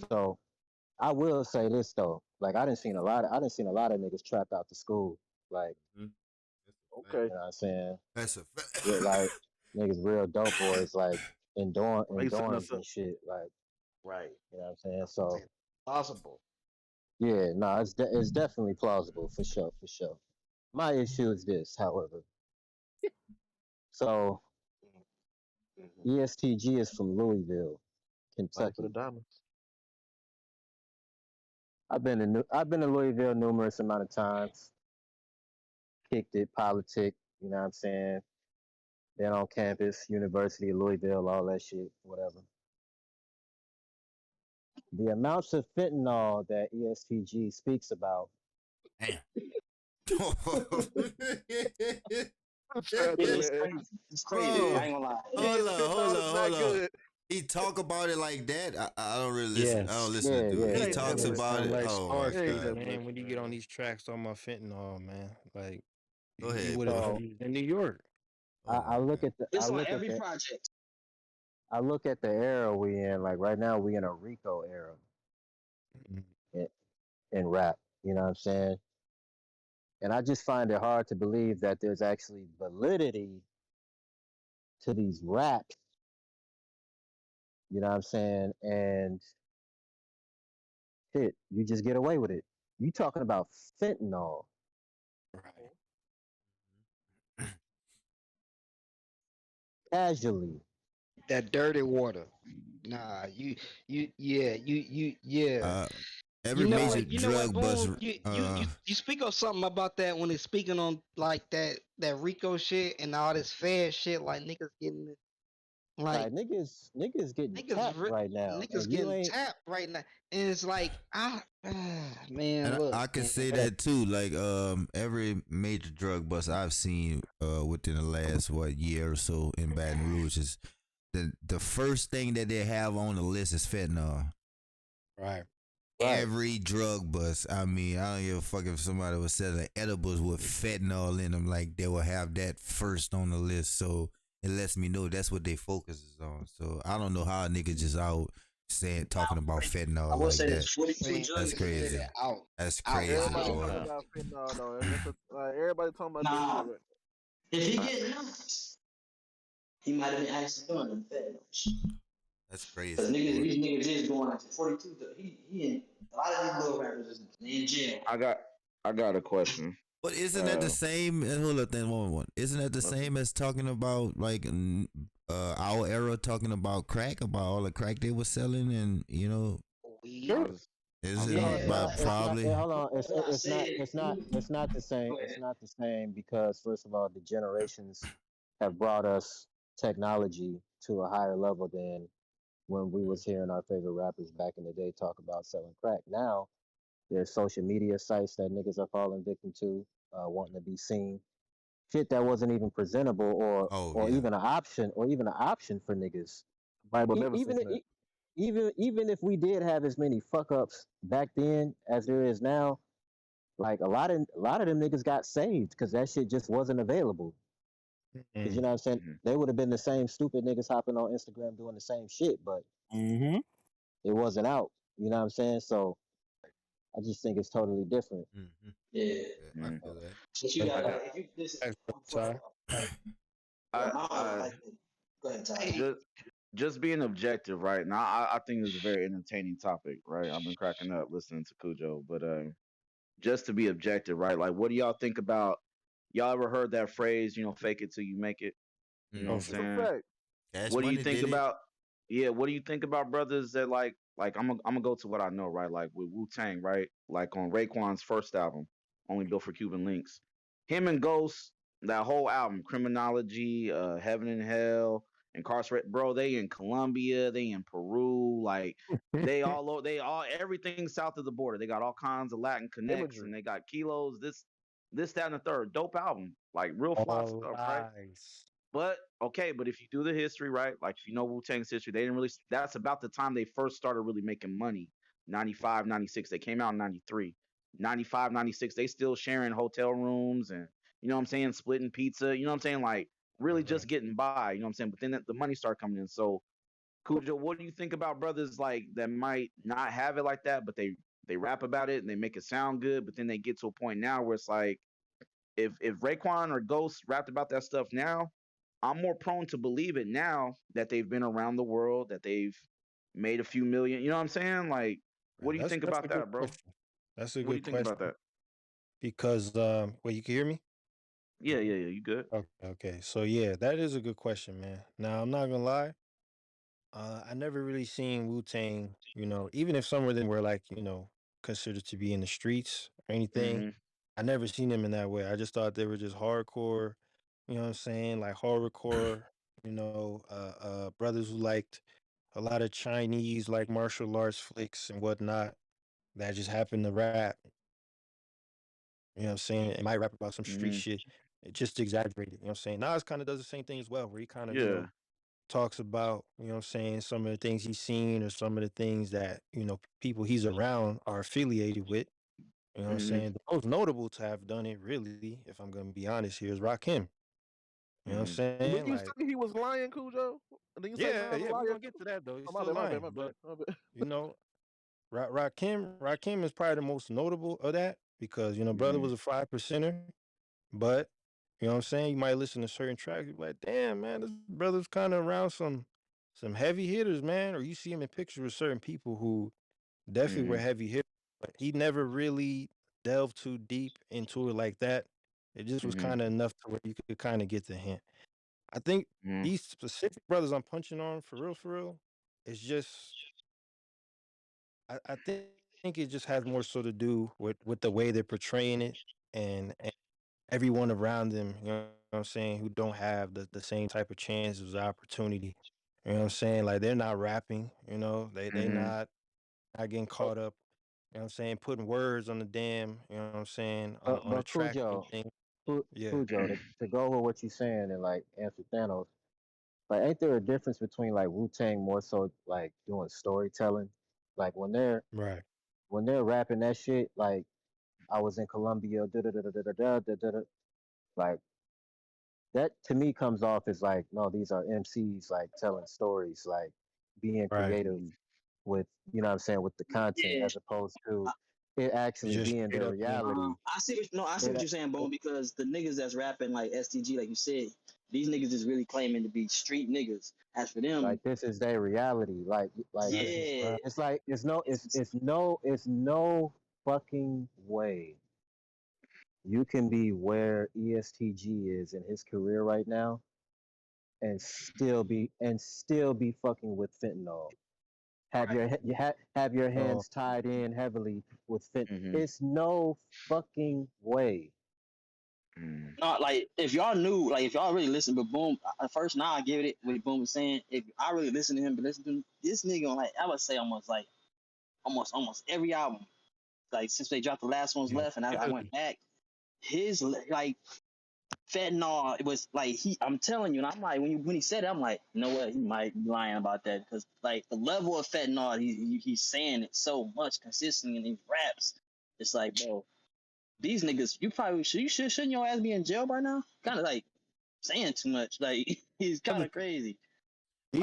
So I will say this though. Like I didn't seen a lot of niggas trap out the school. Like,
Okay.
you know what I'm saying?
That's a fact.
Like niggas real dope boys, like in
They setting us
dorms
up.
and shit. Like,
Right.
you know what I'm saying? So
Possible.
yeah, no, it's definitely plausible for sure, for sure. My issue is this, however. So ESTG is from Louisville,
Fight for the
Kentucky.
diamonds.
I've been to Louisville numerous amount of times. Kicked it, politic, you know what I'm saying? Been on campus, University of Louisville, all that shit, whatever. The amounts of fentanyl that ESTG speaks about.
Damn.
It's crazy. It's crazy. I
Bro,
ain't gonna lie.
Not
hold on.
good.
He talk about it like that. I don't really listen. I don't
Yes.
listen to it.
It
He
ain't that
talks
much.
about
Sound
it.
like
Oh my
It ain't
Scarface,
that
god.
much,
man. When you get on
man.
these tracks talking about fentanyl, man, like
Go
you
ahead,
would have
bro.
So
used in New York.
Oh my
I look
god.
at the
It's on every project.
I look at the era we in. Like right now, we in a Rico era
Mm.
in, in rap. You know what I'm saying? And I just find it hard to believe that there's actually validity to these raps. You know what I'm saying? And shit, you just get away with it. You talking about fentanyl?
Right.
Casually.
That dirty water. Nah, yeah.
Every major
You know what,
drug bust.
Boom? You speak of something about that when it's speaking on like that Rico shit and all this Fed shit, like niggas getting like
Like niggas getting tapped right now,
niggas
and you
getting
ain't.
tapped right now, and it's like man,
And
look,
I can
man.
say that too. Like every major drug bust I've seen within the last year or so in Baton Rouge is the first thing that they have on the list is fentanyl.
Right.
Every drug bust. I mean, I don't give a fuck if somebody was selling edibles with fentanyl in them. Like they will have that first on the list. So it lets me know that's what they focus is on. So I don't know how a nigga just out talking about
I
fentanyl
will
like
say
that.
this: 42
That's
judges.
crazy.
Out,
That's
out,
crazy,
Everybody
out.
boy.
talking about fentanyl though. Everybody talking about this shit
Nah,
right
if he get knocked, he might have been actually doing them fentanyl.
That's
Cause
crazy,
niggas,
boy.
these niggas is going up to 42. He in a lot of these little rappers is in jail.
I got a question.
But isn't that the same? Hold up, then one. Isn't that the same as talking about like our era talking about crack, about all the crack they were selling, and you know,
Weed.
isn't
No,
it
it's
about
not. It's not.
probably?
Hold on.
That's what I said.
It's not the same.
Go
It's
ahead.
not the same because first of all, the generations have brought us technology to a higher level than when we was hearing our favorite rappers back in the day talk about selling crack. Now there's social media sites that niggas are falling victim to, wanting to be seen. Shit that wasn't even presentable
Oh
or
yeah,
even an option for niggas.
now. Bible
E-
never
even
seen
i-
that.
e- even if we did have as many fuck ups back then as there is now, like a lot of them niggas got saved because that shit just wasn't available. Because you know what I'm saying, they would have been the same stupid niggas hopping on Instagram doing the same shit, but
Mm-hmm.
it wasn't out. You know what I'm saying? So I just think it's totally different.
Mm-hmm.
Yeah.
I feel that.
But you got if you listen,
I
go ahead, Ty.
just being objective, right? Now, I think it's a very entertaining topic, right? I've been cracking up listening to Cujo, but just to be objective, right? Like, what do y'all think about? Y'all ever heard that phrase? Fake it till you make it. You know what I'm
It's a
saying?
fact.
Cash
What do you
Money
think
did it.
about? Yeah, what do you think about brothers that I'm gonna go to what I know, right? Like with Wu Tang, right? Like on Raekwon's first album, Only Built for Cuban Links. Him and Ghost, that whole album, Criminology, Heaven and Hell, Incarcerate, bro. They in Colombia, they in Peru, like they all everything south of the border. They got all kinds of Latin connects,
Imagery.
and they got kilos. This, that, and the third. Dope album, like real fly
All
stuff, right?
lies.
But okay, but if you do the history, right? Like if you know Wu Tang's history, they didn't really. That's about the time they first started really making money. 95, 96. They came out in 93. 95, 96. They still sharing hotel rooms and you know what I'm saying, splitting pizza. You know what I'm saying, like really
Right.
just getting by. You know what I'm saying. But then the money started coming in. So Cujo, what do you think about brothers like that might not have it like that, but they rap about it and they make it sound good, but then they get to a point now where it's like if Raekwon or Ghost rapped about that stuff now, I'm more prone to believe it now that they've been around the world, that they've made a few million. You know what I'm saying? Like, what do you think
That's
about
a good
that, bro?
question. That's a
What do
good
you think about
question
that?
because wait, you can hear me?
Yeah. You good?
Okay. So yeah, that is a good question, man. Now I'm not gonna lie. I never really seen Wu Tang, even if some of them were like, considered to be in the streets or anything.
Mm-hmm.
I never seen them in that way. I just thought they were just hardcore, you know what I'm saying? Like horrorcore, brothers who liked a lot of Chinese like martial arts flicks and whatnot that just happened to rap. You know what I'm saying? It might rap about some street
Mm-hmm.
shit. It just exaggerated. You know what I'm saying? Nas kind of does the same thing as well, where he kind of,
Yeah.
talks about, what I'm saying, some of the things he's seen or some of the things that, people he's around are affiliated with. You know what I'm
Mm-hmm.
saying? The most notable to have done it, really, if I'm gonna be honest here, is Rakim. You know what I'm
Mm-hmm.
And then
saying?
you
Like,
say he was lying, Cujo? And then you say
yeah,
not a
yeah, we're
liar?
gonna get to that though. He's
Oh, my
still
bad, my bad,
lying.
my bad,
But
my bad.
you know, Rakim is probably the most notable of that because, brother
Mm-hmm.
was a 5%er, but you know what I'm saying? You might listen to certain tracks, you be like, damn, man, this brother's kind of around some heavy hitters, man. Or you see him in pictures with certain people who definitely were
Mm-hmm.
heavy hitters, but he never really delved too deep into it like that. It just was
Mm-hmm.
kind of enough to where you could kind of get the hint. I think
Mm-hmm.
these specific brothers I'm punching on for real, it's just I think it just has more so to do with the way they're portraying it and everyone around them, you know what I'm saying, who don't have the same type of chances or opportunity. You know what I'm saying? Like they're not rapping, they
Mm-hmm.
not getting
Oh,
caught up, you know what I'm saying, putting words on the damn, you know what I'm saying, on the
But
track and
Cujo,
everything. Yeah.
Cujo, to go over what you're saying and like answer Thanos, like ain't there a difference between like Wu Tang more so like doing storytelling, like
Right.
when they're rapping that shit, like I was in Colombia, da da da da da da da da da, like that to me comes off as like no, these are MCs like telling stories, like being
Right.
creative with what I'm saying with the content
Yeah.
as opposed to it
It's
actually
just
being
straight
their
up being
reality.
I see what
It,
you're saying, Boom, because the niggas that's rapping like STG, like you said, these niggas is really claiming to be street niggas. As for them,
like this is their reality. Like
that's just
yeah,
right.
it's like it's no fucking way you can be where ESTG is in his career right now and still be fucking with fentanyl. Have your
So
hands tied in heavily with fentanyl.
Mm-hmm.
It's no fucking way.
not like if y'all knew, like if y'all really listen, but Boom, at first now I give it what Boom was saying. If I really listen to him, but listen to him, this nigga on like I would say almost every album, like since they dropped the last ones
yeah,
left, and I went
really,
back, his like fentanyl, it was like I'm telling you, and I'm like when he said it, I'm like, you know what, he might be lying about that because like the level of fentanyl he's saying it so much consistently in these raps, it's like bro, these niggas, shouldn't your ass be in jail by now? Kind of like saying too much, like he's
other
kind of crazy.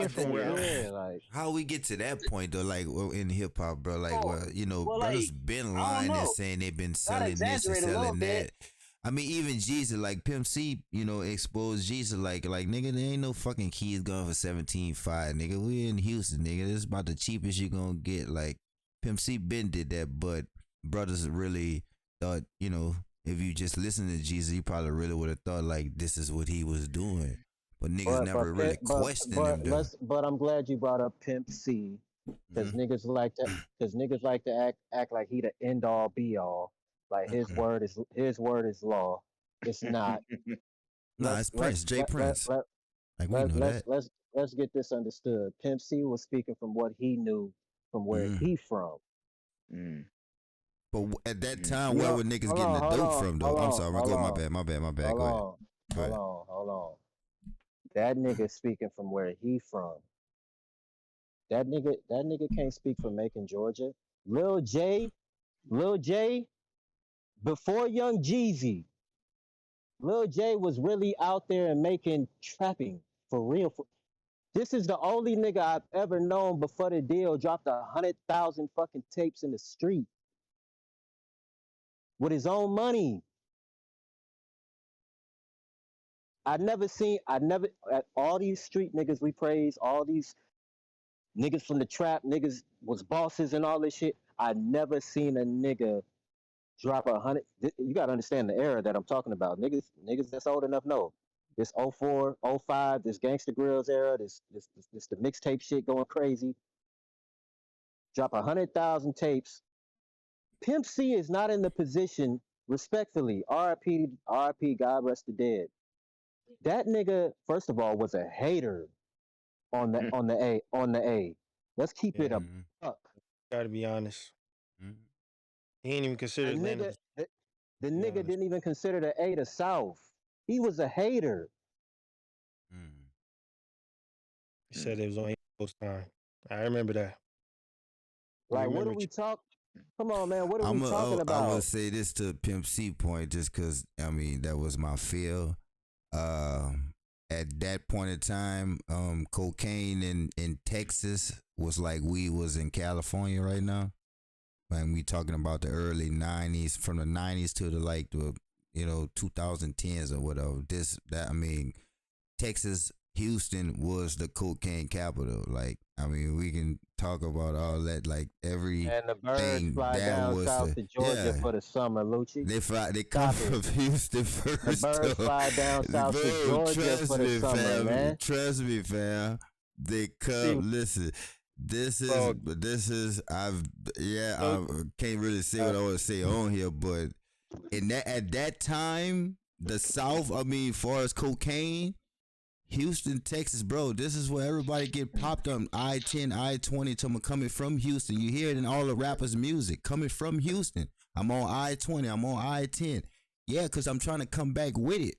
from where?
like
how we get to that point though? Like in hip hop, bro. Like,
well,
brothers
like,
been
I don't
lying and
know.
saying they've been
Gotta
selling this and
exaggerate a little
selling
bit.
that. I mean, even Jesus, like Pimp C, exposed Jesus, like nigga, there ain't no fucking keys going for 17.5, nigga. We in Houston, nigga. This is about the cheapest you gonna get. Like Pimp C been did that, but brothers really thought, if you just listen to Jesus, you probably really would have thought like this is what he was doing. But niggas never really questioned him though.
But I'm glad you brought up Pimp C, because niggas like to act like he the end all be all. Like his word is law. It's not.
Nah, it's Prince, Jay Prince. Like we know that.
Let's get this understood. Pimp C was speaking from what he knew from where he from.
But at that time, where were niggas getting the dope from though? I'm sorry, my bad. Go ahead.
Hold on. That nigga speaking from where he from. That nigga can't speak from Macon, Georgia. Lil J, before Young Jeezy, Lil J was really out there and making trapping for real. This is the only nigga I've ever known before the deal dropped 100,000 fucking tapes in the street with his own money. All these street niggas we praise, all these niggas from the trap, niggas was bosses and all this shit. I never seen a nigga drop 100. You gotta understand the era that I'm talking about. Niggas that's old enough know. This 04, 05, this Gangsta Grills era, this the mixtape shit going crazy. Drop 100,000 tapes. Pimp C is not in the position, respectfully, RIP, God rest the dead. That nigga, first of all, was a hater on the A. Let's keep it a buck.
Gotta be honest. He ain't even considered
the nigga didn't even consider the A the South. He was a hater.
He said it was on East time. I remember that.
Like, what are we talking? Come on, man. What are we talking about?
I would say this to Pimp C point, just because that was my feel. At that point in time, cocaine in Texas was like weed was in California right now. When we talking about the early 90s, from the 90s to the 2010s or whatever. Texas, Houston was the cocaine capital. We can talk about all that, every
and the birds fly down south to Georgia for the summer, Lucci.
They come from Houston first.
The birds fly down south to Georgia for the summer,
fam.
man.
Trust me, fam. They come. Listen, I can't really say what I want to say on here, but at that time, the South, far as cocaine, Houston, Texas, bro, this is where everybody get popped on I-10, I-20, coming from Houston. You hear it in all the rappers' music, coming from Houston. I'm on I-20, I'm on I-10. Yeah, because I'm trying to come back with it.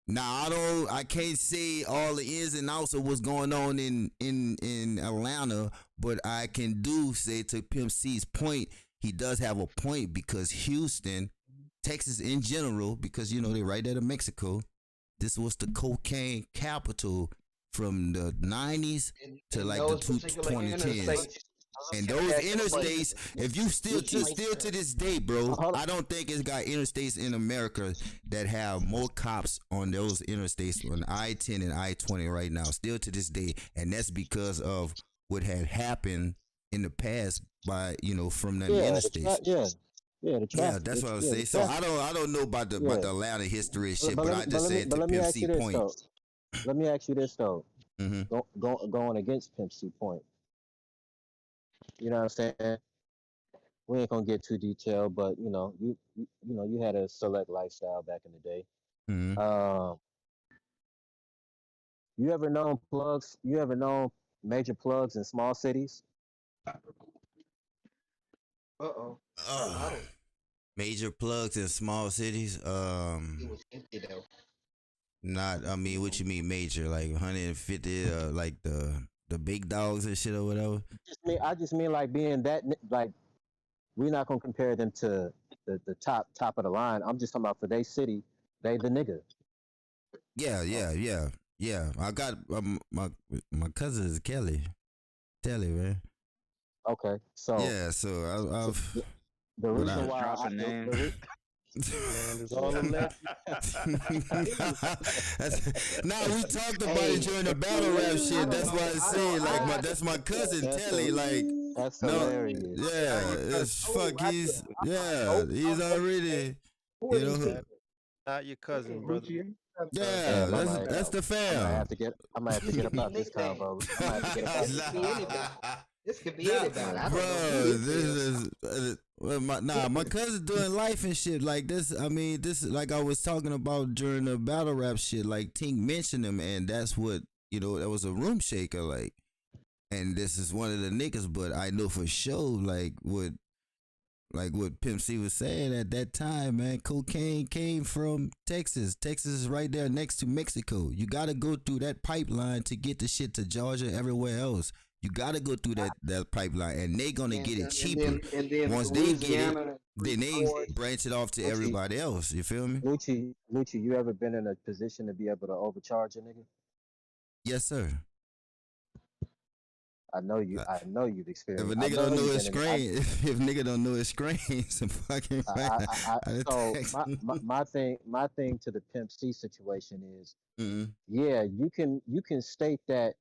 Now, I can't say all the ins and outs of what's going on in Atlanta, but I can say to Pimp C's point, he does have a point, because Houston, Texas in general, because, they right there to Mexico, this was the cocaine capital from the 90s to the 2010s. And those interstates, if you still to this day, bro, I don't think it's got interstates in America that have more cops on those interstates on I-10 and I-20 right now, still to this day. And that's because of what had happened in the past by, from the interstates.
Yeah,
that's what I was saying. So I don't know about the Atlanta history and shit, but I just said to Pimp C point.
Let me ask you this though. Going against Pimp C point. You know what I'm saying? We ain't gonna get too detailed, but you had a select lifestyle back in the day. You ever known plugs? You ever known major plugs in small cities?
Major plugs in small cities.
It was empty though.
Not. What you mean major? Like 150? Like the big dogs and shit or whatever.
I just mean like being that, like, we're not gonna compare them to the top of the line. I'm just talking about for their city, they the nigga.
Yeah. Yeah, I got my cousin is Kelly. Telly, man.
Okay, so
Yeah, so
so
I've
the
what
reason
I
Just
why
dropping names.
Man, there's all
yeah.
alleged.
nah, we talked about it
Hey,
during the battle rap
I
shit.
don't
That's
know.
why I
I don't.
say like
I
that's my cousin
that's
Telly.
a
Like
that's
no,
hilarious.
Not
yeah,
your cousin.
it's
oh,
fuck.
I could.
He's
Oh,
yeah, he's already
who are
you
these
know.
people?
That not your cousin, brother.
Lucci.
Yeah,
Damn,
that's the
I might
fam.
have to get I might have to
This
get
could be
about this
nicknames.
convo. I might have to get
This
about this
could be anybody.
convo.
This could be
Nah,
anybody. I don't know who
bro,
this
this
is.
is my cousin doing life and shit like this. I mean, this like I was talking about during the battle rap shit. Like Tink mentioned him, and that's what that was a room shaker. Like, and this is one of the niggas, but I know for sure like what Pimp C was saying at that time, man. Cocaine came from Texas. Texas is right there next to Mexico. You got to go through that pipeline to get the shit to Georgia, everywhere else. You got to go through that pipeline, and they gonna get it cheaper.
And then
Once they get it,
Louisiana and
then they
Georgia.
branch it off to
Lucci,
everybody else. You feel me?
Lucci, you ever been in a position to be able to overcharge a nigga?
Yes, sir. Uh,
I know you've
If a
experienced. I
nigga
know
don't know
you've
his
been in.
screen, if nigga don't know his screen, some fucking right. I
So
text.
my thing to the Pimp C situation is,
Mm-hmm.
yeah, you can state that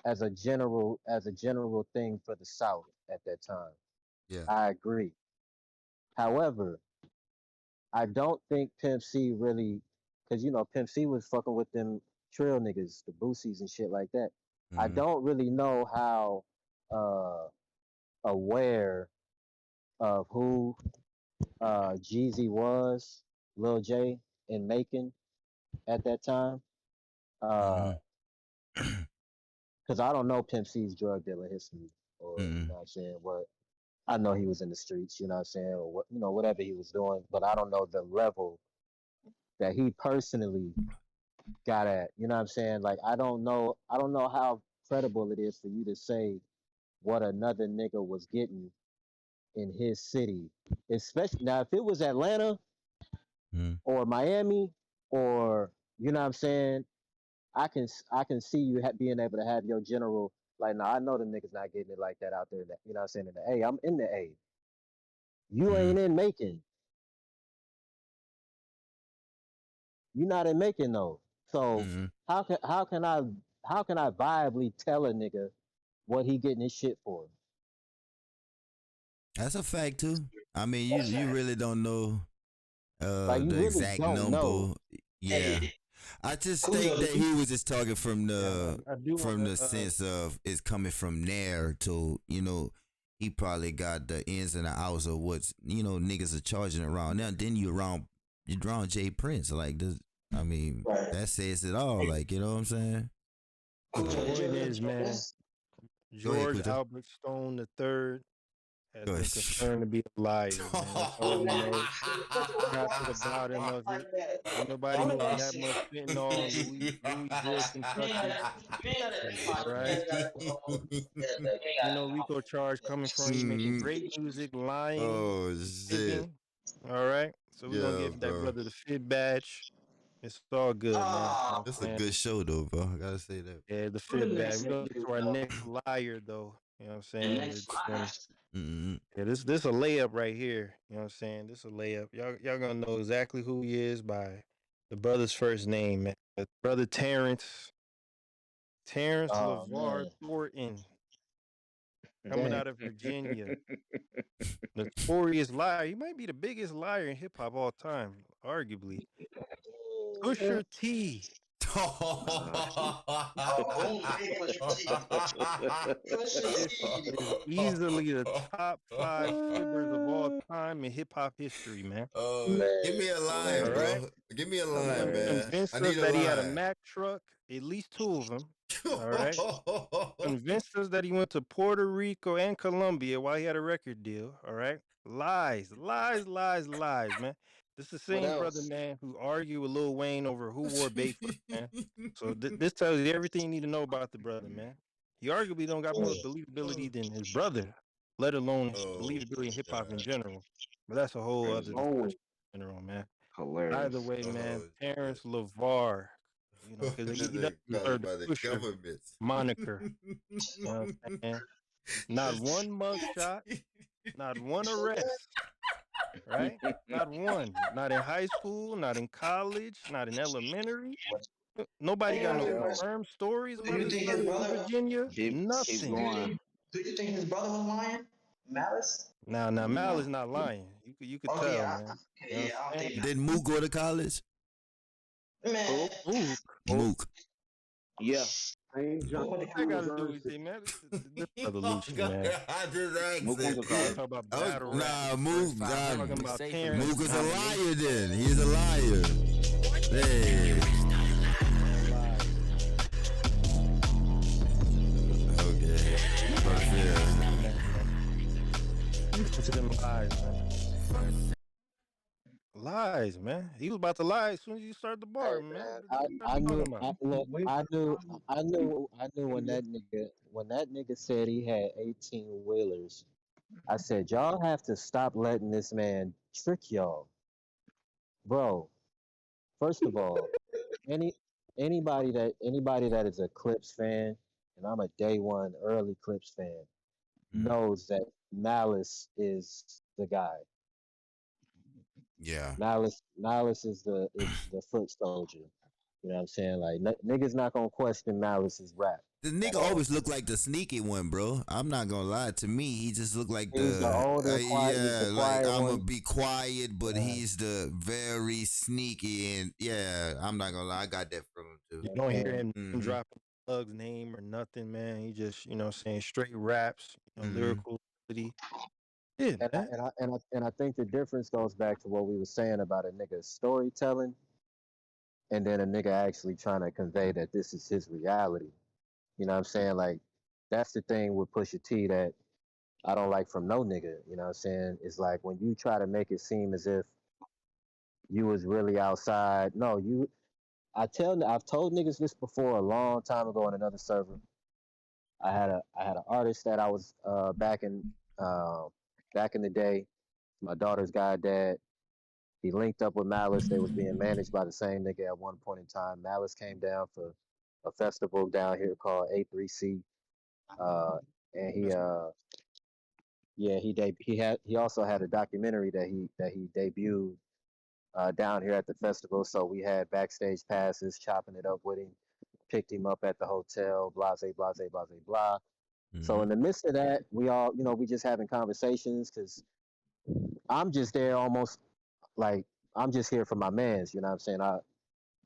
as a general thing for the South at that time.
Yeah.
I agree. However, I don't think Pimp C really, because Pimp C was fucking with them trail niggas, the Boosies and shit like that. I
Mm-hmm.
don't really know how uh, aware of who Jeezy was, Lil J, in Macon at that time.
Mm-hmm.
Because I don't know Pimp C's drug dealer history, or
Mm-hmm.
what I'm saying, what I know he was in the streets, you know what I'm saying, or what whatever he was doing, but I don't know the level that he personally got at. You know what I'm saying? Like I don't know how credible it is for you to say what another nigga was getting in his city. Especially now if it was Atlanta
Mm-hmm.
or Miami or you know what I'm saying, I can see you being able to have your general like now I know the niggas not getting it like that out there. You know what I'm saying? In the A, I'm in the A. You
Mm-hmm.
ain't in Macon. You not in Macon though. So
Mm-hmm.
how can how can I how can I viably tell a nigga what he getting his shit for?
That's a fact too. I mean, you really don't know
Like you
the
really
exact
don't know.
number. Yeah.
Hey,
I just think
Cujo,
that he was just talking
Yeah, I do want
from the
to.
sense of it's coming from there to he probably got the ins and the outs of what's niggas are charging around now. Then you around Jay Prince like this. I mean
right?
that says it all. Like you know what I'm saying.
The
Cujo, did you
point
ever
is, man,
experience?
Go ahead,
George
Kujo.
Albert Stone the third has
Go
been
ahead.
confirmed to be a liar, man. That's all we know. Not to the bottom of it. Ain't nobody
I'm in
moving
that
that
shit.
much fentanyl in Louisville, Kentucky. All right. Rico charge coming from he making
Mm.
great music, lying,
Oh shit.
fibbing. All right. So we're gonna
Yeah,
give that
bro.
brother the fib badge. It's all good, man. You know
Oh,
what
That's a
I'm saying?
good show though, bro. I gotta say that.
Yeah, the
I'm
fib
in that
badge. We're
shit.
gonna get to our next liar though. You know what I'm
The
saying?
next
It's gonna
Mm-hmm.
yeah, this a layup right here. You know what I'm saying? This a layup. Y'all gonna know exactly who he is by the brother's first name, man. Brother Terrence
Oh
LeVar
man,
Thornton, coming
damn.
out of Virginia. Notorious liar. He might be the biggest liar in hip hop all time, arguably. Pusher T
Oh, big Pusha T. Pusha
is
T.
easily the top five fibbers of all time in hip hop history, man.
Give me a
All
line,
right.
bro. Give me a line, man. I
Convinced us
need a
that he had a
line.
Mack truck, at least two of them. All right. Convinced us that he went to Puerto Rico and Colombia while he had a record deal. All right. Lies, lies, lies, lies, man. This is the
What
same brother,
else?
man, who argued with Lil Wayne over who wore Bay first, man. So this tells you everything you need to know about the brother, man. He arguably don't got more believability than his brother, let alone
Oh
believability in
my
hip hop in
god.
general. But that's a whole other
Crazy.
Oh,
discussion in general, man. Either
Hilarious.
way, man,
Oh shit.
Terrence LeVar. You know, because he
They
doesn't
call
deserve
it
the
by the
Pusher
government.
moniker. You know what I'm saying? Not one mugshot, not one arrest, right? Not one. Not in high school, not in college, not in elementary. Nobody got no confirmed stories
Do
about
you
his
think his
brother in
brother?
Virginia.
Keep
Nothing.
going.
Do you think his brother was lying? Malice?
Now, Mal
No.
is not lying. You could
Okay,
tell,
yeah,
man. You know what
yeah, I
I'm
don't
saying?
think.
Did Mook go to college?
Man,
Who?
Who?
Mook.
Yeah.
Same
who
jump.
went to
What that got to do
Missouri
with
State.
anything, man? This brother
Oh,
Lucci,
God,
man.
I just asked
Mook went
it.
to
We was
college.
talking about battle rap.
Mook.
Talking about parents
Mook
and
is a
combinations.
liar. Then he's a liar. Hey.
Man, lies.
Okay.
Listen to them lies, man. Lies, man. He was about to lie as soon as you start the
Hey
bar, man.
man,
What
I
you
knew.
talking about?
I knew when that nigga said he had 18 wheelers. I said y'all have to stop letting this man trick y'all, bro. First of all, any anybody that is a Clips fan, and I'm a day one early Clips fan, knows that Malice is the guy.
Yeah.
Malice is the foot soldier. You know what I'm saying? Like niggas not gonna question Malice's rap
The
at
nigga
all.
always looked like the sneaky one, bro. I'm not gonna lie. To me, he just looked like
He's the older, quiet. He's the
yeah, like
quiet
I'm gonna
one.
be quiet, but
Yeah,
he's the very sneaky, and yeah, I'm not gonna lie. I got that from him too.
You
you know
don't
what I'm
hear
saying?
him
Mm-hmm.
dropping Thug's name or nothing, man. He just, saying straight raps,
Mm-hmm.
lyrical ability. Yeah,
And I
man.
and I and I and I think the difference goes back to what we were saying about a nigga's storytelling, and then a nigga actually trying to convey that this is his reality. You know what I'm saying? Like that's the thing with Pusha T that I don't like from no nigga. You know what I'm saying? It's like when you try to make it seem as if you was really outside. No, you. I've told niggas this before a long time ago on another server. I had an artist that I was back in the day. My daughter's goddad. He linked up with Malice. They was being managed by the same nigga at one point in time. Malice came down for a festival down here called A3C, and he also had a documentary that he debuted down here at the festival. So we had backstage passes, chopping it up with him, picked him up at the hotel, blase, blase, blase, blah. So
Mm-hmm.
in the midst of that, we all, we just having conversations because I'm just there almost like I'm just here for my mans. You know what I'm saying? I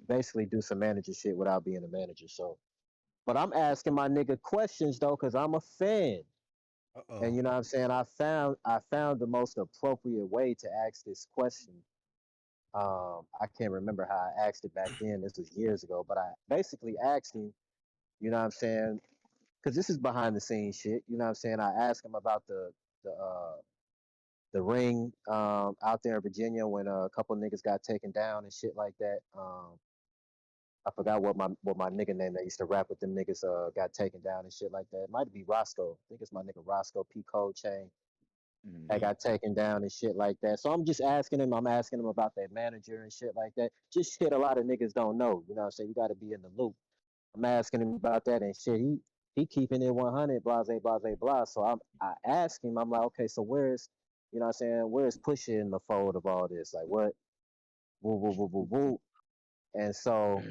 basically do some manager shit without being a manager. So, but I'm asking my nigga questions though because I'm a fan. And
Uh-oh.
you know what I'm saying? I found the most appropriate way to ask this question. I can't remember how I asked it back then. This was years ago, but I basically asked him, you know what I'm saying? Because this is behind the scenes shit. You know what I'm saying? I asked him about the ring out there in Virginia when a couple niggas got taken down and shit like that. I forgot what my nigga name that used to rap with them niggas got taken down and shit like that. It might be Roscoe. I think it's my nigga Roscoe P Code Chain that got taken down and shit like that. So I'm just asking him. I'm asking him about their manager and shit like that. Just shit a lot of niggas don't know. You know what I'm saying? You got to be in the loop. I'm asking him about that and shit. He keeping it 100, blase, blase, blah. So I asked him. I'm like, okay, so where's, you know what I'm saying? Where's Pusha in the fold of all this? Like what? Woo, woo, woo, woo, woo. And so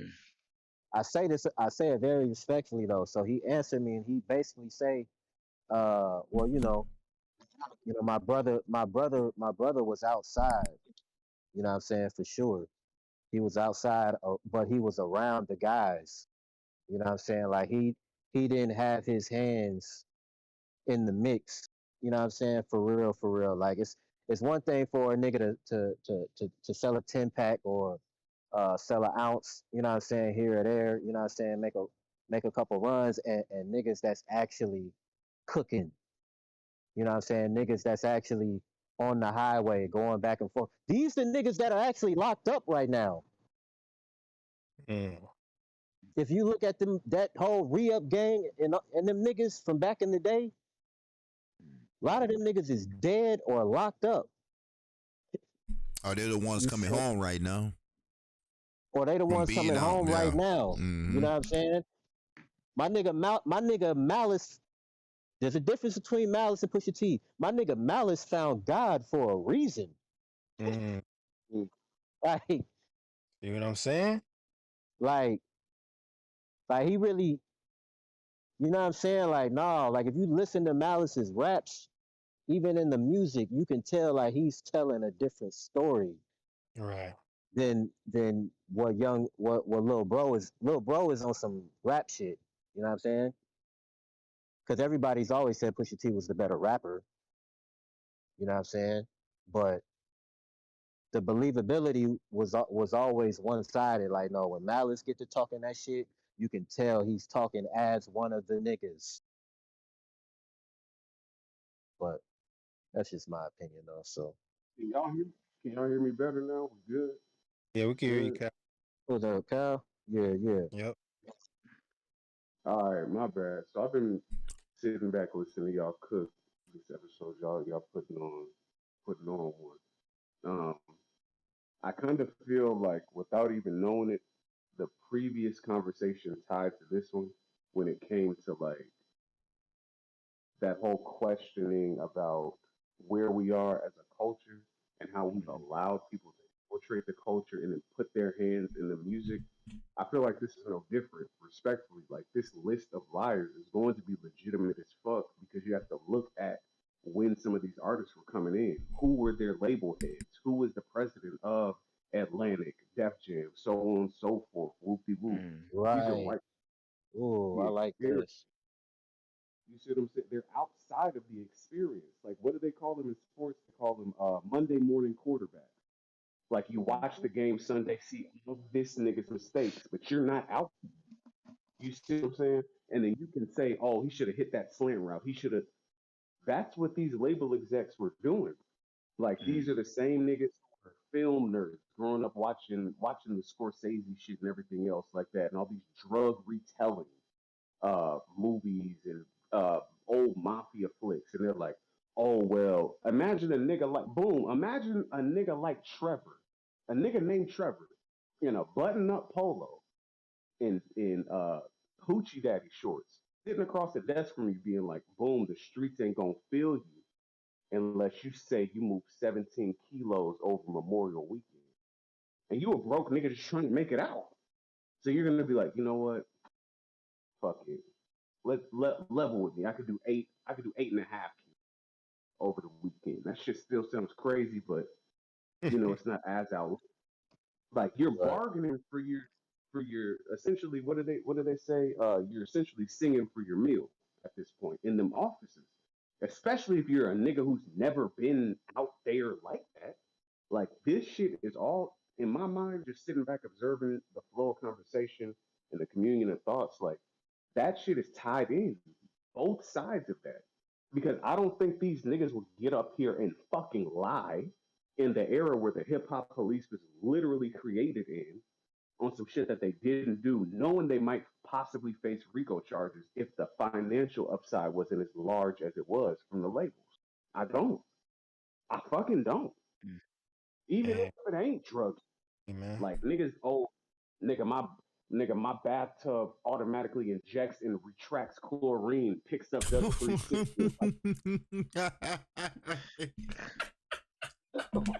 I say this. I say it very respectfully though. So he answered me and he basically say, well, my brother was outside. You know what I'm saying? For sure. He was outside, but he was around the guys. You know what I'm saying? Like he didn't have his hands in the mix. You know what I'm saying? For real, for real. Like it's one thing for a nigga to sell a 10 pack or sell an ounce, you know what I'm saying, here or there, you know what I'm saying, make a couple runs and niggas that's actually cooking. You know what I'm saying? Niggas that's actually on the highway going back and forth. These the niggas that are actually locked up right now.
Mm.
If you look at them, that whole re-up gang and them niggas from back in the day, a lot of them niggas is dead or locked up.
Oh, they're the ones
You
coming
feel?
home right now.
or they the
From
ones
being
coming
out,
home
yeah.
right now.
Mm-hmm.
You know what I'm saying? My nigga Malice. There's a difference between Malice and Pusha T. My nigga Malice found God for a reason.
Mm-hmm.
Like,
you know what I'm saying?
Like he really, you know what I'm saying? Like, nah, like if you listen to Malice's raps, even in the music, you can tell like he's telling a different story.
Right.
Than what Lil Bro is. Lil Bro is on some rap shit. You know what I'm saying? Because everybody's always said Pusha T was the better rapper. You know what I'm saying? But the believability was always one sided. Like, no, when Malice get to talking that shit, you can tell he's talking as one of the niggas. But that's just my opinion, though. So,
Can y'all hear me better now? We good?
Yeah, we can hear you,
Good.
Cal.
who's that, Cal? Yeah.
Yep.
All right, my bad. So I've been sitting back listening to y'all cook this episode. Y'all putting on one. Um, I kind of feel like without even knowing it, the previous conversation tied to this one when it came to like that whole questioning about where we are as a culture and how we've allowed people to portray the culture and then put their hands in the music. I feel like this is no different, respectfully. Like this list of liars is going to be legitimate as fuck because you have to look at when some of these artists were coming in. Who were their label heads? Who was the president of Atlantic, Def Jam, so on and so forth, whoopie whoop. These are
Right.
white.
Ooh, I
Yeah,
like this.
you see what I'm saying? They're outside of the experience. Like, what do they call them in sports? They call them Monday morning quarterbacks. Like, you watch the game Sunday, see all this nigga's mistakes, but you're not out. You see what I'm saying? And then you can say, oh, he should have hit that slant route. He should have. That's what these label execs were doing. Like, these are the same niggas who were film nerds growing up watching the Scorsese shit and everything else like that, and all these drug retelling movies and old mafia flicks, and they're like, oh well, imagine a nigga like imagine a nigga like Trevor, a nigga named Trevor, in a button-up polo, in hoochie daddy shorts, sitting across the desk from you, being like, boom, the streets ain't gonna feel you unless you say you move 17 kilos over Memorial Weekend, and you a broke nigga just trying to make it out. So you're gonna be like, you know what? Fuck it. Let level with me. I could do 8.5 over the weekend. That shit still sounds crazy, but it's not as out. Like you're bargaining for your essentially what do they say? You're essentially singing for your meal at this point in them offices. Especially if you're a nigga who's never been out there like that. Like this shit is all in my mind, just sitting back observing the flow of conversation and the communion of thoughts, like that shit is tied in both sides of that. Because I don't think these niggas will get up here and fucking lie in the era where the hip hop police was literally created in on some shit that they didn't do, knowing they might possibly face RICO charges if the financial upside wasn't as large as it was from the labels. I don't. I fucking don't. Even if it ain't drugs. Like niggas, my bathtub automatically injects and retracts chlorine, picks up does 360. Like,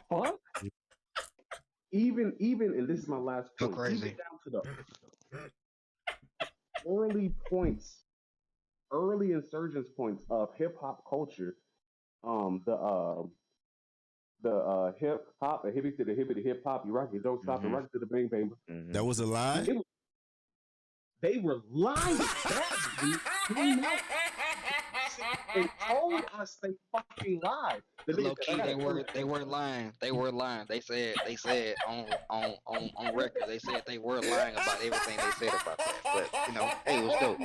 what? Even, and this is my last point. Even down to the early insurgence points of hip hop culture. The hip hop, a hippie to the hippie hip hop, you rock it, don't stop, and rock it to the bang bang.
That was a lie.
They were lying. They told us they fucking lied.
Low key, they weren't lying. They were lying. They said on record. They said they were lying about everything they said about that. But hey, it was dope.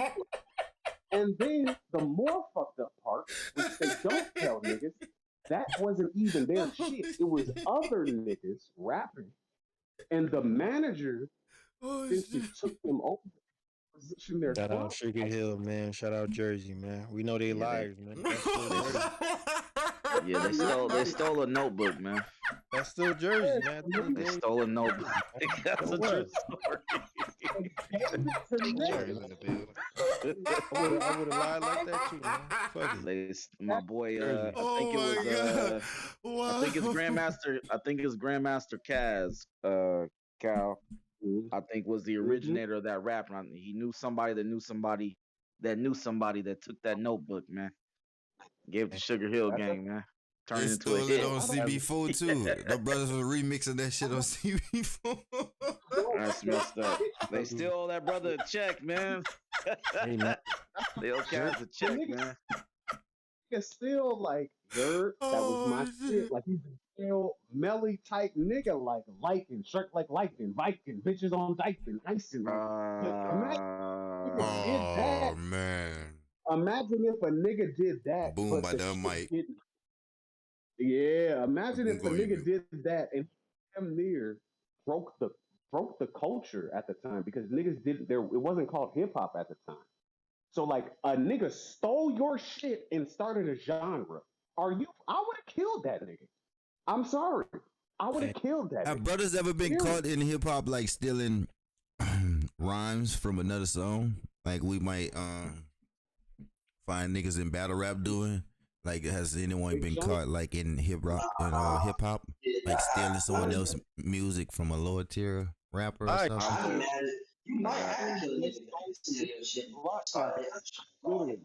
And then the more fucked up part, which they don't tell niggas, that wasn't even their shit. It was other niggas rapping, and the manager simply took them over.
Shout out Sugar Hill, man. Shout out Jersey, man. We know they liars, man.
Yeah, they stole a notebook, man.
That's still Jersey, man.
They stole a notebook. That's a true story.
Big Jerry's in the building.
I would have lied like that too, man. Fuck it.
My boy,
Jersey.
I think it was
Wow.
I think it's Grandmaster Kaz, Cal. I think was the originator of that rap. And he knew somebody that knew somebody that knew somebody that took that notebook, man. Gave it to Sugar Hill Gang, man. Turned
They
it into a
stole
hit.
it on CB4 too. The brothers were remixing that shit on CB4.
That's messed up. They still owe that brother a check, man.
Hey, man.
They owe Kaz a check, man.
Nigga still like, that was my shit. Like he's a still melly type nigga, like liking, shirt like liking, Viking, bitches on Dyken, icing.
Oh man.
Imagine if a nigga did that.
Boom by the mic.
Yeah, imagine if a nigga did that and damn near broke the culture at the time because niggas didn't there. It wasn't called hip hop at the time. So like a nigga stole your shit and started a genre. I would have killed that nigga. I'm sorry. I would have killed that.
Have brothers ever been caught in hip hop like stealing rhymes from another song? Like we might find niggas in battle rap doing. Like has anyone been caught like in hip hop, like stealing someone else's music from a lower tier rapper or something?
You might have to nigga steal your shit.
We're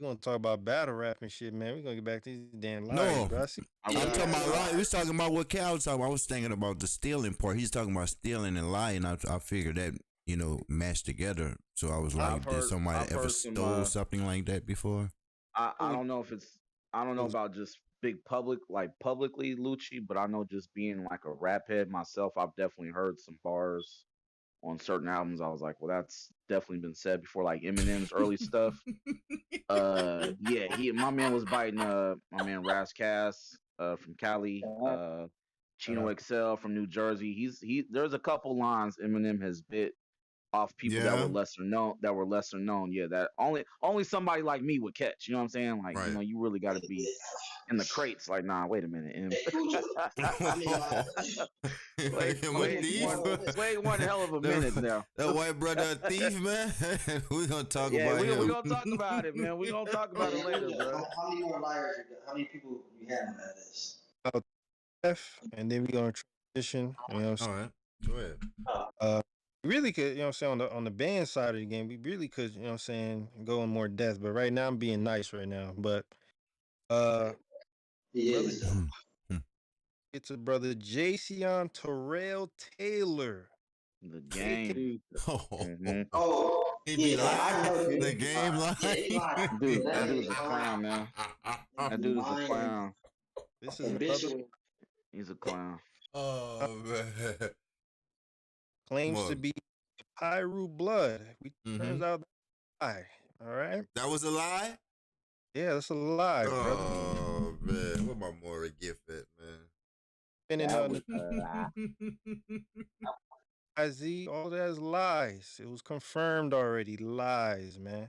gonna talk about battle rap and shit, man. We're gonna get back to these damn lies,
No,
bro.
I'm talking about lying. We was talking about what Cal was talking about. I was thinking about the stealing part. He's talking about stealing and lying. I figured that, matched together. So I was like, did somebody ever stole something like that before?
I don't know if I don't know about just big publicly Lucci, but I know just being like a rap head myself, I've definitely heard some bars on certain albums. I was like, well, that's definitely been said before, like Eminem's early stuff. Yeah, my man was biting my man Ras Kass from Cali, Chino XL from New Jersey. There's a couple lines Eminem has bit off people that were lesser known. Yeah, that only somebody like me would catch. You know what I'm saying? Like, you really got to be in the crates. Like, nah, wait a minute. Wait one hell of a minute now.
That white brother a thief, man. We're gonna talk about
him.
We're
gonna talk about it, man. We're gonna talk about it later, bro.
How many more liars? How many people you have on that list?
And then we're gonna transition. All
right, go ahead.
Really could, on the band side of the game, we really could, go in more depth. But right now I'm being nice right now. But it's a brother Jason Terrell Taylor.
The game.
He be lying. The game line.
Dude, that dude's a clown, man. That dude's a clown.
This is another.
He's a clown.
Oh man.
Claims to be Pyru blood. Turns out lie. All right.
That was a lie?
Yeah, that's a lie, brother.
Oh man. Where my Maury gift at, man?
All that is lies. It was confirmed already. Lies, man.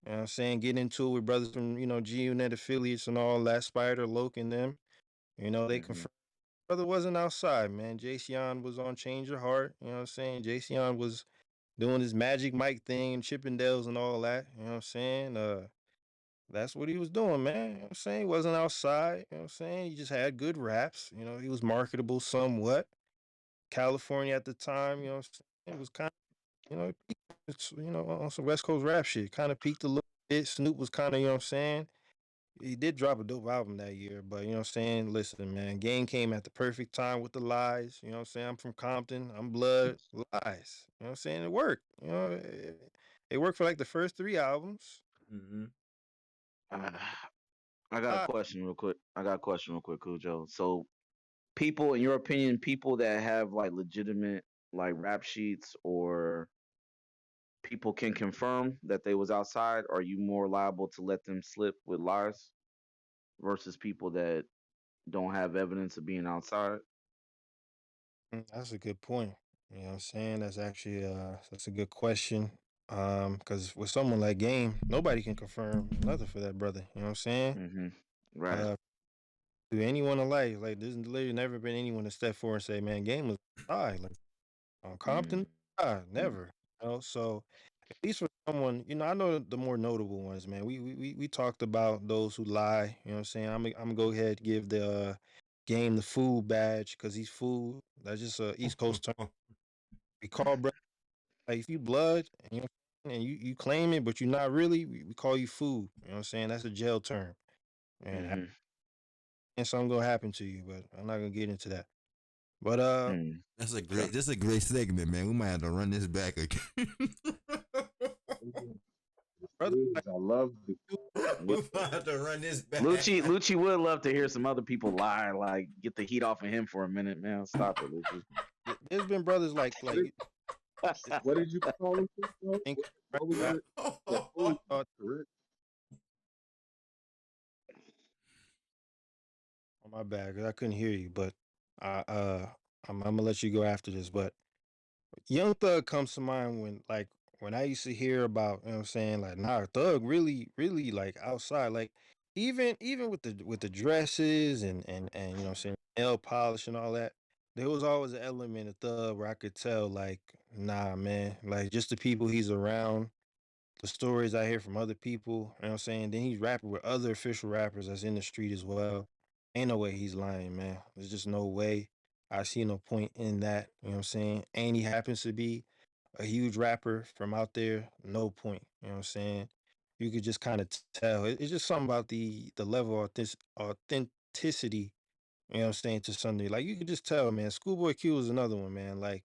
You know what I'm saying? Getting into it with brothers from, G-Unit affiliates and all that, Spider, Loke, and them. They confirmed. Brother wasn't outside, man. Jason was on Change Your Heart. You know what I'm saying? Jason was doing his Magic Mike thing, Chippendales and all that. You know what I'm saying? That's what he was doing, man. You know what I'm saying? He wasn't outside. You know what I'm saying? He just had good raps. He was marketable somewhat. California at the time, you know what I'm saying? It was kind of, it's, on some West Coast rap shit. Kind of peaked a little bit. Snoop was kind of, you know what I'm saying? He did drop a dope album that year, but you know what I'm saying? Listen, man, Game came at the perfect time with the lies. You know what I'm saying? I'm from Compton. I'm blood. Lies. You know what I'm saying? It worked. It worked for like the first 3 albums.
Mm-hmm.
I got a question real quick. Cujo. So, people, in your opinion, people that have like legitimate like rap sheets or people can confirm that they was outside, are you more liable to let them slip with lies versus people that don't have evidence of being outside?
That's a good point. You know what I'm saying? That's actually that's a good question. Because with someone like Game, nobody can confirm nothing for that brother. You know what I'm saying?
Right.
to anyone alike. Like there's literally never been anyone to step forward and say, "Man, Game was die." Like on Compton, never. You know, so at least for someone, you know, I know the more notable ones, man. We talked about those who lie. You know what I'm saying? I'm gonna go ahead and give the Game the food badge because he's food. That's just a East Coast term. We call brother like if you blood and you claim it, but you're not really. We call you food. You know what I'm saying? That's a jail term, and something gonna happen to you. But I'm not gonna get into that. But
that's a great segment, man. We might have to run this back again.
brother,
I love the.
We might have to run this back.
Lucci would love to hear some other people lie, like get the heat off of him for a minute, man. Stop it, Lucci.
There's been brothers like
what did you call him? What was it? Correct.
Oh, my bad, 'cause I couldn't hear you, but I'm gonna let you go after this. But Young Thug comes to mind when I used to hear about, you know what I'm saying, like nah, Thug really like outside, like even with the dresses and you know what I'm saying, nail polish and all that. There was always an element of Thug where I could tell like nah, man, like just the people he's around, the stories I hear from other people, you know what I'm saying? Then he's rapping with other official rappers that's in the street as well. Ain't no way he's lying, man. There's just no way. I see no point in that. You know what I'm saying? And he happens to be a huge rapper from out there. No point. You know what I'm saying? You could just kind of tell. It's just something about the level of this authenticity, you know what I'm saying, to Sunday. Like you could just tell, man. Schoolboy Q is another one, man. Like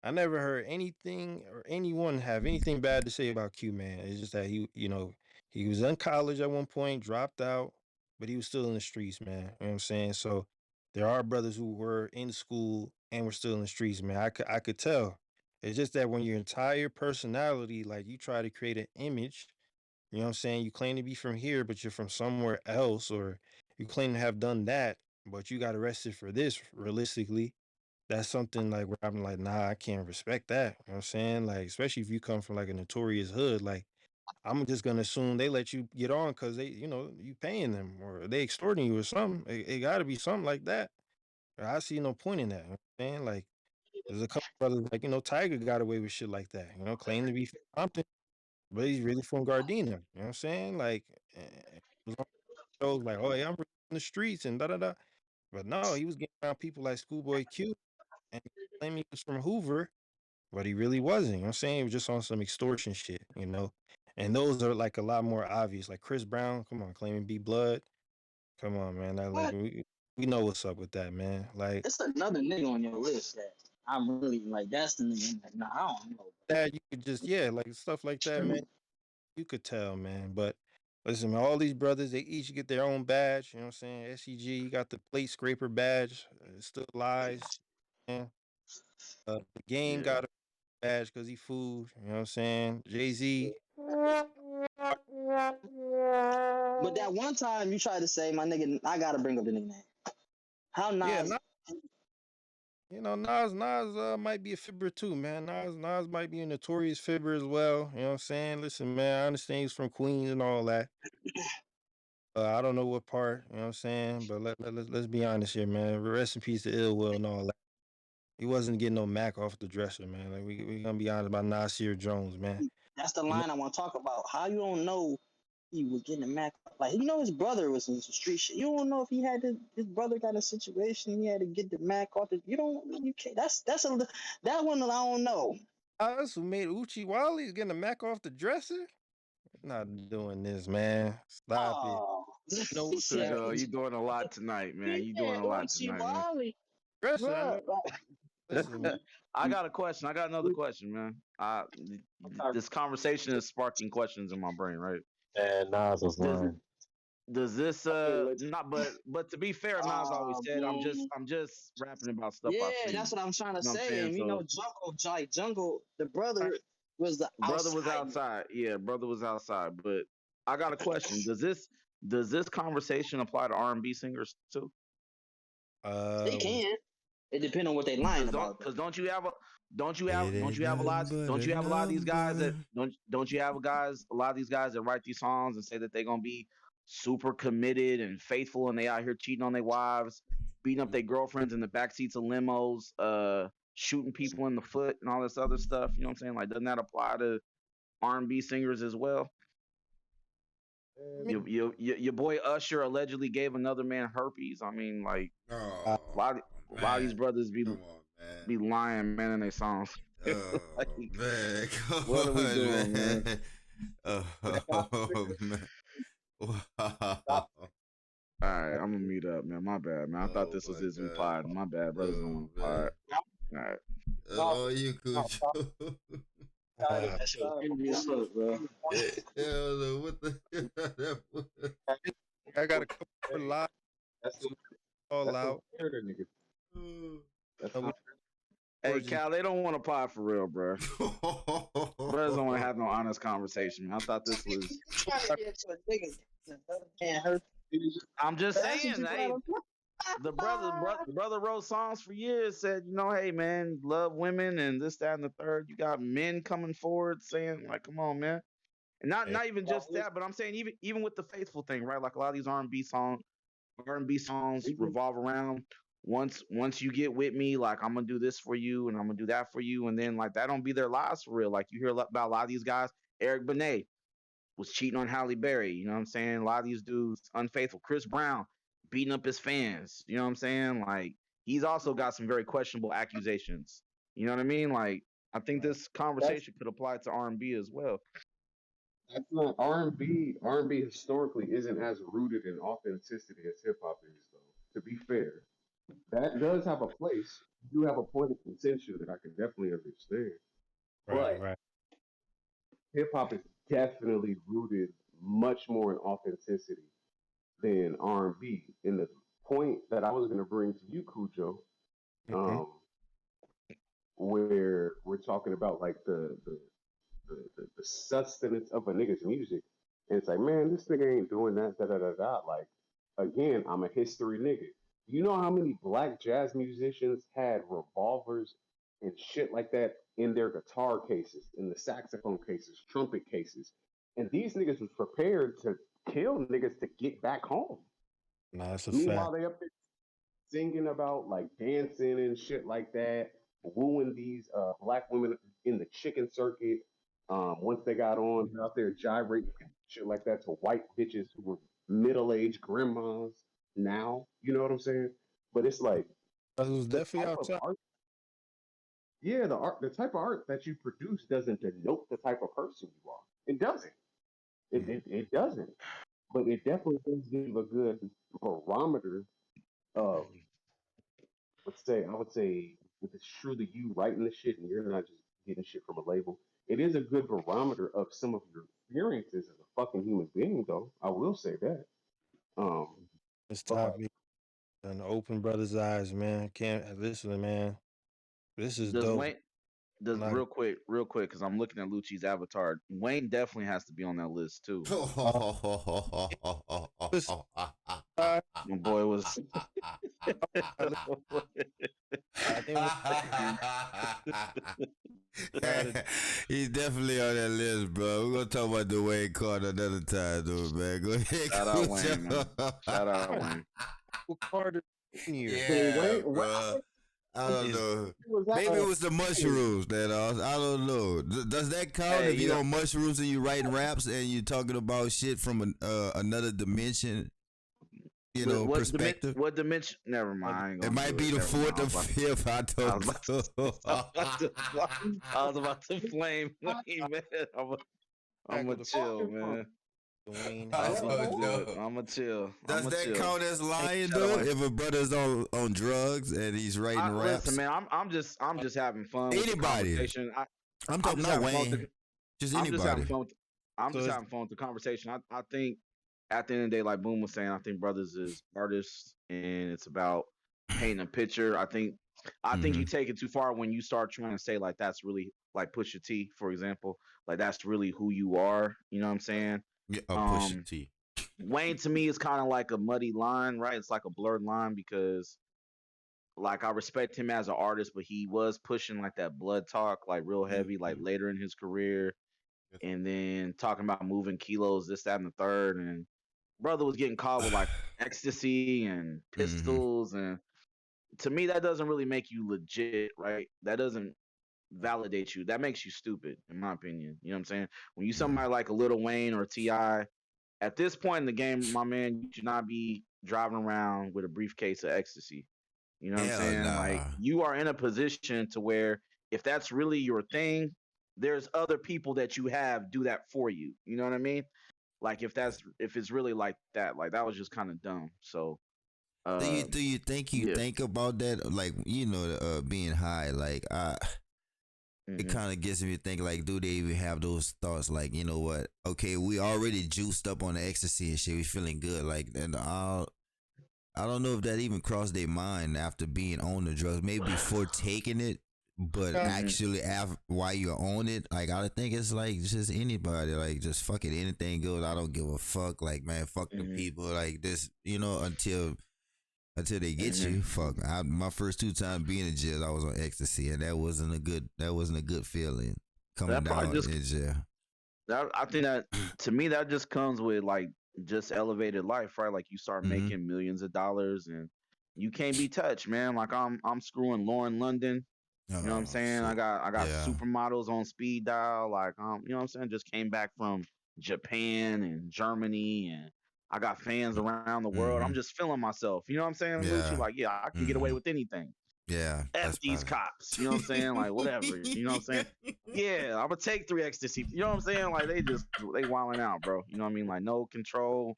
I never heard anything or anyone have anything bad to say about Q, man. It's just that he was in college at one point, dropped out, but he was still in the streets, man. You know what I'm saying? So there are brothers who were in school and were still in the streets, man. I could tell. It's just that when your entire personality, like you try to create an image, you know what I'm saying? You claim to be from here, but you're from somewhere else, or you claim to have done that, but you got arrested for this realistically. That's something like where I'm like, nah, I can't respect that. You know what I'm saying? Like, especially if you come from like a notorious hood, like I'm just gonna assume they let you get on because they, you paying them or they extorting you or something. It gotta be something like that. I see no point in that. You know what I'm saying? Like, there's a couple brothers like, Tiger got away with shit like that, claim to be from Compton, but he's really from Gardena. You know what I'm saying? Like, it was on shows like, oh, yeah, I'm from the streets and da da da. But no, he was getting around people like Schoolboy Q and he claimed he was from Hoover, but he really wasn't. You know what I'm saying? He was just on some extortion shit. And those are like a lot more obvious. Like Chris Brown, come on, claiming B blood. Come on, man. Like we know what's up with that, man. Like
it's another nigga on your list that I'm really like. That's the nigga. Like, nah, I don't know.
That you could just like stuff like that, man. You could tell, man. But listen, man, all these brothers, they each get their own badge. You know what I'm saying? SEG, you got the plate scraper badge. It still lies. Man. The Game got a badge because he food. You know what I'm saying? Jay-Z.
But that one time you tried to say, my nigga, I gotta bring up the nigga name. How Nas?
Yeah, Nas might be a fibber too, man. Nas might be a notorious fibber as well. You know what I'm saying? Listen, man, I understand he's from Queens and all that. I don't know what part, you know what I'm saying? But let's be honest here, man. Rest in peace to Ill Will and all that. He wasn't getting no Mac off the dresser, man. Like we gonna be honest about Nasir Jones, man.
That's the line I want to talk about. How you don't know he was getting a Mac? Like his brother was in some street shit. You don't know if he had his brother got a situation. He had to get the Mac off. You can't. That one I don't know.
Us who made Uchi Wally's getting a Mac off the dresser? Not doing this, man. Stop it.
No, Cudjo, you doing a lot tonight, man. You doing a lot tonight, man.
Dresser,
Listen, I got a question. I got another question, man. This conversation is sparking questions in my brain, right?
And Nas was lying.
Does this not? But to be fair, Nas always said, "I'm just rapping about stuff."
Yeah, that's what I'm trying to say. And Jungle, the brother was
outside. Yeah, brother was outside. But I got a question. Does this conversation apply to R&B singers too?
They can. It depends on what they lying about.
Because don't you have a lot of these guys that don't you have a lot of these guys that write these songs and say that they're gonna be super committed and faithful, and they out here cheating on their wives, beating up their girlfriends in the back seats of limos, shooting people in the foot and all this other stuff. You know what I'm saying? Like, doesn't that apply to R&B singers as well? Your boy Usher allegedly gave another man herpes. I mean, like, a lot of these brothers be lying, man, in their songs.
Like, man,
what are we doing, man?
Man. Wow.
All right, I'm gonna mute up, man. My bad, man. I thought this was his new pod. My bad, brothers don't want to pod. All right.
Oh, you cool.
That shit was cringy as fuck, bro.
Hell, what the?
I got a couple for live.
That's
all out.
Hey, Cal, they don't want to pod for real, bro. Brothers don't want to have no honest conversation, man. I thought this was. I'm just saying, hey, the brother wrote songs for years, said, you know, hey, man, love women and this, that, and the third. You got men coming forward saying, like, come on, man. And not even just that, but I'm saying even with the faithful thing, right? Like, a lot of these R&B songs revolve around once you get with me, like, I'm gonna do this for you and I'm gonna do that for you, and then, like, that don't be their lives for real. Like, you hear about a lot of these guys. Eric Benet was cheating on Halle Berry, you know what I'm saying? A lot of these dudes unfaithful. Chris Brown beating up his fans, you know what I'm saying? Like, he's also got some very questionable accusations. You know what I mean? Like, I think this conversation could apply to R&B as well.
That's not R&B. R&B historically isn't as rooted in authenticity as hip hop is, though. To be fair, that does have a place. You do have a point of contention that I can definitely understand. Right. Hip hop is definitely rooted much more in authenticity than R&B. And the point that I was going to bring to you, Cujo, where we're talking about like the sustenance of a nigga's music, and it's like, man, this nigga ain't doing that, da da da da. Like, again, I'm a history nigga. You know how many black jazz musicians had revolvers and shit like that in their guitar cases, in the saxophone cases, trumpet cases, and these niggas was prepared to kill niggas to get back home.
Nah, that's a
Meanwhile,
fact.
they up there singing about like dancing and shit like that, wooing these black women in the chicken circuit. Once they got on out there gyrating shit like that to white bitches who were middle-aged grandmas now, you know what I'm saying? But it's like
it was definitely outside.
Yeah, the type of art that you produce doesn't denote the type of person you are. It doesn't. It doesn't. But it definitely does give a good barometer of, I would say, if it's truly you writing the shit and you're not just getting shit from a label, it is a good barometer of some of your experiences as a fucking human being, though. I will say that.
It's time and open brothers' eyes, man. Can't listen, man. This is dope.
Real quick, because I'm looking at Lucci's avatar. Wayne definitely has to be on that list too. My boy was.
He's definitely on that list, bro. We're gonna talk about the Wayne Carter another time, though, man. Go ahead.
Shout out Wayne, man. Shout out Wayne.
Carter.
Yeah, bro. I don't know. Maybe it was the mushrooms that I don't know. Does that count if you're on mushrooms and you writing raps and you're talking about shit from another dimension? You know, perspective.
What dimension? Never mind.
It might be the fourth or fifth. I don't know.
I was about to flame Wayne, man. I'm gonna chill, man. I'm gonna chill.
Does that count as lying though? If a brother's on drugs and he's writing raps?
Listen, man, I'm just having fun.
Anybody.
With the
I'm talking about Wayne. Just anybody.
I'm just having fun with the conversation. I think at the end of the day, like Boom was saying, I think brothers is artists, and it's about painting a picture. I think you take it too far when you start trying to say like that's really like Pusha T, for example, like that's really who you are. You know what I'm saying?
Yeah, Pusha T.
Wayne to me is kind of like a muddy line, right? It's like a blurred line because, like, I respect him as an artist, but he was pushing like that blood talk, like real heavy, like later in his career, and then talking about moving kilos, this, that, and the third, and brother was getting caught with like ecstasy and pistols, and to me that doesn't really make you legit, right? That doesn't validate you. That makes you stupid, in my opinion. You know what I'm saying? When you somebody like a Lil Wayne or Ti, at this point in the game, my man, you should not be driving around with a briefcase of ecstasy. You know what I'm
Hell
saying?
nah.
Like you are in a position to where if that's really your thing, there's other people that you have do that for you. You know what I mean? Like if it's really like that, like that was just kind of dumb. So
Do you think
yeah.
think about that, like, being high, like it kind of gets me to think, like, do they even have those thoughts, like, you know what, okay, we already juiced up on the ecstasy and shit, we feeling good, like, and I don't know if that even crossed their mind after being on the drugs, maybe before taking it, but actually while you're on it, like, I think it's like just anybody, like, just fuck it, anything goes, I don't give a fuck, like, man, fuck the people, like this, until they get you. Fuck. My first 2 times being in jail, I was on ecstasy, and that wasn't a good feeling coming down in jail.
I think that to me that just comes with like just elevated life, right? Like you start making millions of dollars and you can't be touched, man. Like I'm screwing Lauren London. You know what I'm saying?
Shit.
I got supermodels on speed dial. Like you know what I'm saying? Just came back from Japan and Germany, and I got fans around the world. I'm just feeling myself. You know what I'm saying? Lucci, like, yeah, I can get away with anything.
Yeah.
F these cops. You know what I'm saying? Like whatever. You know what I'm saying? Yeah, I'm gonna take 3 ecstasy. You know what I'm saying? Like they wilding out, bro. You know what I mean? Like no control.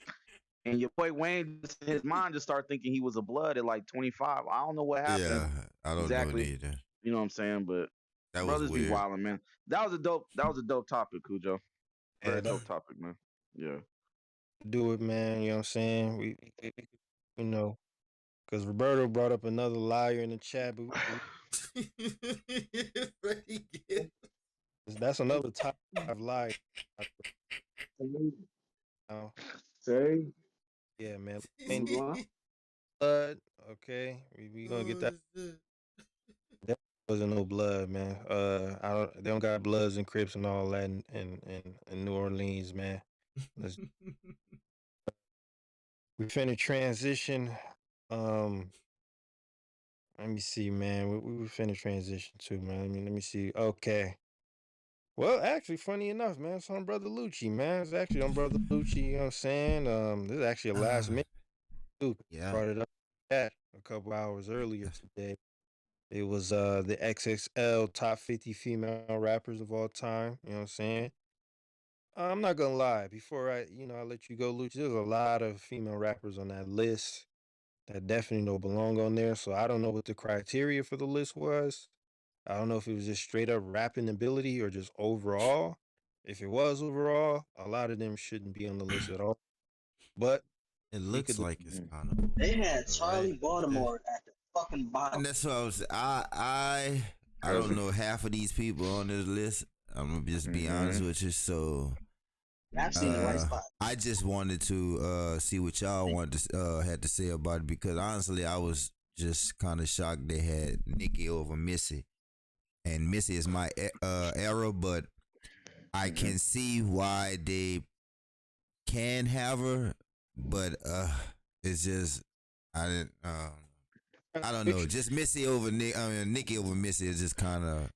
And your boy Wayne, his mind just started thinking he was a blood at like 25. I don't know what happened.
Yeah, I don't know either.
You know what I'm saying? But
that
brothers
was weird.
be wilding, man. That was a dope topic, Cujo. Very dope topic, man. Yeah.
Do it, man. You know what I'm saying? We you know, because Roberto brought up another liar in the chat, but that's another top 5 liar.
Say,
yeah, man. Blood, okay. We gonna get that. That wasn't no blood, man. They don't got Bloods and Crips and all that in New Orleans, man. We finna transition. Let me see, man. We finna transition too, man. Let me see. Okay. Well, actually, funny enough, man, it's on Brother Lucci, man. It's actually on Brother Lucci, you know what I'm saying? This is actually a last minute.
Yeah.
Brought it up a couple hours earlier today. It was the XXL top 50 female rappers of all time, you know what I'm saying? I'm not gonna lie, before I let you go, Lucci, there's a lot of female rappers on that list that definitely don't belong on there. So I don't know what the criteria for the list was. I don't know if it was just straight up rapping ability or just overall. If it was overall, a lot of them shouldn't be on the list at all. But
it looks like it's kind of.
They had Charlie Baltimore at the fucking bottom.
And that's what I was. I don't know half of these people on this list. I'm gonna just be honest with you. So
I've seen the right spot.
I just wanted to see what y'all had to say about it, because honestly, I was just kind of shocked they had Nicki over Missy, and Missy is my era, but I can see why they can have her, but it's just I don't know. Just Missy over Nicki over Missy is just kind of.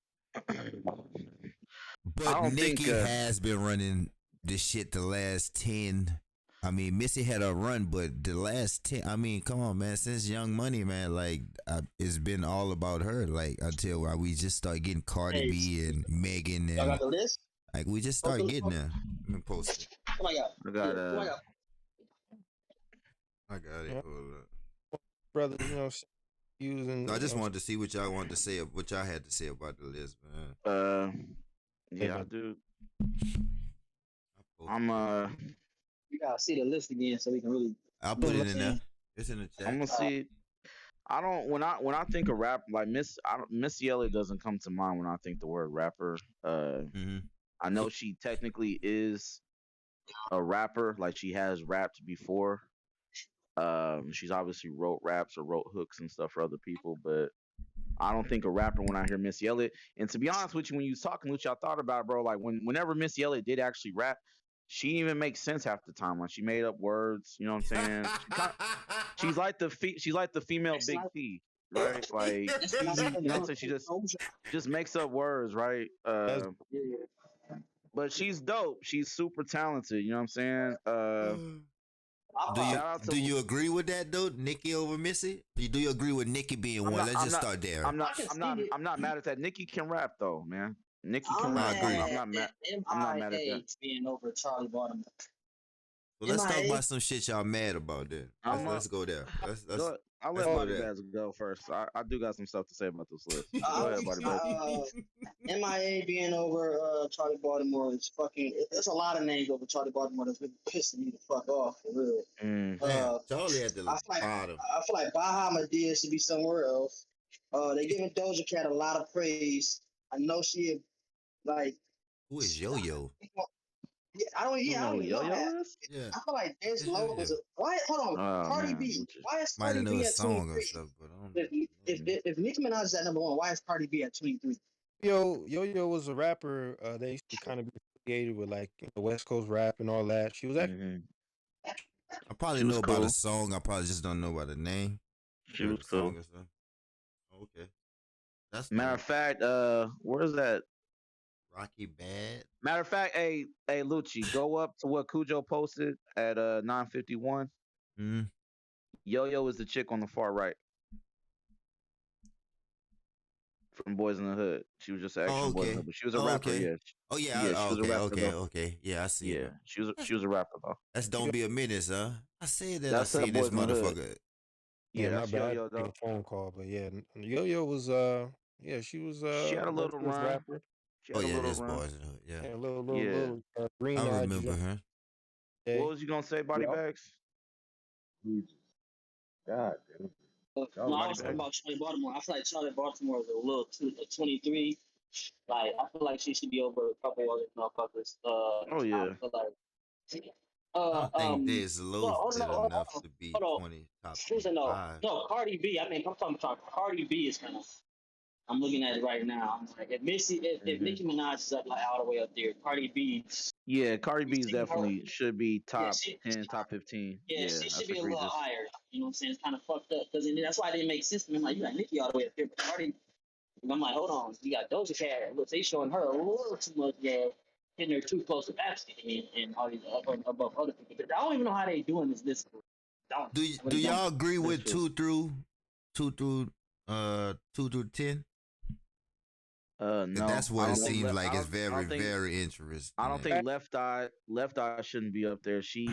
But Nicki has been running this shit the last 10. I mean, Missy had a run, but the last 10. I mean, come on, man. Since Young Money, man, like it's been all about her. Like until we just start getting Cardi B and Megan and.
Y'all got the list?
Like we just start getting there. Let me post it.
Oh my god.
I got it. Hold up.
Brother, using.
No, I just wanted to see what y'all wanted to say, what y'all had to say about the list, man.
Yeah, I do.
You gotta see the list again so we can really.
I'll put it in there. It's in the chat.
I'm gonna see. I don't when I think of rap, like Missy Elliott doesn't come to mind when I think the word rapper. I know she technically is a rapper, like she has rapped before. She's obviously wrote raps or wrote hooks and stuff for other people, but I don't think a rapper when I hear Missy Elliott. And to be honest with you, when you was talking, Lucci, I thought about it, bro. Like whenever Missy Elliott did actually rap, she didn't even make sense half the time. Like she made up words. You know what I'm saying? She's like the female Big T, right? Like you know what I'm saying? She just makes up words, right? But she's dope. She's super talented. You know what I'm saying?
Do you agree with that though, Nikki over Missy? Do you agree with Nikki being one? Let's just start there.
I'm not mad at that. Nikki can rap though, man. Nikki can rap.
I agree.
I'm not mad at that.
Being over Charlie Baltimore.
Well, let's talk about some shit y'all mad about then. Let's go there.
I'll let Body Bags go first. I do got some stuff to say about this list. Go ahead, Body Bags.
MIA being over Charlie Baltimore is fucking. There's a lot of names over Charlie Baltimore that's been pissing me the fuck off for real.
Charlie at the bottom.
I feel like Baha Madea should be somewhere else. They giving Doja Cat a lot of praise. I know she like.
Who is Yo Yo?
Yeah, I don't even know that. Yeah. I feel like this low was why. Hold on, Cardi B. Why is Cardi B at 23? If Nicki Minaj is at number 1, why is Cardi B at 23?
Yo was a rapper. They used to kind of be affiliated with like West Coast rap and all that. She was actually.
I probably know about a song. I probably just don't know about the name.
She was cool.
Okay. That's
matter of fact. Where's that?
Rocky Bad.
Matter of fact, hey, Lucci, go up to what Cujo posted at 9:51. Yo is the chick on the far right from Boys in the Hood. She was just an extra Boys in the Hood, but she was a rapper. Yeah.
Okay. Yeah, I see.
Yeah, she was a rapper though.
That's Don't Be a Menace, huh? I said that. I see this motherfucker.
Yeah, that's Yo-Yo though. A phone call, but yeah, Yo was she was
she had a little run.
Rapper.
This Boys in the Hood. Yeah,
a little green.
I remember her.
What was you gonna say, Body Bags?
God damn.
No, I was talking about Charlie Baltimore. I feel like Charlie Baltimore is a little too 23. Like I feel like she should be over a couple other motherfuckers.
Oh yeah.
I feel like.
I think there's low still enough to be 20 top 25.
No, Cardi B. I mean, I'm talking about Cardi B is kind of. I'm looking at it right now. I'm like, if Nicki Minaj is up like all the way up there, Cardi B.
Yeah, Cardi B definitely should be top 10, top 15.
Yeah, she should be a little higher. You know what I'm saying? It's kind of fucked up because that's why it didn't make sense to me. I'm like, you got Nicki all the way up there, but Cardi. I'm like, hold on, you got Doja Cat. Look, they showing her a little too much, hitting her too close to Epstein and all these above other people. But I don't even know how they doing this.
Do y'all agree with 2 through 10?
No,
that's what it seems like. It's very, very interesting.
I don't think Left Eye shouldn't be up there. She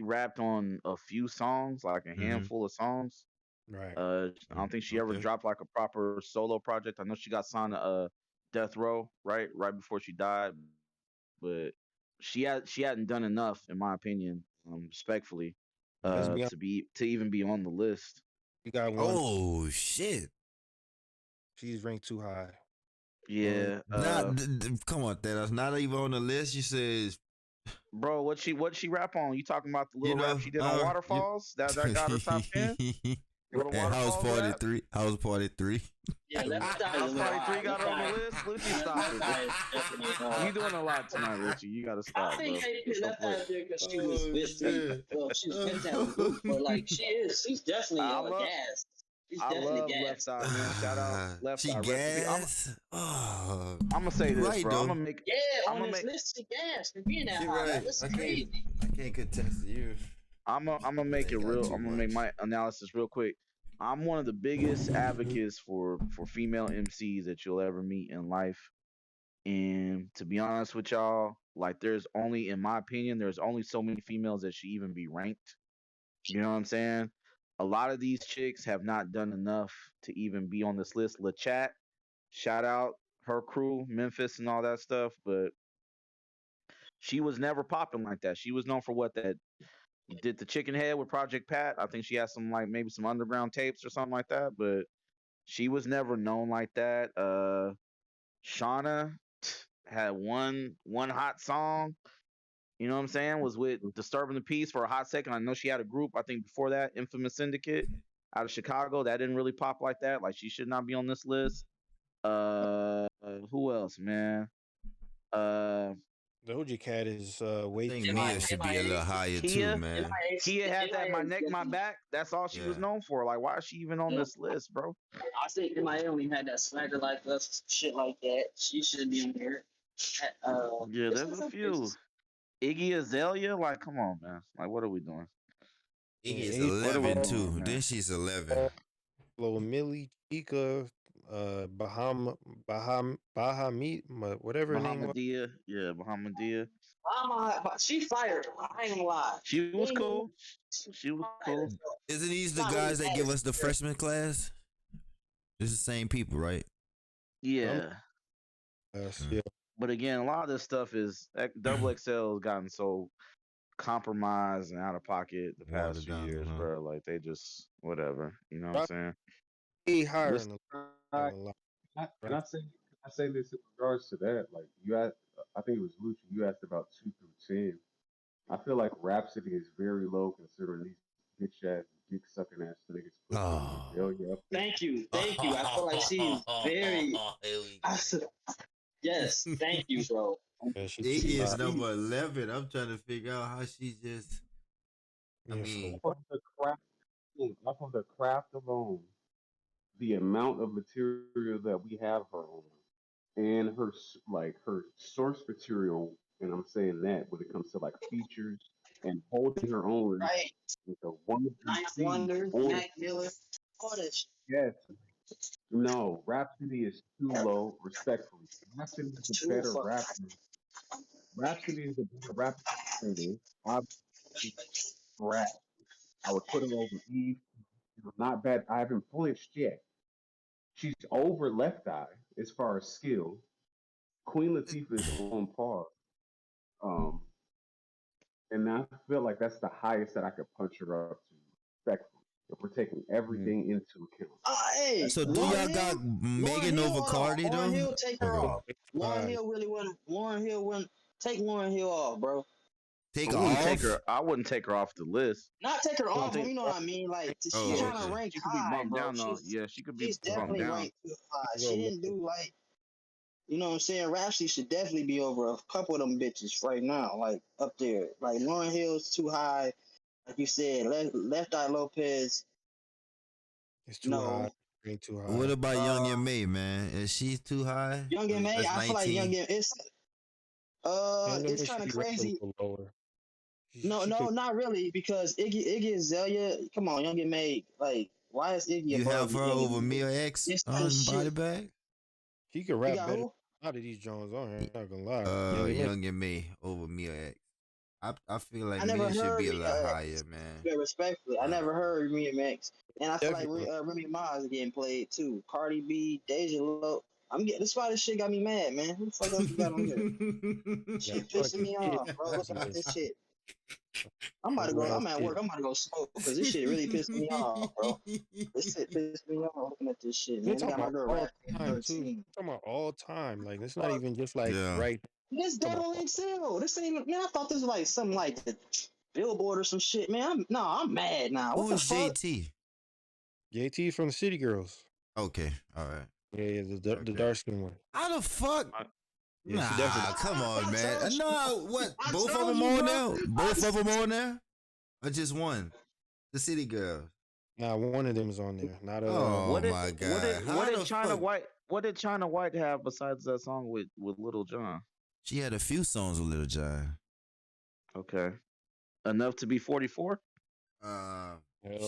rapped on a few songs, like a handful of songs.
Right.
I don't think she ever dropped like a proper solo project. I know she got signed to Death Row right before she died, but she hadn't done enough, in my opinion, respectfully, to even be on the list.
You got one.
Oh shit!
She's ranked too high.
Yeah.
Come on, that's not even on the list. You says,
bro, what she rap on? You talking about the little rap she did on Waterfalls? That got her top 10.
And House Party 3. House Party 3.
Yeah,
House Party 3 got her on the list. Lucci, stop it. You doing a lot tonight, Lucci. You gotta stop.
I think they put Left Eye there because she was with that, but like she's definitely gas.
I love Left Eye, man. Shout out Left Eye.
Gas.
I'm gonna say this, bro. I'm gonna make.
On this list, she gas for being that high.
Right.
That's crazy.
I can't contest you.
I'm gonna make it real. I'm gonna make my analysis real quick. I'm one of the biggest advocates for female MCs that you'll ever meet in life. And to be honest with y'all, like in my opinion, there's only so many females that should even be ranked. You know what I'm saying? A lot of these chicks have not done enough to even be on this list. LaChat, shout out her crew, Memphis and all that stuff, but she was never popping like that. She was known for that did the Chicken Head with Project Pat. I think she has some maybe some underground tapes or something like that, but she was never known like that. Shauna had one hot song. You know what I'm saying? Was with Disturbing the Peace for a hot second. I know she had a group, I think before that, Infamous Syndicate out of Chicago. That didn't really pop like that. Like she should not be on this list. Who else, man?
Doja Cat is way
I think
too.
Mia should be a little higher too, man.
Kia had that my neck, my back. That's all she was known for. Like, why is she even on this list, bro?
I think MIA only had that swagger like us, shit like that. She should be in there.
Yeah, there's a few. Iggy Azalea, like, come on, man. Like, what are we doing?
Iggy's 11 too. Then she's 11.
Little Millie, Chica, Bahamid, whatever her name was.
Bahamadia, yeah, Bahamadia.
She fired. I ain't gonna lie.
She was cool. She was cool.
Isn't these the guys that give us the freshman class? It's the same people, right?
Yeah.
Yeah.
But again, a lot of this stuff is Double XL has gotten so compromised and out of pocket the past few years, bro. Like they just whatever. You know what I'm saying?
He higher
Can I say this in regards to that? Like you asked, I think it was Lucci. You asked about 2 through 10. I feel like Rhapsody is very low considering these bitch ass, dick sucking ass niggas.
Thank you. I feel like she's very. Yes, thank you, bro.
Iggy is number 11. I'm trying to figure out how she just. I mean,
off of the craft alone, the amount of material that we have her on, and her source material, and I'm saying that when it comes to like features and holding her own,
right?
With a wonderful
Ninth Wonder, Mac Miller, all this.
Yes. No, Rhapsody is too low, respectfully. Rhapsody is a better rapper. Rhapsody is a better rapper than obviously, rap. I would put her over Eve. Not bad. I haven't flinched yet. She's over Left Eye as far as skill. Queen Latifah is on par. And I feel like that's the highest that I could punch her up to, respectfully. If we're taking everything into account.
Hey,
so do y'all got Megan over Cardi though?
Warren Hill take her off. Warren Hill really wouldn't. Warren Hill wouldn't take Warren Hill off, bro.
I wouldn't take her off the list.
Not take her off, but you know what I mean. Like she's trying to rank high, bro.
She could be
she's
bumped
definitely
down.
ranked too high. She didn't do like. You know what I'm saying? Rhapsody should definitely be over a couple of them bitches right now, like up there. Like Lauryn Hill's too high. Like you said, Left Eye Lopez.
It's too high. Ain't too high.
What about Young and May, man? Is she too high?
Young and May, I feel like Young and it's kind of crazy. No, not really, because Iggy Azalea. Come on, Young and May. Like, why is Iggy?
You have her over Mia X on Body Bag?
He could rap better. A lot of these Jones on here. I'm not gonna lie.
Young and May over Mia X. I feel like Mia should be a lot higher, man.
Yeah, respectfully, I never heard Mia X, and I feel like Remy Ma is getting played too. Cardi B, Deja Lo. That's why this shit got me mad, man. Who the fuck else you got on here? Shit pissing me off, bro. Looking at this shit. I'm at work. I'm about to go smoke because this shit really pissed me off, bro. This shit pissed me off looking at this shit, man.
Talking about all time, too. Talking about all time. Like, it's not even just like right.
This Double XL. This ain't even, man. I thought this was like something like the Billboard or some shit, man. I'm mad now.
Who is JT?
JT from the City Girls.
Okay, all right.
Yeah, the dark skin one.
How the fuck?
Yeah,
nah, come on, man. No, what? Both of them on there? Both of them on there? Or just one? The City Girls.
Nah, one of them is on there. Not
my god.
What did China White have besides that song with Lil Jon?
She had a few songs with Lil Jon.
Okay. Enough to be 44?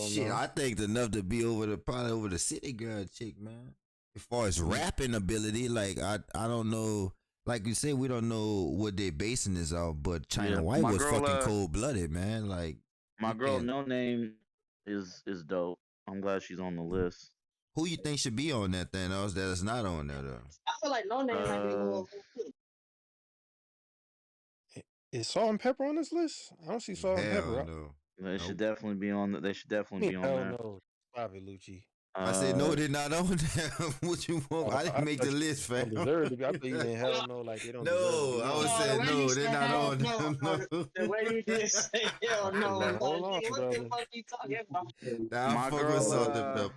Shit, I think enough to be probably over the City Girl chick, man. As far as rapping ability, like I don't know. Like you said, we don't know what they're basing this off, but China White was fucking cold blooded, man. Like
my girl, No Name is dope. I'm glad she's on the list.
Who you think should be on that then? That's not on there though.
I feel like No Name might be going.
Is Salt and Pepper on this list? I don't see Salt and Pepper.
No.
They should definitely be on. They should definitely be on there.
No, stop it, Lucci.
I said no, they're not on there. What you want? I didn't make the list, fam.
I thought you meant hell no, like they don't.
No, I was saying no, they're not on there.
No. The way you did say hell no.
Hold on,
what the fuck you talking about?
Nah, fuck with Salt and Pepper.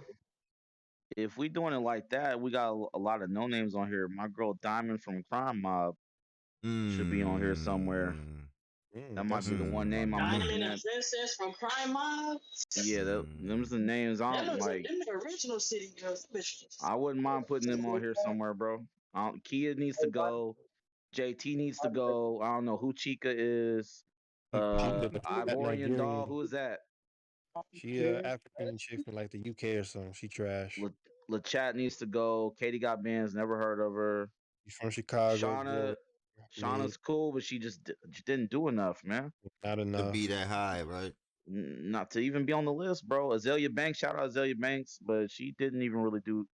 If we doing it like that, we got a lot of no names on here. My girl Diamond from Crime Mob should be on here somewhere. That might be the one name I'm
Diamond
looking
and
at.
Princess from Crime Mob.
Yeah, them's the names. I don't like.
Them the original city girls.
I wouldn't mind putting them on here somewhere, bro. Kia needs to go. JT needs to go. I don't know who Chica is.
That
Ivorian doll.
Nigerian.
Who is that?
She African chick from like the UK or something. She trash.
LaChat needs to go. Katie got bands. Never heard of her.
She's from Chicago.
Shauna's cool, but she just didn't do enough, man.
Not enough
to be that high, right?
Not to even be on the list, bro. Azalea Banks, shout out Azalea Banks, but she didn't even really do.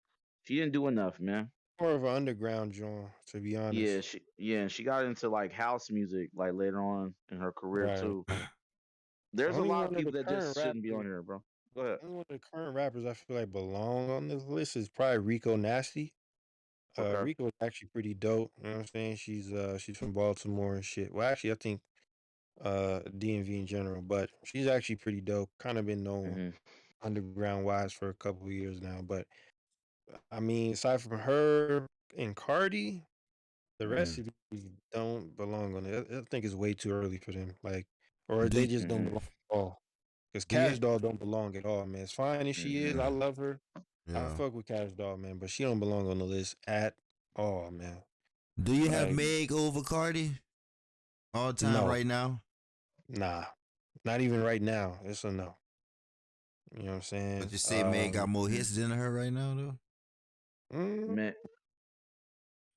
She didn't do enough, man.
More of an underground joint, to be honest.
And she got into like house music like later on in her career too. There's a lot of people that just shouldn't be on here, bro. Go ahead.
One of the current rappers I feel like belong on this list is probably Rico Nasty.
Okay.
Rico is actually pretty dope. You know what I'm saying? She's from Baltimore and shit. Well, actually, I think DMV in general, but she's actually pretty dope. Kind of been known underground wise for a couple of years now. But I mean, aside from her and Cardi, the rest of these don't belong on it. I think it's way too early for them. Like, or they just don't belong at all. Because Cash Doll don't belong at all, man. As fine as she is, I love her. I fuck with Cash Doll, man, but she don't belong on the list at all, man.
Do you have Meg over Cardi all the time right now?
Nah, not even right now. It's a no. You know what I'm saying?
But you say Meg got more hits than her right now, though?
Man.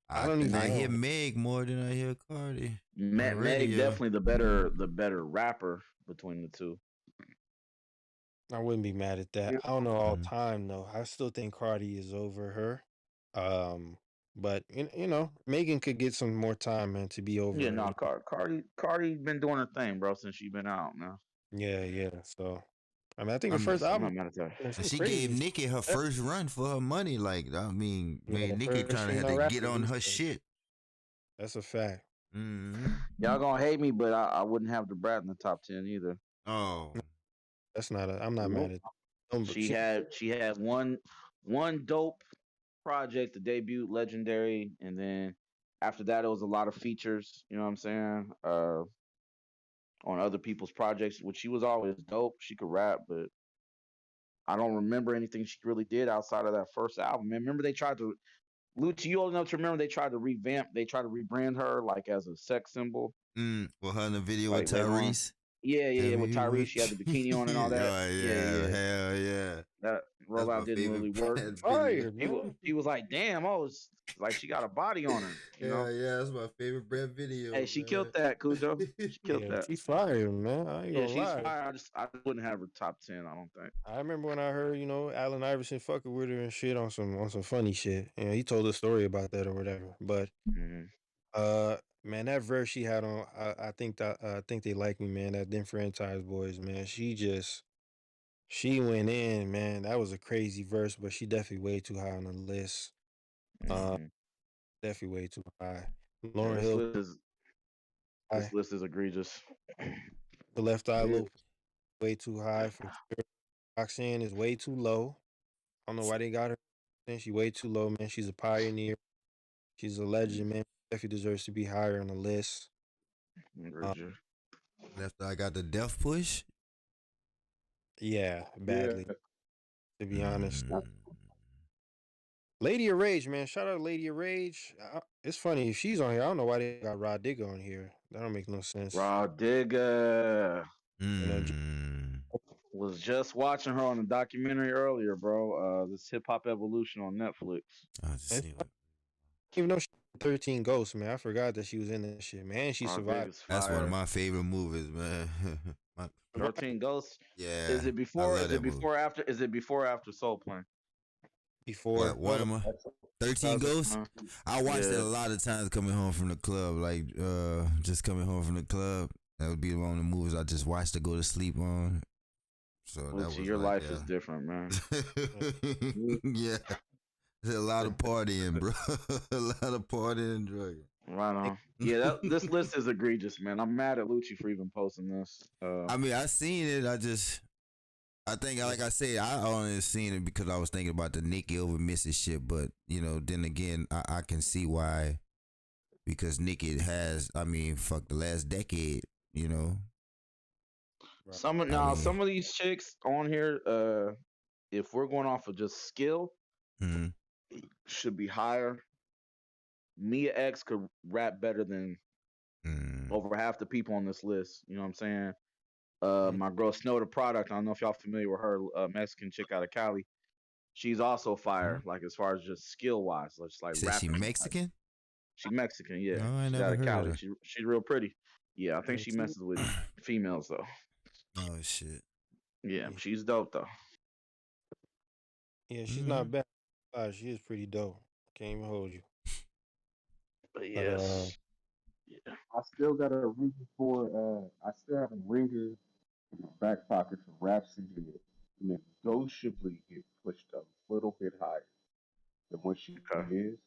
I don't even
I hear Meg more than I hear Cardi.
Meg definitely the better rapper between the two.
I wouldn't be mad at that. I don't know all time though. I still think Cardi is over her. But you know, Megan could get some more time, man, to be over.
Yeah, no, Cardi been doing her thing, bro, since she been out, man.
Yeah. So, I mean, I think her first album.
She gave Nicki her first run for her money. Like, I mean, Nicki kind of had to get on her shit.
That's a fact.
Y'all gonna hate me, but I wouldn't have the Brat in the top 10 either.
Oh,
that's not. I'm not mad at.
She had one dope project, the debut, Legendary, and then after that, it was a lot of features. You know what I'm saying? On other people's projects, which she was always dope. She could rap, but I don't remember anything she really did outside of that first album. Man, remember they tried to. Lucci, you old enough to remember they tried to rebrand her like as a sex symbol.
Well, her in the video with Tyrese.
Yeah, with Tyrese, she had the bikini on and all that.
Hell yeah.
That rollout didn't really work. He was like, damn, it's like she got a body on her. You know?
Yeah, that's my favorite Brad video.
Hey, she killed that, Cujo. She killed that.
She's fire, man. I ain't gonna
she's
lie.
fire. I wouldn't have her top 10, I don't think.
I remember when I heard, Allen Iverson fucking with her and shit on some funny shit. He told a story about that or whatever. But man, that verse she had on, I think They Like Me, man. That Disenfranchised Boys, man. She went in, man. That was a crazy verse, but she definitely way too high on the list. Definitely way too high. Lauryn Hill.
This list is egregious.
The Left Eye Loop, way too high. For sure. Roxanne is way too low. I don't know why they got her. She way too low, man. She's a pioneer. She's a legend, man. Definitely deserves to be higher on the list.
Left Eye got the Death Push.
Yeah, badly. To be honest. Lady of Rage, man. Shout out to Lady of Rage. It's funny if she's on here. I don't know why they got Rod Digger on here. That don't make no sense.
Rod Digger. Was just watching her on the documentary earlier, bro. This Hip Hop Evolution on Netflix.
Even though she 13 Ghosts, man. I forgot that she was in that shit, man. She survived.
That's one of my favorite movies, man.
13 Ghosts.
Yeah.
Is it before? Is it before or after? Is it before or after Soul Plane?
Before.
What am I? 13 Ghosts? I watched it a lot of times coming home from the club. Like, just coming home from the club. That would be one of the movies I just watched to go to sleep on. So that was
your life is different, man.
Yeah. There's a lot of partying, bro. A lot of partying and drugging.
Right on. Yeah, this list is egregious, man. I'm mad at Lucci for even posting this.
I mean, I seen it. I think, like I said, I only seen it because I was thinking about the Nicki over Missy shit. But, then again, I can see why, because Nicki has, I mean, fuck the last decade, you know.
Right.
Some of these chicks on here, if we're going off of just skill, should be higher. Mia X could rap better than over half the people on this list. You know what I'm saying? My girl Snow the Product. I don't know if y'all familiar with her, Mexican chick out of Cali. She's also fire, like as far as just skill wise, just like
Said she
rapping.
Mexican?
She Mexican, yeah.
No, I
She's
never
out of
heard of
Cali.
her.
She's real pretty. Yeah, I think she messes with females though.
Oh shit.
Yeah, she's dope though.
Yeah, she's not bad. She is pretty dope. Can't even hold you.
But yes.
Yeah. I still got a ringer for. I still have a ringer in my back pocket for Rhapsody to negotiably get pushed a little bit higher than what she is.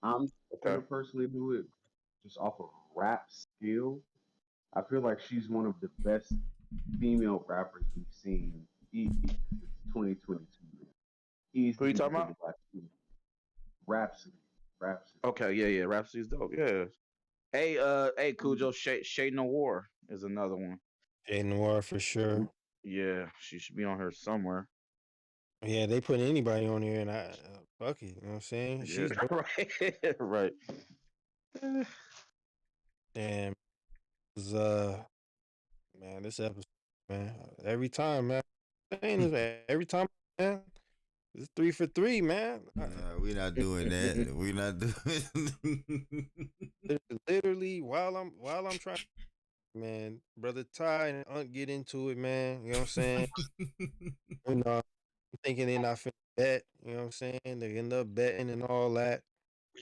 I'm gonna personally do it just off of rap skill. I feel like she's one of the best female rappers we've seen since 2022.
Who you talking about?
Rhapsody.
Okay, yeah. Rhapsody's dope. Yeah. Hey, Cujo, Shay Noir is another one.
Shay Noir for sure.
Yeah, she should be on her somewhere.
Yeah, they put anybody on here, and I fuck it. You know what I'm saying?
Yeah,
She's
right, right.
And man, this episode, man, every time, man, every time, man, it's 3 for 3, man.
Nah, we're not doing that. We're not doing.
Literally, while I'm trying, man, brother Ty and Unc get into it, man. You know what I'm saying? You know, I'm thinking they're not finna bet. You know what I'm saying? They end up betting and all that.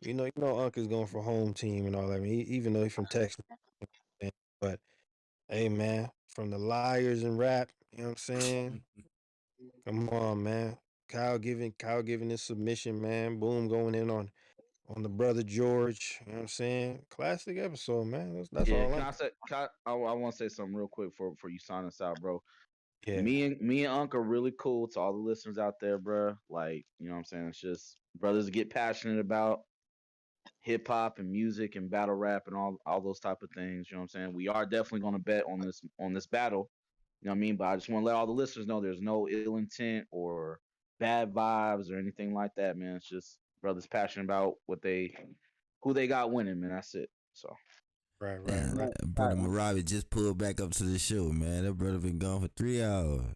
You know, Unc is going for home team and all that. I mean, even though he's from Texas, but hey, man, from the liars and rap, you know what I'm saying? Come on, man. Kyle giving this submission, man. Boom, going in on the brother George. You know what I'm saying? Classic episode, man. That's all.
I want to say something real quick for you sign us out, bro.
Yeah.
Me and Unc are really cool. To all the listeners out there, bro. Like, you know what I'm saying? It's just brothers get passionate about hip hop and music and battle rap and all those type of things. You know what I'm saying? We are definitely going to bet on this battle. You know what I mean? But I just want to let all the listeners know there's no ill intent or bad vibes or anything like that, man. It's just brothers passionate about who they got winning, man. That's it. So.
Right.
Brother Marabi just pulled back up to the show, man. That brother been gone for 3 hours.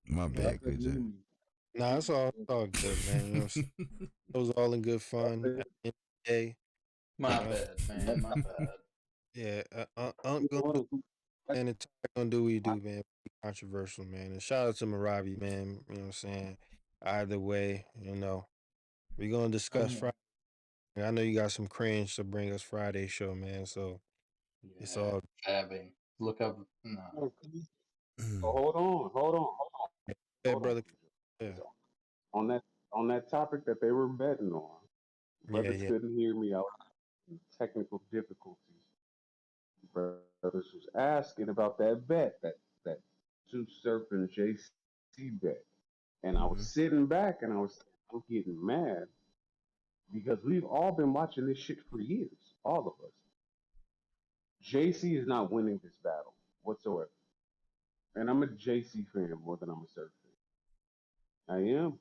My bad, Cujo.
Nah, it's all good, man. You know, it was all in good fun. At the end of the day,
my bad, man. My bad.
Yeah, Unc and the Ty gonna do what you do, man. Be controversial, man. And shout out to Marabi, man. You know what I'm saying? Either way, you know, we're gonna discuss Friday. I know you got some cringe to bring us Friday show, man. So it's all
fabbing. Look up. No.
Hold on.
Yeah, brother.
Yeah. On that topic that they were betting on, brothers couldn't hear me out. Technical difficulties. Brothers was asking about that bet, that Two Surf and JC bet, and I was sitting back and I'm getting mad because we've all been watching this shit for years, all of us. JC is not winning this battle whatsoever, and I'm a JC fan more than I'm a Surf fan. I am.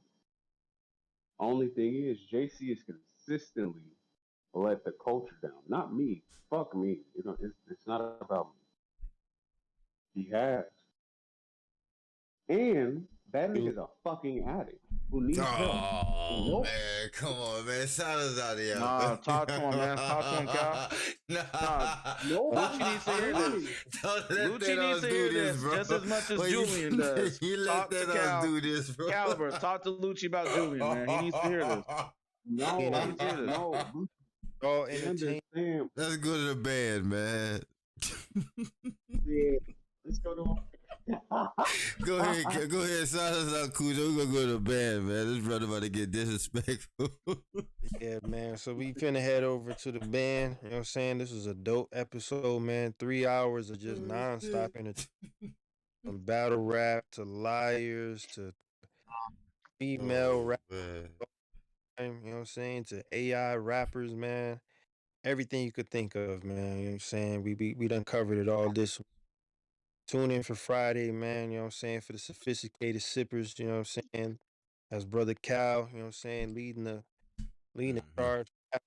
Only thing is, JC is consistently let the culture down. Not me. Fuck me. You know, it's not about me. He has. And that nigga's a fucking addict who needs help.
Oh, man. Come on, man. Shout us out of y'all.
Nah, talk to him, man. Talk to him, Cal. Lucci needs to hear this. Lucci needs to hear this just as much as Julian does. Talk to Cal.
Do this, bro.
Caliber, talk to Lucci about Julian, man. He needs to hear this.
No.
Oh, entertain.
Let's go to the band, man.
Yeah, let's go to.
Go ahead, sign us out, Cujo. We're gonna go to the band, man. This brother about to get disrespectful.
Yeah, man. So we finna head over to the band. You know what I'm saying? This is a dope episode, man. 3 hours of just nonstop entertainment. From battle rap to liars to female rap. You know what I'm saying? To AI rappers, man. everything you could think of, man. You know what I'm saying? We done covered it all this. Tune in for Friday, man. You know what I'm saying? For the sophisticated sippers, you know what I'm saying? As Brother Cal, you know what I'm saying, leading the charge. You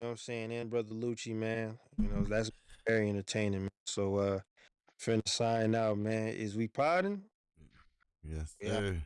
know what I'm saying? And Brother Lucci, man. You know, that's very entertaining, man. So finna sign out, man. Is we podding?
Yes,
Yeah.
sir.